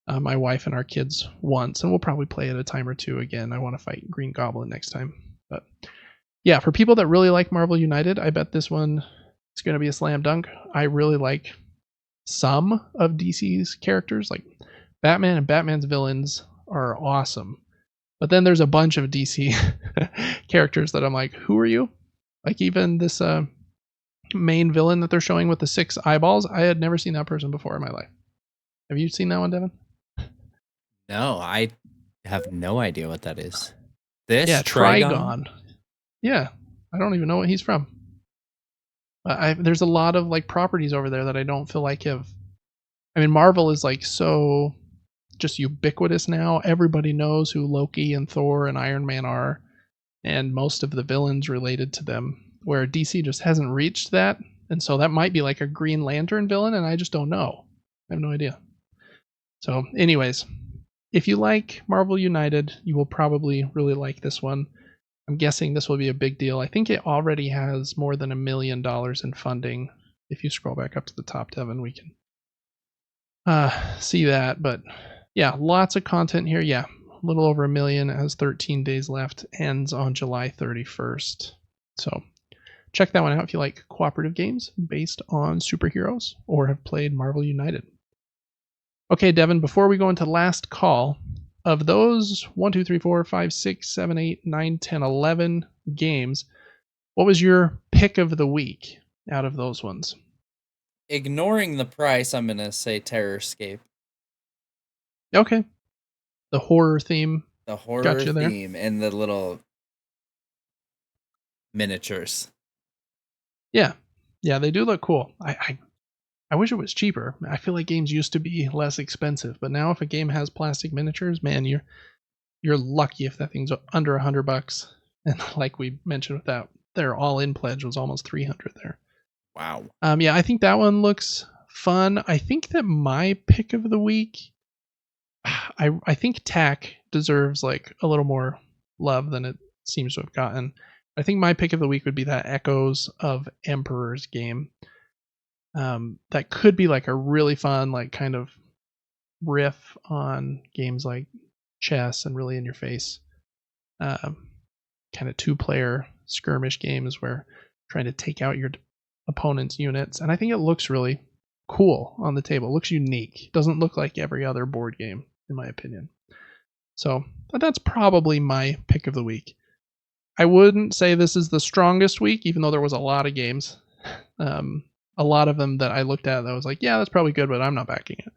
my wife and our kids once, and we'll probably play it a time or two again. I want to fight Green Goblin next time. But yeah, for people that really like Marvel United, I bet this one is going to be a slam dunk. I really like some of DC's characters, like Batman and Batman's villains are awesome. But then there's a bunch of DC characters that I'm like, who are you? Like even this main villain that they're showing with the 6 eyeballs, I had never seen that person before in my life. Have you seen that one, Devin? No, I have no idea what that is. This? Yeah, Trigon. Yeah, I don't even know what he's from. There's a lot of like properties over there that I don't feel like have. I mean, Marvel is like so just ubiquitous now. Everybody knows who Loki and Thor and Iron Man are, and most of the villains related to them. Where DC just hasn't reached that, and so that might be like a Green Lantern villain, and I just don't know. I have no idea. So, anyways, if you like Marvel United, you will probably really like this one. I'm guessing this will be a big deal. I think it already has more than $1 million in funding. If you scroll back up to the top, Devin, we can see that. But yeah, lots of content here. Yeah, a little over 1 million. It has 13 days left. Ends on July 31st. So check that one out if you like cooperative games based on superheroes or have played Marvel United. Okay, Devin, before we go into last call, of those 1, 2, 3, 4, 5, 6, 7, 8, 9, 10, 11 games, what was your pick of the week out of those ones? Ignoring the price, I'm going to say Terrorscape. Okay. The horror theme. The horror theme and the little miniatures. Yeah. Yeah, they do look cool. I wish it was cheaper. I feel like games used to be less expensive, but now if a game has plastic miniatures, man, you're lucky if that thing's under $100. And like we mentioned with that, their all-in pledge was almost 300 there. Wow. Yeah, I think that one looks fun. I think that my pick of the week, I think TAC deserves like a little more love than it seems to have gotten. I think my pick of the week would be that Echoes of Emperors game. That could be like a really fun, like kind of riff on games like chess and really in your face, kind of 2-player skirmish games where trying to take out your opponent's units. And I think it looks really cool on the table. It looks unique. It doesn't look like every other board game, in my opinion. So that's probably my pick of the week. I wouldn't say this is the strongest week, even though there was a lot of games. A lot of them that I looked at that was like, yeah, that's probably good, but I'm not backing it.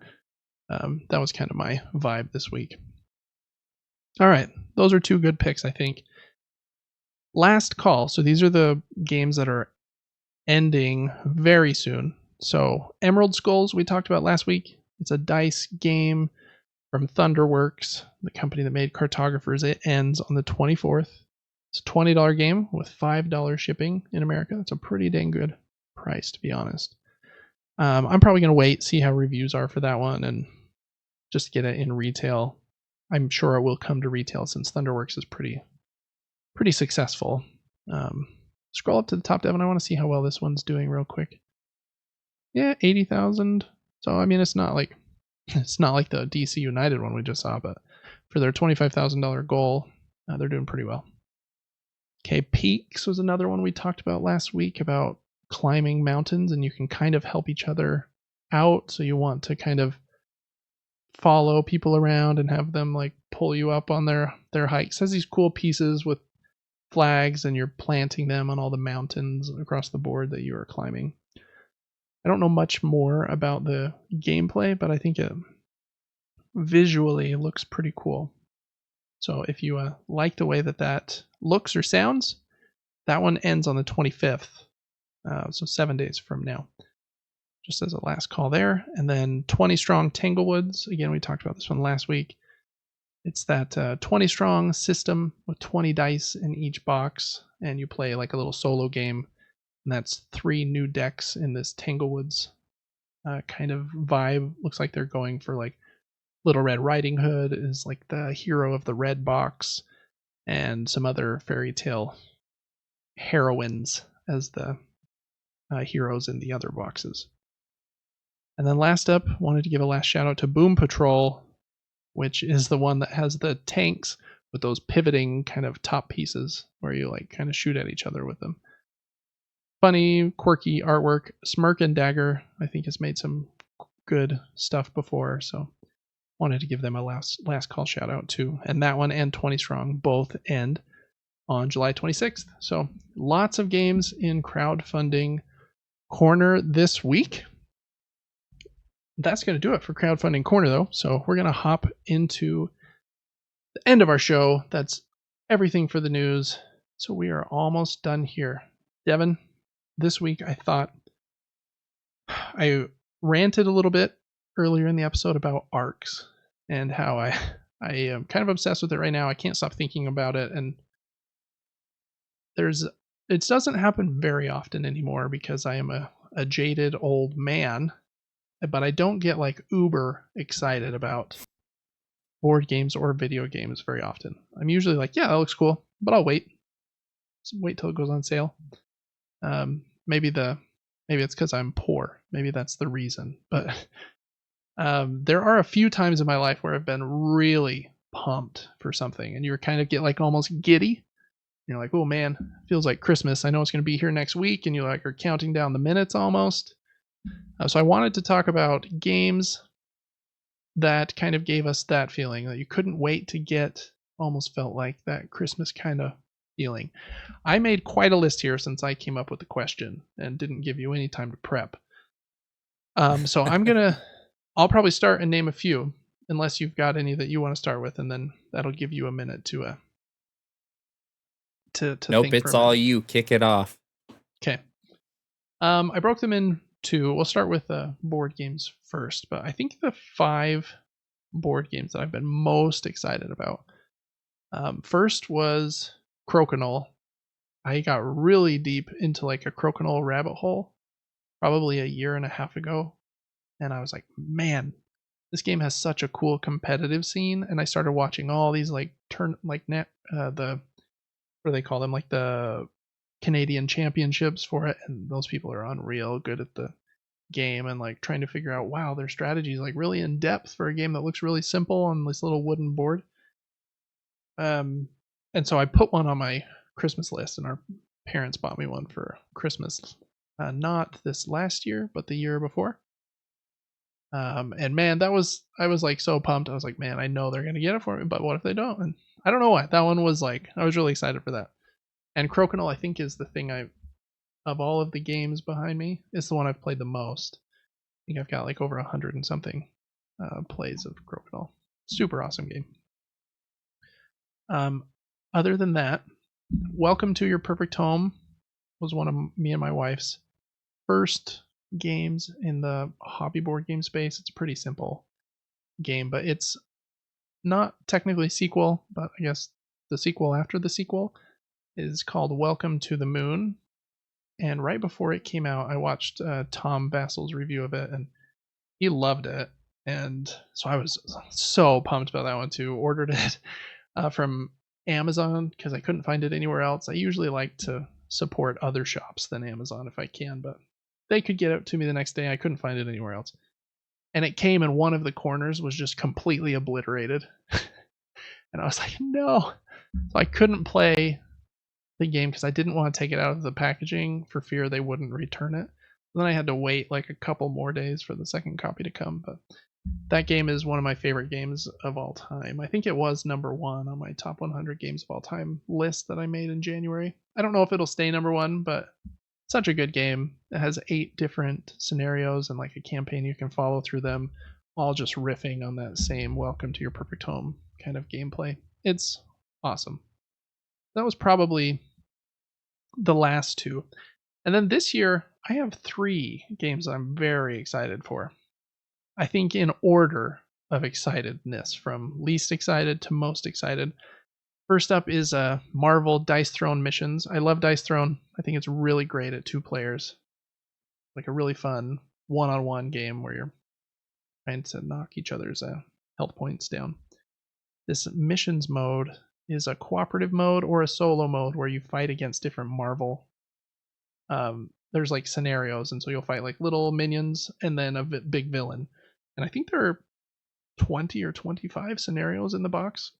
That was kind of my vibe this week. All right, those are 2 good picks, I think. Last call. So these are the games that are ending very soon. So Emerald Skulls, we talked about last week. It's a dice game from Thunderworks, the company that made Cartographers. It ends on the 24th. It's a $20 game with $5 shipping in America. That's a pretty dang good price, to be honest. I'm probably going to wait, see how reviews are for that one, and just get it in retail. I'm sure it will come to retail since Thunderworks is pretty successful. Scroll up to the top, Devin. I want to see how well this one's doing real quick. Yeah, 80,000. So I mean, it's not like the DC United one we just saw, but for their $25,000 goal, they're doing pretty well. Okay, Peaks was another one we talked about last week about climbing mountains, and you can kind of help each other out. So you want to kind of follow people around and have them like pull you up on their hikes. It has these cool pieces with flags, and you're planting them on all the mountains across the board that you are climbing. I don't know much more about the gameplay, but I think it visually looks pretty cool. So if you like the way that looks or sounds, that one ends on the 25th, so 7 days from now. Just as a last call there. And then 20 Strong Tanglewoods. Again, we talked about this one last week. It's that 20 strong system with 20 dice in each box, and you play like a little solo game. And that's 3 new decks in this Tanglewoods kind of vibe. Looks like they're going for like Little Red Riding Hood is like the hero of the red box, and some other fairy tale heroines as the heroes in the other boxes. And then last up, wanted to give a last shout out to Boom Patrol, which is the one that has the tanks with those pivoting kind of top pieces where you like kind of shoot at each other with them. Funny, quirky artwork. Smirk and Dagger, I think, has made some good stuff before, so wanted to give them a last call shout out too. And that one and 20 Strong both end on July 26th. So lots of games in crowdfunding corner this week. That's going to do it for crowdfunding corner though. So we're going to hop into the end of our show. That's everything for the news. So we are almost done here. Devin, this week I thought I ranted a little bit earlier in the episode about arcs and how I am kind of obsessed with it right now. I can't stop thinking about it, and it doesn't happen very often anymore because I am a jaded old man, but I don't get like uber excited about board games or video games very often. I'm usually like, yeah, that looks cool, but I'll wait till it goes on sale. Maybe it's because I'm poor. Maybe that's the reason. But there are a few times in my life where I've been really pumped for something, and you kind of get like almost giddy. You're like, oh man, feels like Christmas. I know it's going to be here next week, and you like are counting down the minutes almost. So I wanted to talk about games that kind of gave us that feeling that you couldn't wait to get. Almost felt like that Christmas kind of feeling. I made quite a list here since I came up with the question and didn't give you any time to prep. So I'll probably start and name a few, unless you've got any that you want to start with, and then that'll give you a minute to nope, think. It's all you. Kick it off. Okay. I broke them into. We'll start with board games first, but I think the 5 board games that I've been most excited about. First was Crokinole. I got really deep into like a Crokinole rabbit hole probably a year and a half ago, and I was like, man, this game has such a cool competitive scene. And I started watching all these like the what do they call them, like the Canadian championships for it, and those people are unreal good at the game, and like trying to figure out, wow, their strategy is like really in depth for a game that looks really simple on this little wooden board. And so I put one on my Christmas list, and our parents bought me one for Christmas, not this last year, but the year before. And man, I was like so pumped. I was like, man, I know they're gonna get it for me, but what if they don't? And I don't know why. That one was like, I was really excited for that. And Crokinole, I think, is the thing of all of the games behind me, it's the one I've played the most. I think I've got like over 100 and something plays of Crokinole. Super awesome game. Other than that, Welcome to Your Perfect Home was one of me and my wife's first games in the hobby board game space. It's a pretty simple game, but it's not technically a sequel, but I guess the sequel after the sequel is called Welcome to the Moon. And right before it came out, I watched Tom Vassel's review of it, and he loved it. And so I was so pumped about that one too. Ordered it from Amazon because I couldn't find it anywhere else. I usually like to support other shops than Amazon if I can, but they could get it to me the next day. I couldn't find it anywhere else. And it came and one of the corners was just completely obliterated. And I was like, no. So I couldn't play the game because I didn't want to take it out of the packaging for fear they wouldn't return it. And then I had to wait like a couple more days for the second copy to come. But that game is one of my favorite games of all time. I think it was number 1 on my top 100 games of all time list that I made in January. I don't know if it'll stay number 1, but such a good game. It has 8 different scenarios and like a campaign you can follow through them, all just riffing on that same Welcome to Your Perfect Home kind of gameplay. It's awesome. That was probably the last 2. And then this year, I have 3 games I'm very excited for. I think in order of excitedness, from least excited to most excited. First up is Marvel Dice Throne Missions. I love Dice Throne. I think it's really great at 2 players. Like a really fun one-on-one game where you're trying to knock each other's health points down. This missions mode is a cooperative mode or a solo mode where you fight against different Marvel. There's like scenarios, and so you'll fight like little minions and then a big villain. And I think there are 20 or 25 scenarios in the box.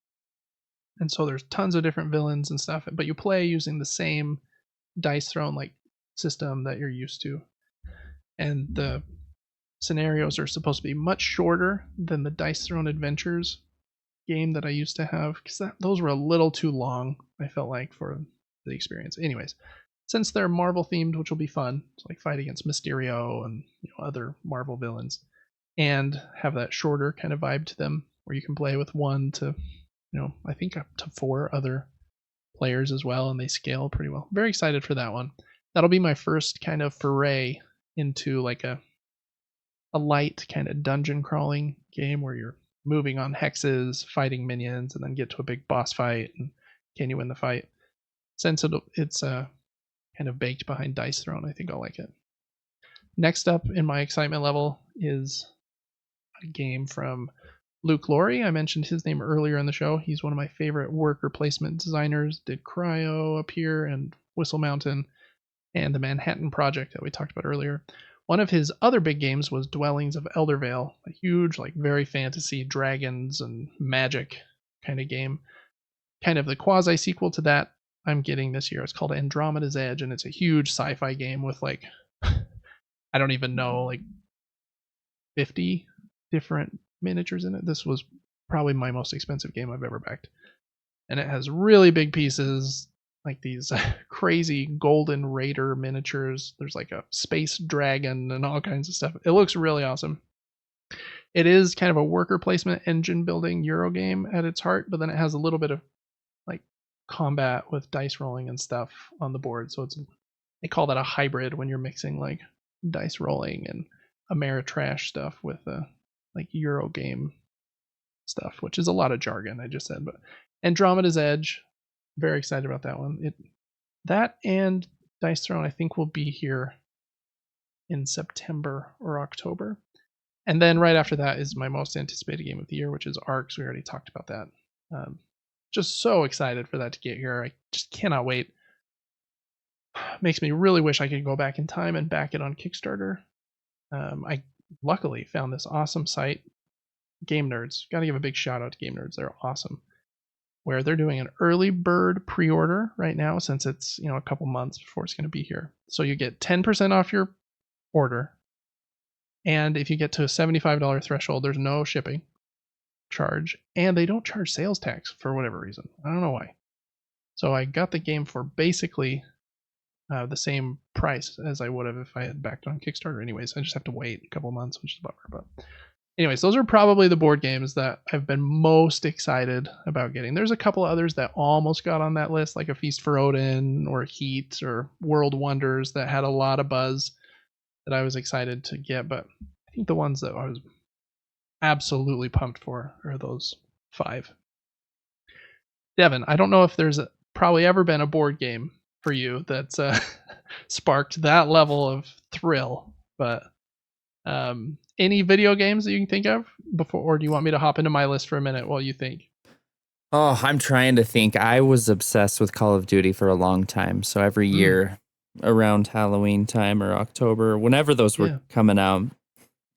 And so there's tons of different villains and stuff, but you play using the same Dice Throne like system that you're used to. And the scenarios are supposed to be much shorter than the Dice Throne Adventures game that I used to have, because those were a little too long, I felt like, for the experience. Anyways, since they're Marvel themed, which will be fun, it's like fight against Mysterio and other Marvel villains, and have that shorter kind of vibe to them, where you can play with 1 to I think up to 4 other players as well, and they scale pretty well. Very excited for that one. That'll be my first kind of foray into like a light kind of dungeon crawling game where you're moving on hexes, fighting minions, and then get to a big boss fight, and can you win the fight? Since it's kind of baked behind Dice Throne, I think I'll like it. Next up in my excitement level is a game from Luke Laurie. I mentioned his name earlier in the show. He's one of my favorite worker placement designers. Did Cryo up here and Whistle Mountain and the Manhattan Project that we talked about earlier. One of his other big games was Dwellings of Eldervale, a huge, like very fantasy, dragons and magic kind of game. Kind of the quasi sequel to that I'm getting this year. It's called Andromeda's Edge, and it's a huge sci-fi game with like, I don't even know, like 50 different miniatures in it. This was probably my most expensive game I've ever backed. And it has really big pieces, like these crazy golden raider miniatures. There's like a space dragon and all kinds of stuff. It looks really awesome. It is kind of a worker placement engine building Euro game at its heart, but then it has a little bit of like combat with dice rolling and stuff on the board. So they call that a hybrid when you're mixing like dice rolling and Ameritrash stuff with like Euro game stuff, which is a lot of jargon I just said. But Andromeda's Edge, very excited about that one. That and Dice Throne I think will be here in September or October. And then right after that is my most anticipated game of the year, which is Arcs. We already talked about that. Just so excited for that to get here. I just cannot wait. Makes me really wish I could go back in time and back it on Kickstarter. I luckily found this awesome site, Game Nerds. Got to give a big shout out to Game Nerds. They're awesome. Where they're doing an early bird pre-order right now, since it's a couple months before it's going to be here. So you get 10% off your order, and if you get to a $75 threshold, there's no shipping charge, and they don't charge sales tax for whatever reason. I don't know why. So I got the game for basically the same price as I would have if I had backed on Kickstarter. Anyways, I just have to wait a couple months, which is a bummer. But anyways, those are probably the board games that I've been most excited about getting. There's a couple others that almost got on that list, like A Feast for Odin or Heat or World Wonders, that had a lot of buzz that I was excited to get. But I think the ones that I was absolutely pumped for are those 5. Devin, I don't know if there's probably ever been a board game for you that's sparked that level of thrill, but any video games that you can think of before, or do you want me to hop into my list for a minute while you think? Oh, I'm trying to think. I was obsessed with Call of Duty for a long time. So every year around Halloween time or October, whenever those were coming out,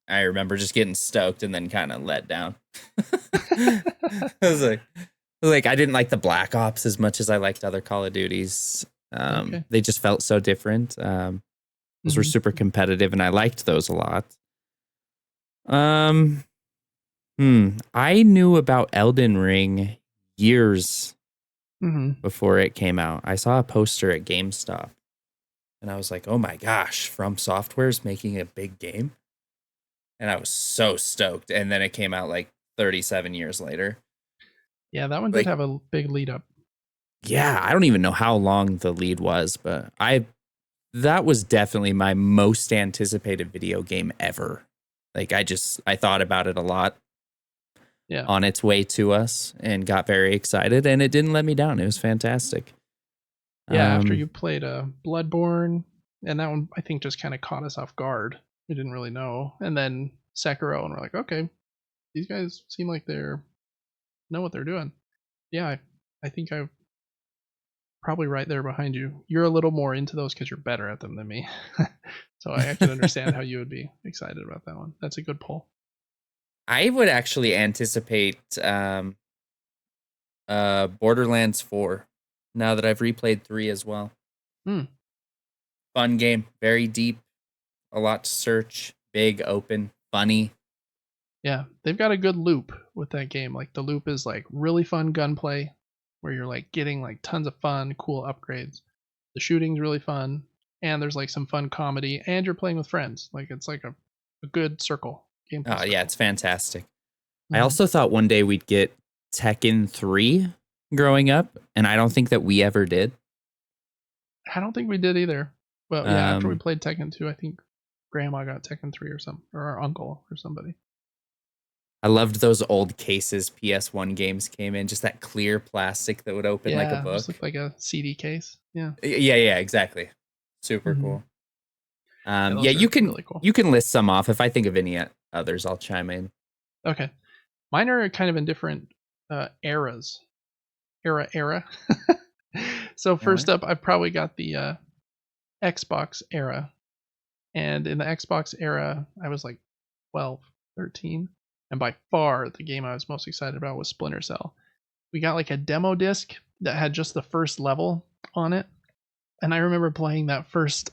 I remember just getting stoked and then kind of let down. I was like I didn't like the Black Ops as much as I liked other Call of Duties. They just felt so different. Those were super competitive, and I liked those a lot. I knew about Elden Ring years before it came out. I saw a poster at GameStop, and I was like, "Oh my gosh, From Software's making a big game," and I was so stoked. And then it came out like 37 years later. Yeah, that one did have a big lead up. Yeah, I don't even know how long the lead was, but that was definitely my most anticipated video game ever. Like I thought about it a lot. Yeah. On its way to us and got very excited, and it didn't let me down. It was fantastic. Yeah, after you played Bloodborne, and that one I think just kind of caught us off guard. We didn't really know. And then Sekiro, and we're like, okay, these guys seem like they're know what they're doing. Yeah, I think I'm probably right there behind you. You're a little more into those because you're better at them than me. So I can understand how you would be excited about that one. That's a good pull. I would actually anticipate Borderlands 4 now that I've replayed 3 as well. Fun game, very deep, a lot to search, big, open, funny. Yeah, they've got a good loop with that game. Like the loop is like really fun gunplay where you're like getting like tons of fun, cool upgrades. The shooting's really fun, and there's like some fun comedy, and you're playing with friends. Like it's like a good circle. Oh yeah, it's fantastic. I also thought one day we'd get Tekken 3 growing up, and I don't think that we ever did. I don't think we did either. Well, yeah, after we played Tekken 2, I think Grandma got Tekken 3 or something, or our uncle or somebody. I loved those old cases PS1 games came in, just that clear plastic that would open like a book. Just looked like a CD case. Yeah. Yeah, exactly. Super cool. Yeah, you can really cool. You can list some off. If I think of any others, I'll chime in. Okay. Mine are kind of in different eras. Era. So first up, I've probably got the Xbox era. And in the Xbox era, I was like 12, 13. And by far, the game I was most excited about was Splinter Cell. We got like a demo disc that had just the first level on it. And I remember playing that first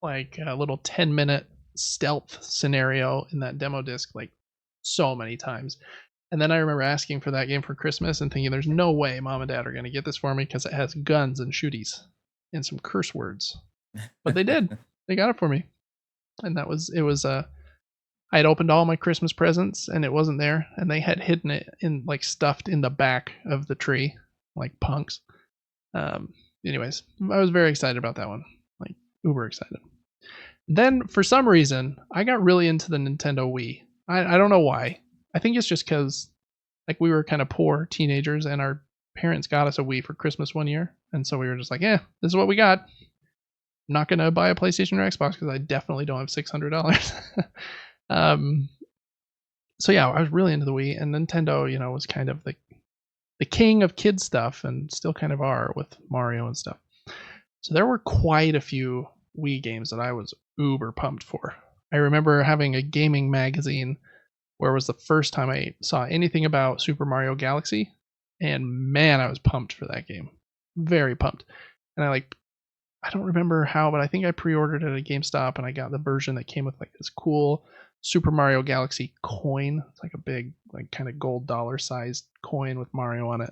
like little 10-minute stealth scenario in that demo disc like so many times. And then I remember asking for that game for Christmas and thinking there's no way mom and dad are going to get this for me because it has guns and shooties and some curse words. But they did. They got it for me. And it was I had opened all my Christmas presents and it wasn't there, and they had hidden it in like stuffed in the back of the tree like punks. Anyways, I was very excited about that one. Like uber excited. Then for some reason, I got really into the Nintendo Wii. I don't know why. I think it's just because like we were kind of poor teenagers and our parents got us a Wii for Christmas one year. And so we were just like, yeah, this is what we got. I'm not going to buy a PlayStation or Xbox because I definitely don't have $600. So yeah, I was really into the Wii, and Nintendo, was kind of the king of kid stuff and still kind of are with Mario and stuff. So there were quite a few Wii games that I was uber pumped for. I remember having a gaming magazine where it was the first time I saw anything about Super Mario Galaxy, and man, I was pumped for that game. Very pumped. And I don't remember how, but I think I pre-ordered it at GameStop, and I got the version that came with like this cool Super Mario Galaxy coin. It's like a big, like kind of gold dollar sized coin with Mario on it.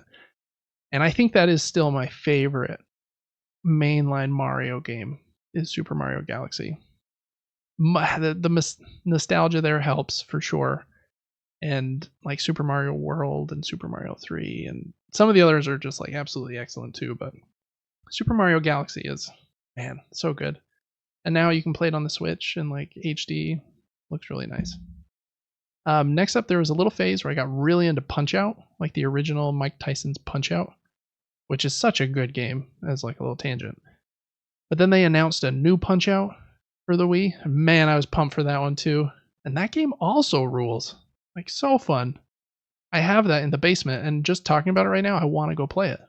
And I think that is still my favorite mainline Mario game is Super Mario Galaxy. The nostalgia there helps for sure. And like Super Mario World and Super Mario 3 and some of the others are just like absolutely excellent too, but Super Mario Galaxy is, man, so good. And now you can play it on the Switch in like HD. Looks really nice. Next up, there was a little phase where I got really into Punch-Out, like the original Mike Tyson's Punch-Out, which is such a good game as like a little tangent. But then they announced a new Punch-Out for the Wii. Man, I was pumped for that one too. And that game also rules. Like so fun. I have that in the basement, and just talking about it right now, I want to go play it.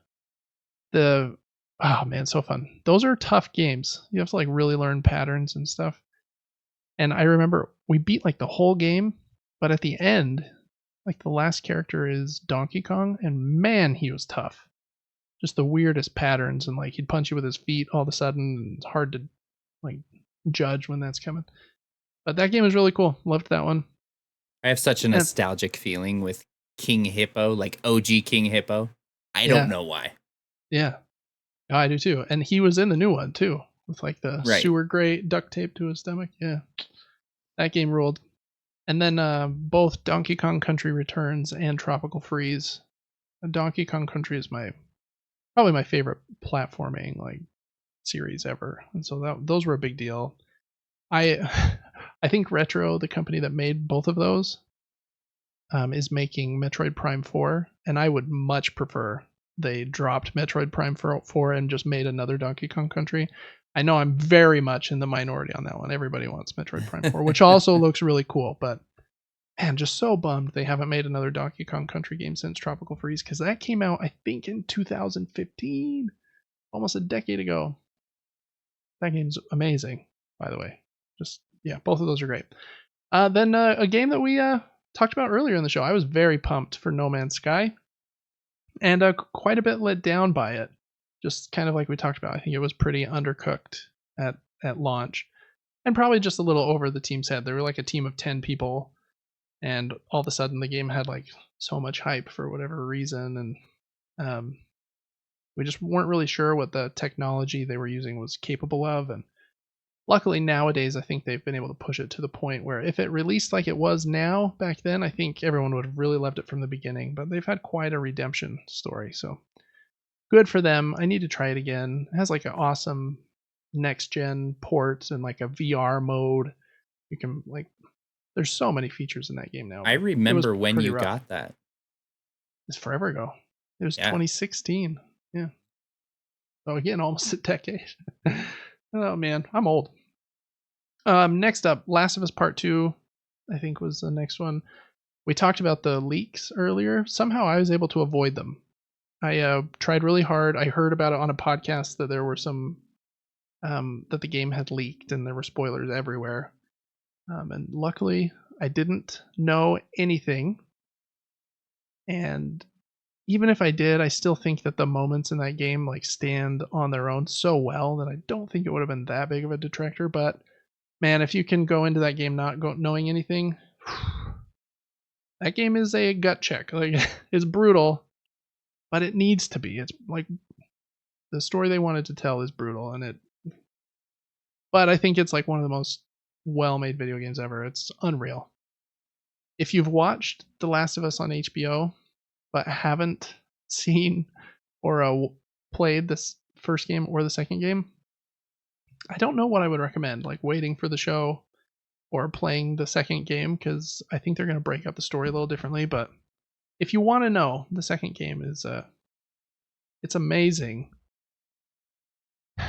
Oh man, so fun. Those are tough games. You have to like really learn patterns and stuff. And I remember we beat like the whole game, but at the end, like the last character is Donkey Kong, and man, he was tough. Just the weirdest patterns, and like he'd punch you with his feet all of a sudden, and it's hard to like judge when that's coming. But that game was really cool. Loved that one. I have such a nostalgic feeling with King Hippo, like OG King Hippo. I don't know why. Yeah. Oh, I do too. And he was in the new one too, with like the sewer grate duct tape to his stomach. Yeah. That game ruled. And then both Donkey Kong Country Returns and Tropical Freeze. Donkey Kong Country is probably my favorite platforming like series ever. And so those were a big deal. I think Retro, the company that made both of those, is making Metroid Prime 4, and I would much prefer they dropped Metroid Prime 4 and just made another Donkey Kong Country. I know I'm very much in the minority on that one. Everybody wants Metroid Prime 4, which also looks really cool, but man, just so bummed they haven't made another Donkey Kong Country game since Tropical Freeze, because that came out, I think, in 2015, almost a decade ago. That game's amazing, by the way. Just, yeah, both of those are great. Then a game that we talked about earlier in the show, I was very pumped for No Man's Sky, and quite a bit let down by it. Just kind of like we talked about, I think it was pretty undercooked at launch, and probably just a little over the team's head. They were like a team of 10 people, and all of a sudden the game had like so much hype for whatever reason, and we just weren't really sure what the technology they were using was capable of. And luckily nowadays, I think they've been able to push it to the point where if it released like it was now back then, I think everyone would have really loved it from the beginning. But they've had quite a redemption story, so good for them. I need to try it again. It has like an awesome next gen port and like a VR mode. You can like, there's so many features in that game now. I remember when you got that. It's forever ago. It was 2016. Yeah. So again, almost a decade. Oh man, I'm old. Next up, Last of Us Part 2, I think was the next one. We talked about the leaks earlier. Somehow I was able to avoid them. I tried really hard. I heard about it on a podcast that there were some that the game had leaked and there were spoilers everywhere. And luckily, I didn't know anything. And even if I did, I still think that the moments in that game like stand on their own so well that I don't think it would have been that big of a detractor. But man, if you can go into that game not knowing anything, that game is a gut check. Like, it's brutal, but it needs to be. It's like the story they wanted to tell is brutal, but I think it's like one of the most well-made video games ever. It's unreal. If you've watched The Last of Us on HBO but haven't seen or played this first game or the second game, I don't know what I would recommend, like waiting for the show or playing the second game, because I think they're going to break up the story a little differently. But if you want to know, the second game is it's amazing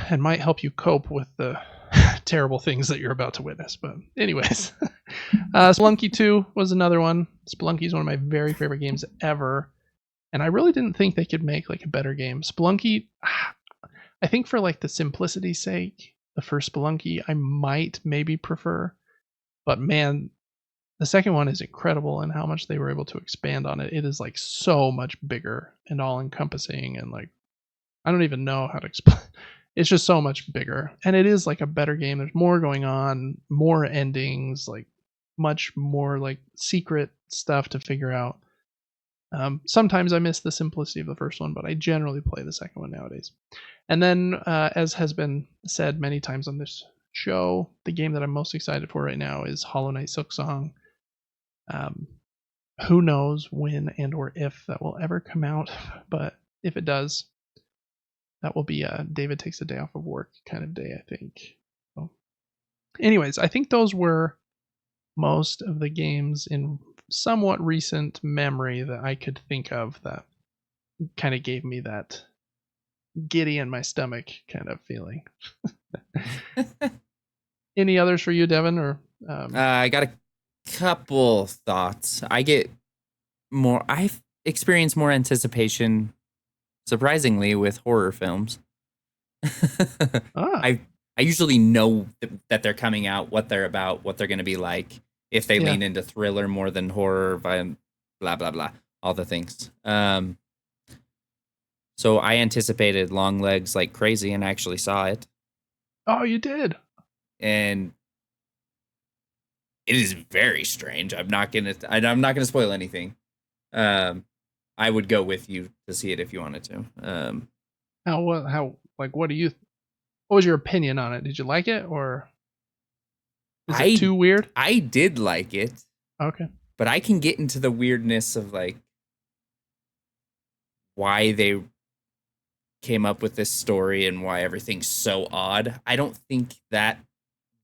and might help you cope with the terrible things that you're about to witness. But anyways, Spelunky 2 was another one. Spelunky is one of my very favorite games ever, and I really didn't think they could make like a better game. Spelunky, I think for like the simplicity's sake, the first Spelunky I might maybe prefer, but man, the second one is incredible in how much they were able to expand on it. It is like so much bigger and all encompassing, and like I don't even know how to explain. It's just so much bigger, and it is like a better game. There's more going on, more endings, like much more like secret stuff to figure out. Sometimes I miss the simplicity of the first one, but I generally play the second one nowadays. And then, as has been said many times on this show, the game that I'm most excited for right now is Hollow Knight Silksong. Who knows when and or if that will ever come out, but if it does, that will be a David takes a day off of work kind of day, I think. So, anyways, I think those were most of the games in somewhat recent memory that I could think of that kind of gave me that giddy in my stomach kind of feeling. Any others for you, Devin? Or I got a couple thoughts. I've experienced more anticipation, surprisingly, with horror films. Ah, I usually know that they're coming out, what they're about, what they're going to be like. If they yeah. lean into thriller more than horror, blah blah blah, all the things. So I anticipated Long Legs like crazy, and I actually saw it, Oh, you did. and it is very strange. I'm not gonna spoil anything. I would go with you to see it if you wanted to. What do you? What was your opinion on it? Did you like it, or is it I too weird? I did like it, Okay. but I can get into the weirdness of like why they came up with this story and why everything's so odd. I don't think that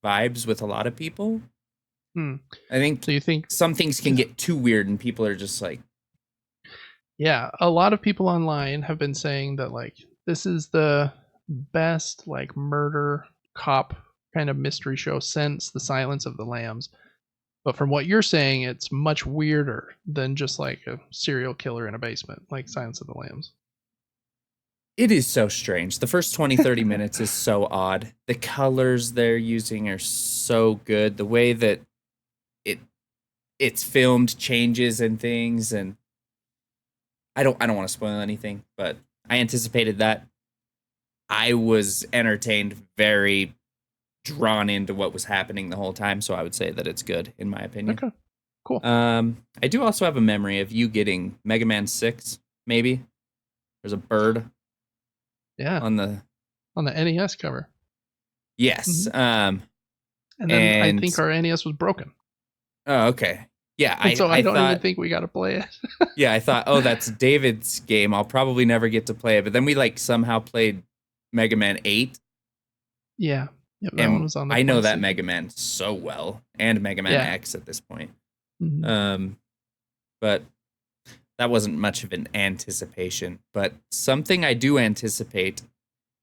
vibes with a lot of people. Hmm. I think So you think some things can get too weird and people are just like, Yeah, a lot of people online have been saying that like this is the best like murder cop kind of mystery show since The Silence of the Lambs. But from what you're saying, it's much weirder than just like a serial killer in a basement, like Silence of the Lambs. it is so strange. The first 20-30 minutes is so odd. The colors they're using are so good. The way that it it's filmed changes and things, and I don't want to spoil anything, but I anticipated that. I was entertained, very drawn into what was happening the whole time, so I would say that it's good in my opinion. Okay, cool. I do also have a memory of you getting Mega Man 6, maybe. There's a bird Yeah, on the on the NES cover. yes. And then I And think our NES was broken. oh, okay. Yeah, And so I I don't even thought think we got to play it. yeah, I thought, oh, that's David's game. I'll probably never get to play it. But then we like somehow played Mega Man 8, Yeah. Yep, that one and was on the I know that PlayStation. Mega Man so well, and Mega Man Yeah. X at this point. Mhm. But that wasn't much of an anticipation. But something I do anticipate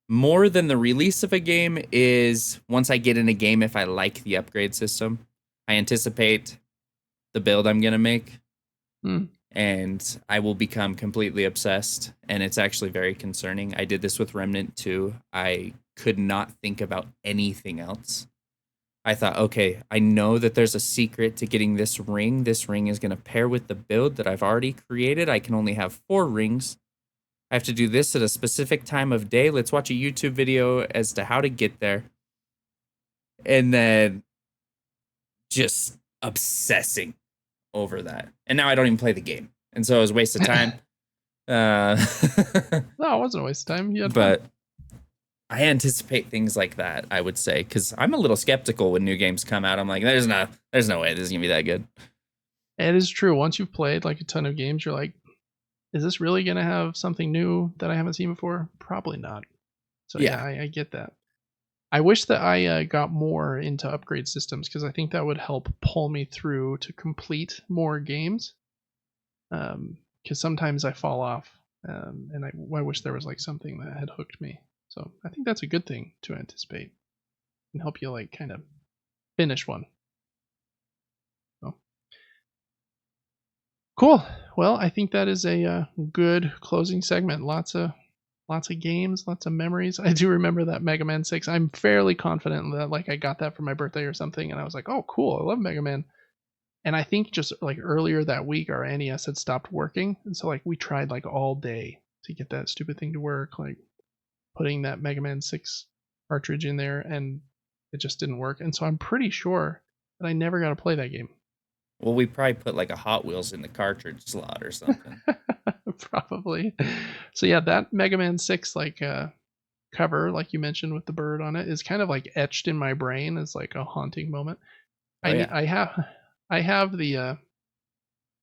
more than the release of a game is once I get in a game, if I like the upgrade system, I anticipate the build I'm gonna make. Mm. And I will become completely obsessed. And it's actually very concerning. I did this with Remnant 2. I could not think about anything else. I thought, okay, I know that there's a secret to getting this ring. This ring is going to pair with the build that I've already created. I can only have 4 rings. I have to do this at a specific time of day. Let's watch a YouTube video as to how to get there. And then just obsessing over that. And now I don't even play the game. And so it was a waste of time. No, it wasn't a waste of time. You had fun. But I anticipate things like that, I would say, because I'm a little skeptical when new games come out. I'm like, there's no way this is gonna be that good. It is true. Once you've played like a ton of games, you're like, is this really gonna have something new that I haven't seen before? Probably not. So yeah, I get that. I wish that I got more into upgrade systems because I think that would help pull me through to complete more games. Because sometimes I fall off, and I wish there was like something that had hooked me. So I think that's a good thing to anticipate and help you like kind of finish one. So cool. Well, I think that is a good closing segment. Lots of games, lots of memories. I do remember that Mega Man 6. I'm fairly confident that like I got that for my birthday or something, and I was like, oh cool, I love Mega Man. And I think just like earlier that week our NES had stopped working, and so like we tried like all day to get that stupid thing to work, like putting that Mega Man 6 cartridge in there, and it just didn't work. And so I'm pretty sure that I never got to play that game. Well, we probably put like a Hot Wheels in the cartridge slot or something. Probably. So yeah, that Mega Man 6 like cover, like you mentioned with the bird on it, is kind of like etched in my brain as like a haunting moment. Oh yeah. I have the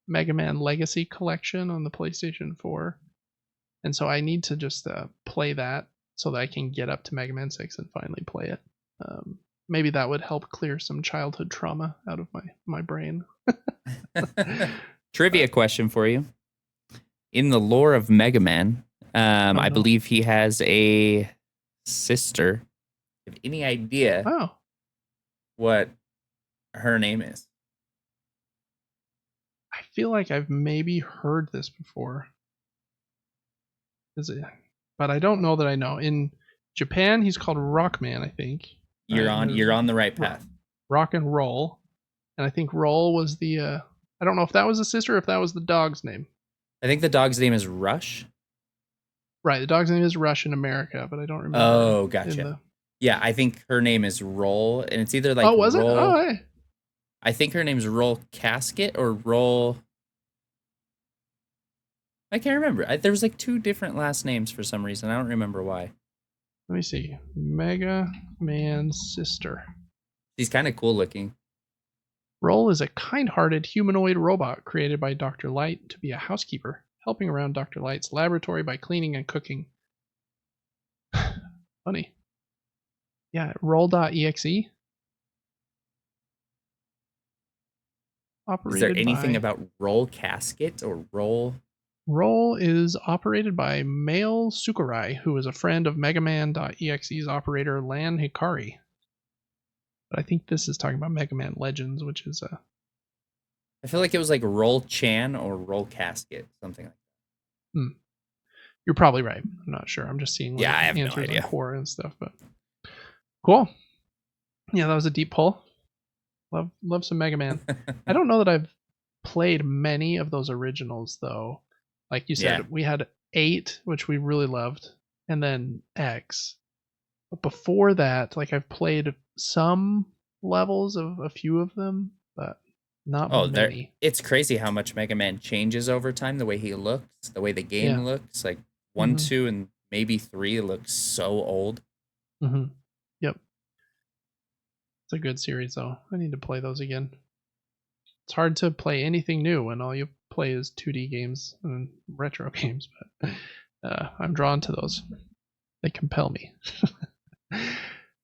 Mega Man Legacy collection on the PlayStation 4, and so I need to just play that so that I can get up to Mega Man 6 and finally play it. Maybe that would help clear some childhood trauma out of my brain. Trivia question for you. In the lore of Mega Man, I believe he has a sister. Have any idea what her name is? I feel like I've maybe heard this before. But I don't know that I know. In Japan, he's called Rockman, I think. You're on the right path. Rock and Roll. And I think Roll was the I don't know if that was the sister or if that was the dog's name. I think the dog's name is Rush. Right, the dog's name is Rush in America, but I don't remember. Oh, gotcha. Yeah, I think her name is Roll, and it's either like was Roll. It? Oh, hey. I think her name's Roll Casket or Roll. I can't remember. There was like 2 different last names for some reason. I don't remember why. Let me see. Mega Man's sister. She's kind of cool looking. Roll is a kind-hearted humanoid robot created by Dr. Light to be a housekeeper, helping around Dr. Light's laboratory by cleaning and cooking. Funny. Yeah, roll.exe. Is there anything about Roll Casket or Roll? Roll is operated by Male Sukurai, who is a friend of Megaman.exe's operator Lan Hikari. But I think this is talking about Mega Man Legends, which is I feel like it was like Roll Chan or Roll Casket, something like that. You're probably right. I'm not sure. I'm just seeing I have answers no idea. on Quora and stuff, but cool. Yeah, that was a deep pull. Love some Mega Man. I don't know that I've played many of those originals though. Like you said, we had 8, which we really loved, and then X. But before that, like I've played some levels of a few of them, but not many. It's crazy how much Mega Man changes over time, the way he looks, the way the game looks. Like 1, 2, and maybe 3 looks so old. Yep. It's a good series though. I need to play those again. It's hard to play anything new when all you play is 2D games and retro games, but I'm drawn to those. They compel me.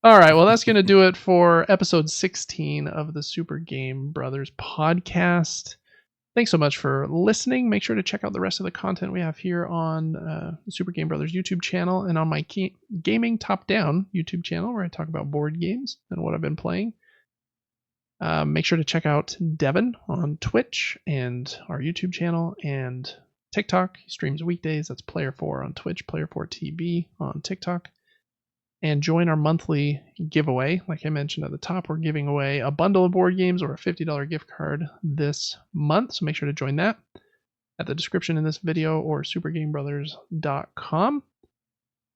All right, well, that's going to do it for episode 16 of the Super Game Brothers podcast. Thanks so much for listening. Make sure to check out the rest of the content we have here on the Super Game Brothers YouTube channel and on my Gaming Top Down YouTube channel, where I talk about board games and what I've been playing. Make sure to check out Devin on Twitch and our YouTube channel and TikTok. He streams weekdays. That's Player4 on Twitch, Player4TV on TikTok. And join our monthly giveaway. Like I mentioned at the top, we're giving away a bundle of board games or a $50 gift card this month. So make sure to join that at the description in this video or supergamebrothers.com.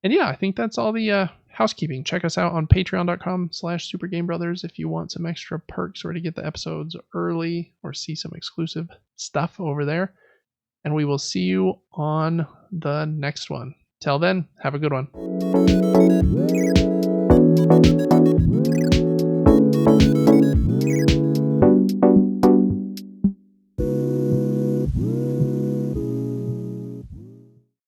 And yeah, I think that's all the housekeeping. Check us out on patreon.com/supergamebrothers if you want some extra perks or to get the episodes early or see some exclusive stuff over there. And we will see you on the next one. Till then, have a good one.